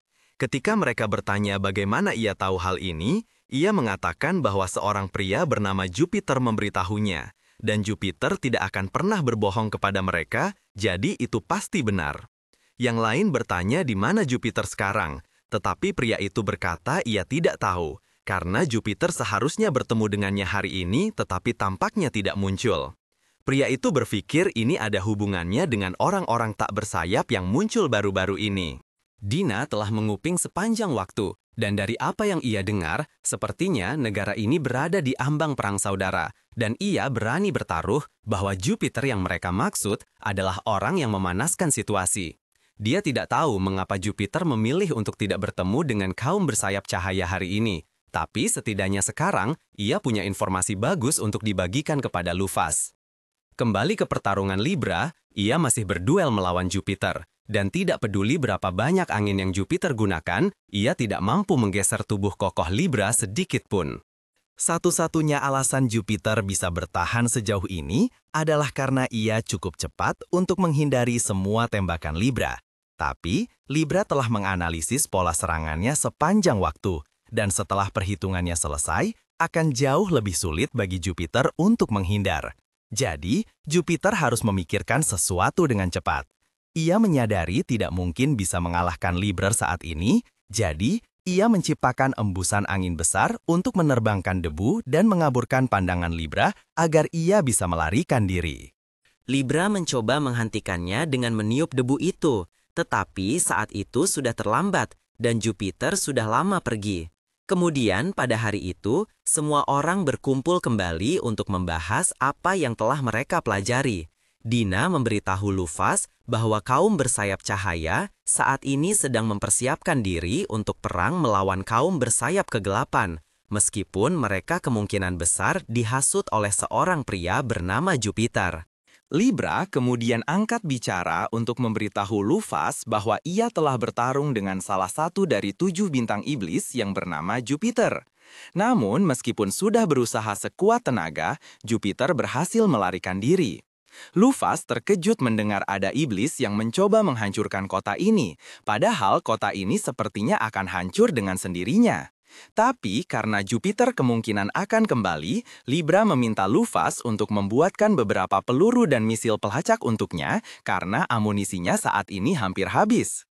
Ketika mereka bertanya bagaimana ia tahu hal ini, ia mengatakan bahwa seorang pria bernama Jupiter memberitahunya. Dan Jupiter tidak akan pernah berbohong kepada mereka, jadi itu pasti benar. Yang lain bertanya di mana Jupiter sekarang, tetapi pria itu berkata ia tidak tahu, karena Jupiter seharusnya bertemu dengannya hari ini, tetapi tampaknya tidak muncul. Pria itu berpikir ini ada hubungannya dengan orang-orang tak bersayap yang muncul baru-baru ini. Dina telah menguping sepanjang waktu, dan dari apa yang ia dengar, sepertinya negara ini berada di ambang perang saudara, dan ia berani bertaruh bahwa Jupiter yang mereka maksud adalah orang yang memanaskan situasi. Dia tidak tahu mengapa Jupiter memilih untuk tidak bertemu dengan kaum bersayap cahaya hari ini, tapi setidaknya sekarang ia punya informasi bagus untuk dibagikan kepada Lufas. Kembali ke pertarungan Libra, ia masih berduel melawan Jupiter. Dan tidak peduli berapa banyak angin yang Jupiter gunakan, ia tidak mampu menggeser tubuh kokoh Libra sedikit pun. Satu-satunya alasan Jupiter bisa bertahan sejauh ini adalah karena ia cukup cepat untuk menghindari semua tembakan Libra. Tapi, Libra telah menganalisis pola serangannya sepanjang waktu, dan setelah perhitungannya selesai, akan jauh lebih sulit bagi Jupiter untuk menghindar. Jadi, Jupiter harus memikirkan sesuatu dengan cepat. Ia menyadari tidak mungkin bisa mengalahkan Libra saat ini, jadi ia menciptakan embusan angin besar untuk menerbangkan debu dan mengaburkan pandangan Libra agar ia bisa melarikan diri. Libra mencoba menghentikannya dengan meniup debu itu, tetapi saat itu sudah terlambat dan Jupiter sudah lama pergi. Kemudian pada hari itu, semua orang berkumpul kembali untuk membahas apa yang telah mereka pelajari. Dina memberitahu Lufas bahwa kaum bersayap cahaya saat ini sedang mempersiapkan diri untuk perang melawan kaum bersayap kegelapan, meskipun mereka kemungkinan besar dihasut oleh seorang pria bernama Jupiter. Libra kemudian angkat bicara untuk memberitahu Lufas bahwa ia telah bertarung dengan salah satu dari 7 bintang iblis yang bernama Jupiter. Namun, meskipun sudah berusaha sekuat tenaga, Jupiter berhasil melarikan diri. Lufas terkejut mendengar ada iblis yang mencoba menghancurkan kota ini, padahal kota ini sepertinya akan hancur dengan sendirinya. Tapi karena Jupiter kemungkinan akan kembali, Libra meminta Lufas untuk membuatkan beberapa peluru dan misil pelacak untuknya karena amunisinya saat ini hampir habis.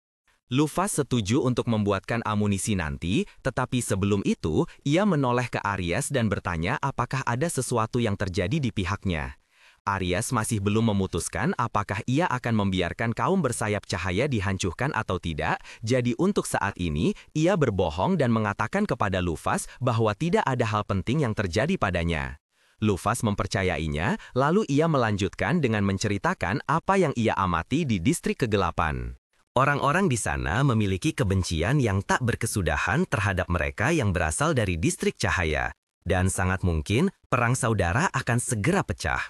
Lufas setuju untuk membuatkan amunisi nanti, tetapi sebelum itu, ia menoleh ke Aries dan bertanya apakah ada sesuatu yang terjadi di pihaknya. Aries masih belum memutuskan apakah ia akan membiarkan kaum bersayap cahaya dihancurkan atau tidak, jadi untuk saat ini, ia berbohong dan mengatakan kepada Lufas bahwa tidak ada hal penting yang terjadi padanya. Lufas mempercayainya, lalu ia melanjutkan dengan menceritakan apa yang ia amati di distrik kegelapan. Orang-orang di sana memiliki kebencian yang tak berkesudahan terhadap mereka yang berasal dari distrik cahaya, dan sangat mungkin perang saudara akan segera pecah.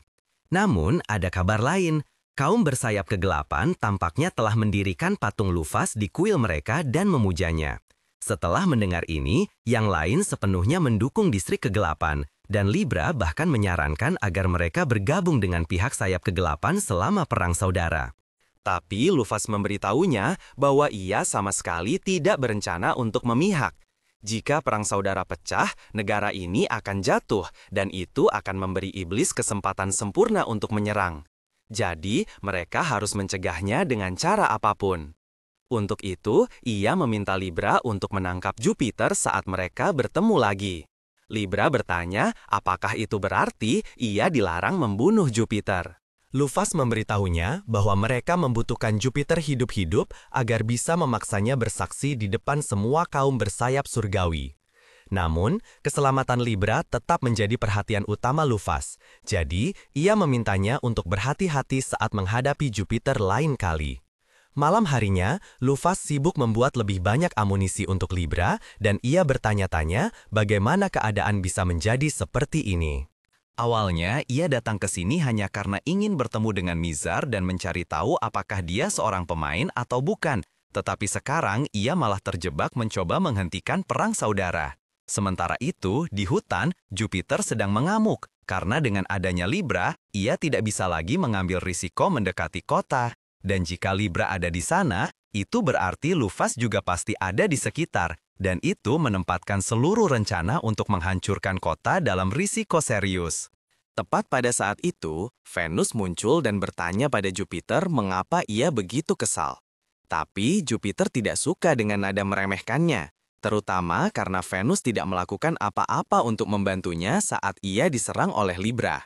Namun, ada kabar lain. Kaum bersayap kegelapan tampaknya telah mendirikan patung Lufas di kuil mereka dan memujanya. Setelah mendengar ini, yang lain sepenuhnya mendukung distrik kegelapan, dan Libra bahkan menyarankan agar mereka bergabung dengan pihak sayap kegelapan selama perang saudara. Tapi Lufas memberitahunya bahwa ia sama sekali tidak berencana untuk memihak. Jika perang saudara pecah, negara ini akan jatuh, dan itu akan memberi iblis kesempatan sempurna untuk menyerang. Jadi, mereka harus mencegahnya dengan cara apapun. Untuk itu, ia meminta Libra untuk menangkap Jupiter saat mereka bertemu lagi. Libra bertanya, apakah itu berarti ia dilarang membunuh Jupiter? Lufas memberitahunya bahwa mereka membutuhkan Jupiter hidup-hidup agar bisa memaksanya bersaksi di depan semua kaum bersayap surgawi. Namun, keselamatan Libra tetap menjadi perhatian utama Luffy. Jadi, ia memintanya untuk berhati-hati saat menghadapi Jupiter lain kali. Malam harinya, Luffy sibuk membuat lebih banyak amunisi untuk Libra dan ia bertanya-tanya bagaimana keadaan bisa menjadi seperti ini. Awalnya, ia datang ke sini hanya karena ingin bertemu dengan Mizar dan mencari tahu apakah dia seorang pemain atau bukan. Tetapi sekarang, ia malah terjebak mencoba menghentikan perang saudara. Sementara itu, di hutan, Jupiter sedang mengamuk. Karena dengan adanya Libra, ia tidak bisa lagi mengambil risiko mendekati kota. Dan jika Libra ada di sana, itu berarti Luffy juga pasti ada di sekitar. Dan itu menempatkan seluruh rencana untuk menghancurkan kota dalam risiko serius. Tepat pada saat itu, Venus muncul dan bertanya pada Jupiter mengapa ia begitu kesal. Tapi Jupiter tidak suka dengan nada meremehkannya, terutama karena Venus tidak melakukan apa-apa untuk membantunya saat ia diserang oleh Libra.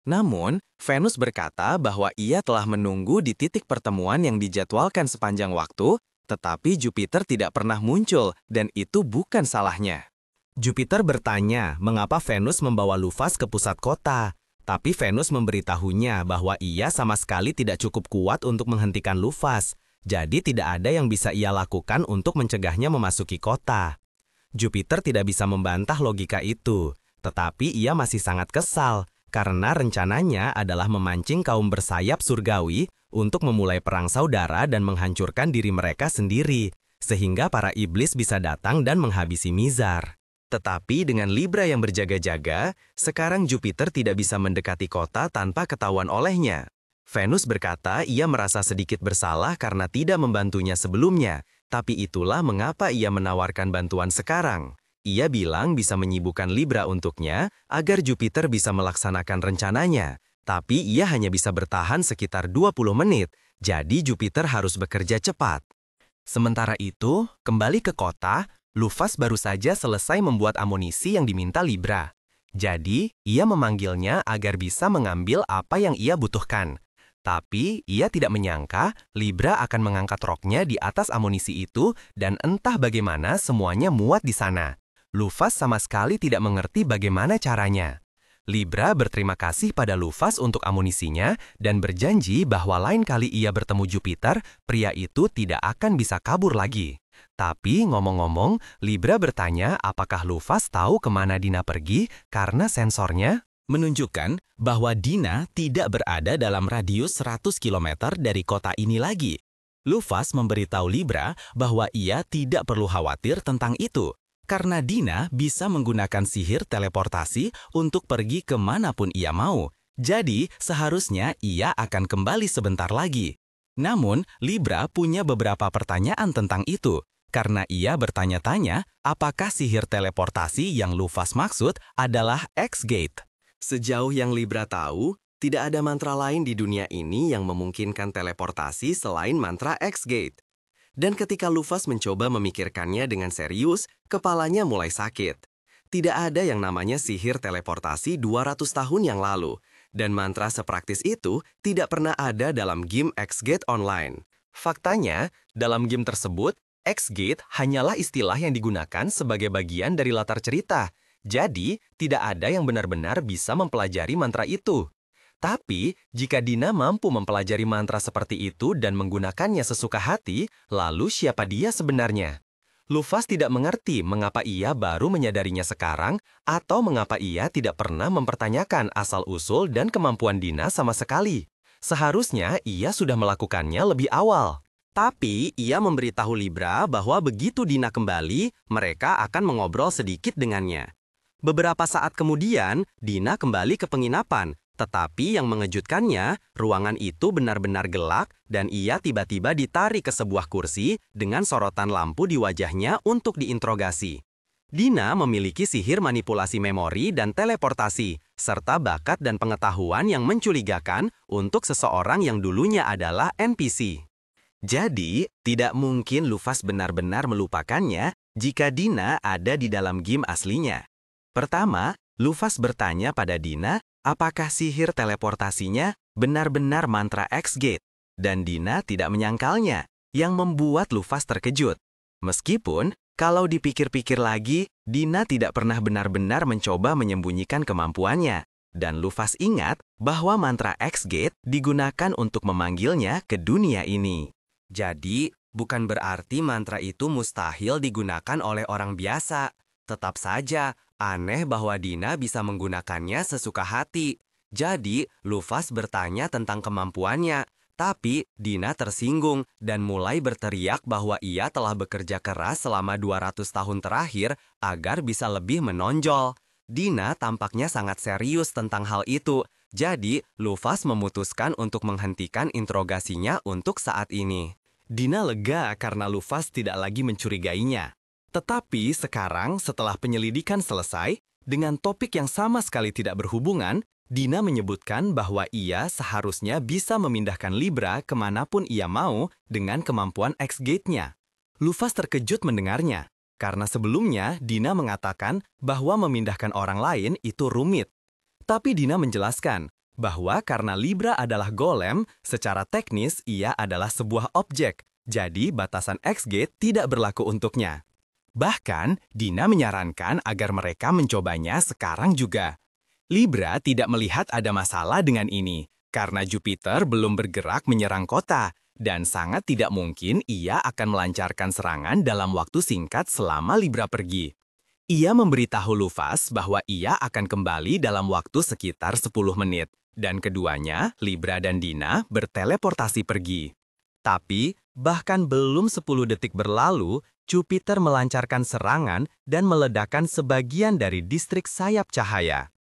Namun, Venus berkata bahwa ia telah menunggu di titik pertemuan yang dijadwalkan sepanjang waktu, tetapi Jupiter tidak pernah muncul dan itu bukan salahnya. Jupiter bertanya mengapa Venus membawa Luffy ke pusat kota, tapi Venus memberitahunya bahwa ia sama sekali tidak cukup kuat untuk menghentikan Luffy. Jadi tidak ada yang bisa ia lakukan untuk mencegahnya memasuki kota. Jupiter tidak bisa membantah logika itu, tetapi ia masih sangat kesal karena rencananya adalah memancing kaum bersayap surgawi untuk memulai perang saudara dan menghancurkan diri mereka sendiri, sehingga para iblis bisa datang dan menghabisi Mizar. Tetapi dengan Libra yang berjaga-jaga, sekarang Jupiter tidak bisa mendekati kota tanpa ketahuan olehnya. Venus berkata ia merasa sedikit bersalah karena tidak membantunya sebelumnya, tapi itulah mengapa ia menawarkan bantuan sekarang. Ia bilang bisa menyibukkan Libra untuknya agar Jupiter bisa melaksanakan rencananya, tapi ia hanya bisa bertahan sekitar 20 menit, jadi Jupiter harus bekerja cepat. Sementara itu, kembali ke kota, Luffy baru saja selesai membuat amunisi yang diminta Libra. Jadi, ia memanggilnya agar bisa mengambil apa yang ia butuhkan. Tapi, ia tidak menyangka Libra akan mengangkat roknya di atas amunisi itu dan entah bagaimana semuanya muat di sana. Luffy sama sekali tidak mengerti bagaimana caranya. Libra berterima kasih pada Luffy untuk amunisinya dan berjanji bahwa lain kali ia bertemu Jupiter, pria itu tidak akan bisa kabur lagi. Tapi ngomong-ngomong, Libra bertanya apakah Luffy tahu kemana Dina pergi karena sensornya menunjukkan bahwa Dina tidak berada dalam radius 100 km dari kota ini lagi. Luffy memberitahu Libra bahwa ia tidak perlu khawatir tentang itu, karena Dina bisa menggunakan sihir teleportasi untuk pergi kemanapun ia mau. Jadi, seharusnya ia akan kembali sebentar lagi. Namun, Libra punya beberapa pertanyaan tentang itu, karena ia bertanya-tanya apakah sihir teleportasi yang Luffy maksud adalah X-Gate. Sejauh yang Libra tahu, tidak ada mantra lain di dunia ini yang memungkinkan teleportasi selain mantra X-Gate. Dan ketika Luffy mencoba memikirkannya dengan serius, kepalanya mulai sakit. Tidak ada yang namanya sihir teleportasi 200 tahun yang lalu, dan mantra sepraktis itu tidak pernah ada dalam game X-Gate Online. Faktanya, dalam game tersebut, X-Gate hanyalah istilah yang digunakan sebagai bagian dari latar cerita. Jadi, tidak ada yang benar-benar bisa mempelajari mantra itu. Tapi, jika Dina mampu mempelajari mantra seperti itu dan menggunakannya sesuka hati, lalu siapa dia sebenarnya? Luffy tidak mengerti mengapa ia baru menyadarinya sekarang atau mengapa ia tidak pernah mempertanyakan asal-usul dan kemampuan Dina sama sekali. Seharusnya ia sudah melakukannya lebih awal. Tapi, ia memberitahu Libra bahwa begitu Dina kembali, mereka akan mengobrol sedikit dengannya. Beberapa saat kemudian, Dina kembali ke penginapan, tetapi yang mengejutkannya, ruangan itu benar-benar gelap dan ia tiba-tiba ditarik ke sebuah kursi dengan sorotan lampu di wajahnya untuk diinterogasi. Dina memiliki sihir manipulasi memori dan teleportasi, serta bakat dan pengetahuan yang mencurigakan untuk seseorang yang dulunya adalah NPC. Jadi, tidak mungkin Luffy benar-benar melupakannya jika Dina ada di dalam game aslinya. Pertama, Luffy bertanya pada Dina apakah sihir teleportasinya benar-benar mantra X-Gate, dan Dina tidak menyangkalnya, yang membuat Luffy terkejut. Meskipun, Kalau dipikir-pikir lagi, Dina tidak pernah benar-benar mencoba menyembunyikan kemampuannya. Dan Luffy ingat bahwa mantra X-Gate digunakan untuk memanggilnya ke dunia ini. Jadi, bukan berarti mantra itu mustahil digunakan oleh orang biasa. Tetap saja, aneh bahwa Dina bisa menggunakannya sesuka hati. Jadi, Luffy bertanya tentang kemampuannya. Tapi, Dina tersinggung dan mulai berteriak bahwa ia telah bekerja keras selama 200 tahun terakhir agar bisa lebih menonjol. Dina tampaknya sangat serius tentang hal itu. Jadi, Luffy memutuskan untuk menghentikan interogasinya untuk saat ini. Dina lega karena Luffy tidak lagi mencurigainya. Tetapi sekarang setelah penyelidikan selesai, dengan topik yang sama sekali tidak berhubungan, Dina menyebutkan bahwa ia seharusnya bisa memindahkan Libra kemanapun ia mau dengan kemampuan X-Gate-nya. Luffy terkejut mendengarnya, karena sebelumnya Dina mengatakan bahwa memindahkan orang lain itu rumit. Tapi Dina menjelaskan bahwa karena Libra adalah golem, secara teknis ia adalah sebuah objek, jadi batasan X-Gate tidak berlaku untuknya. Bahkan, Dina menyarankan agar mereka mencobanya sekarang juga. Libra tidak melihat ada masalah dengan ini, karena Jupiter belum bergerak menyerang kota, dan sangat tidak mungkin ia akan melancarkan serangan dalam waktu singkat selama Libra pergi. Ia memberitahu Luffy bahwa ia akan kembali dalam waktu sekitar 10 menit, dan keduanya, Libra dan Dina, berteleportasi pergi. Tapi, bahkan belum 10 detik berlalu, Jupiter melancarkan serangan dan meledakkan sebagian dari distrik sayap cahaya.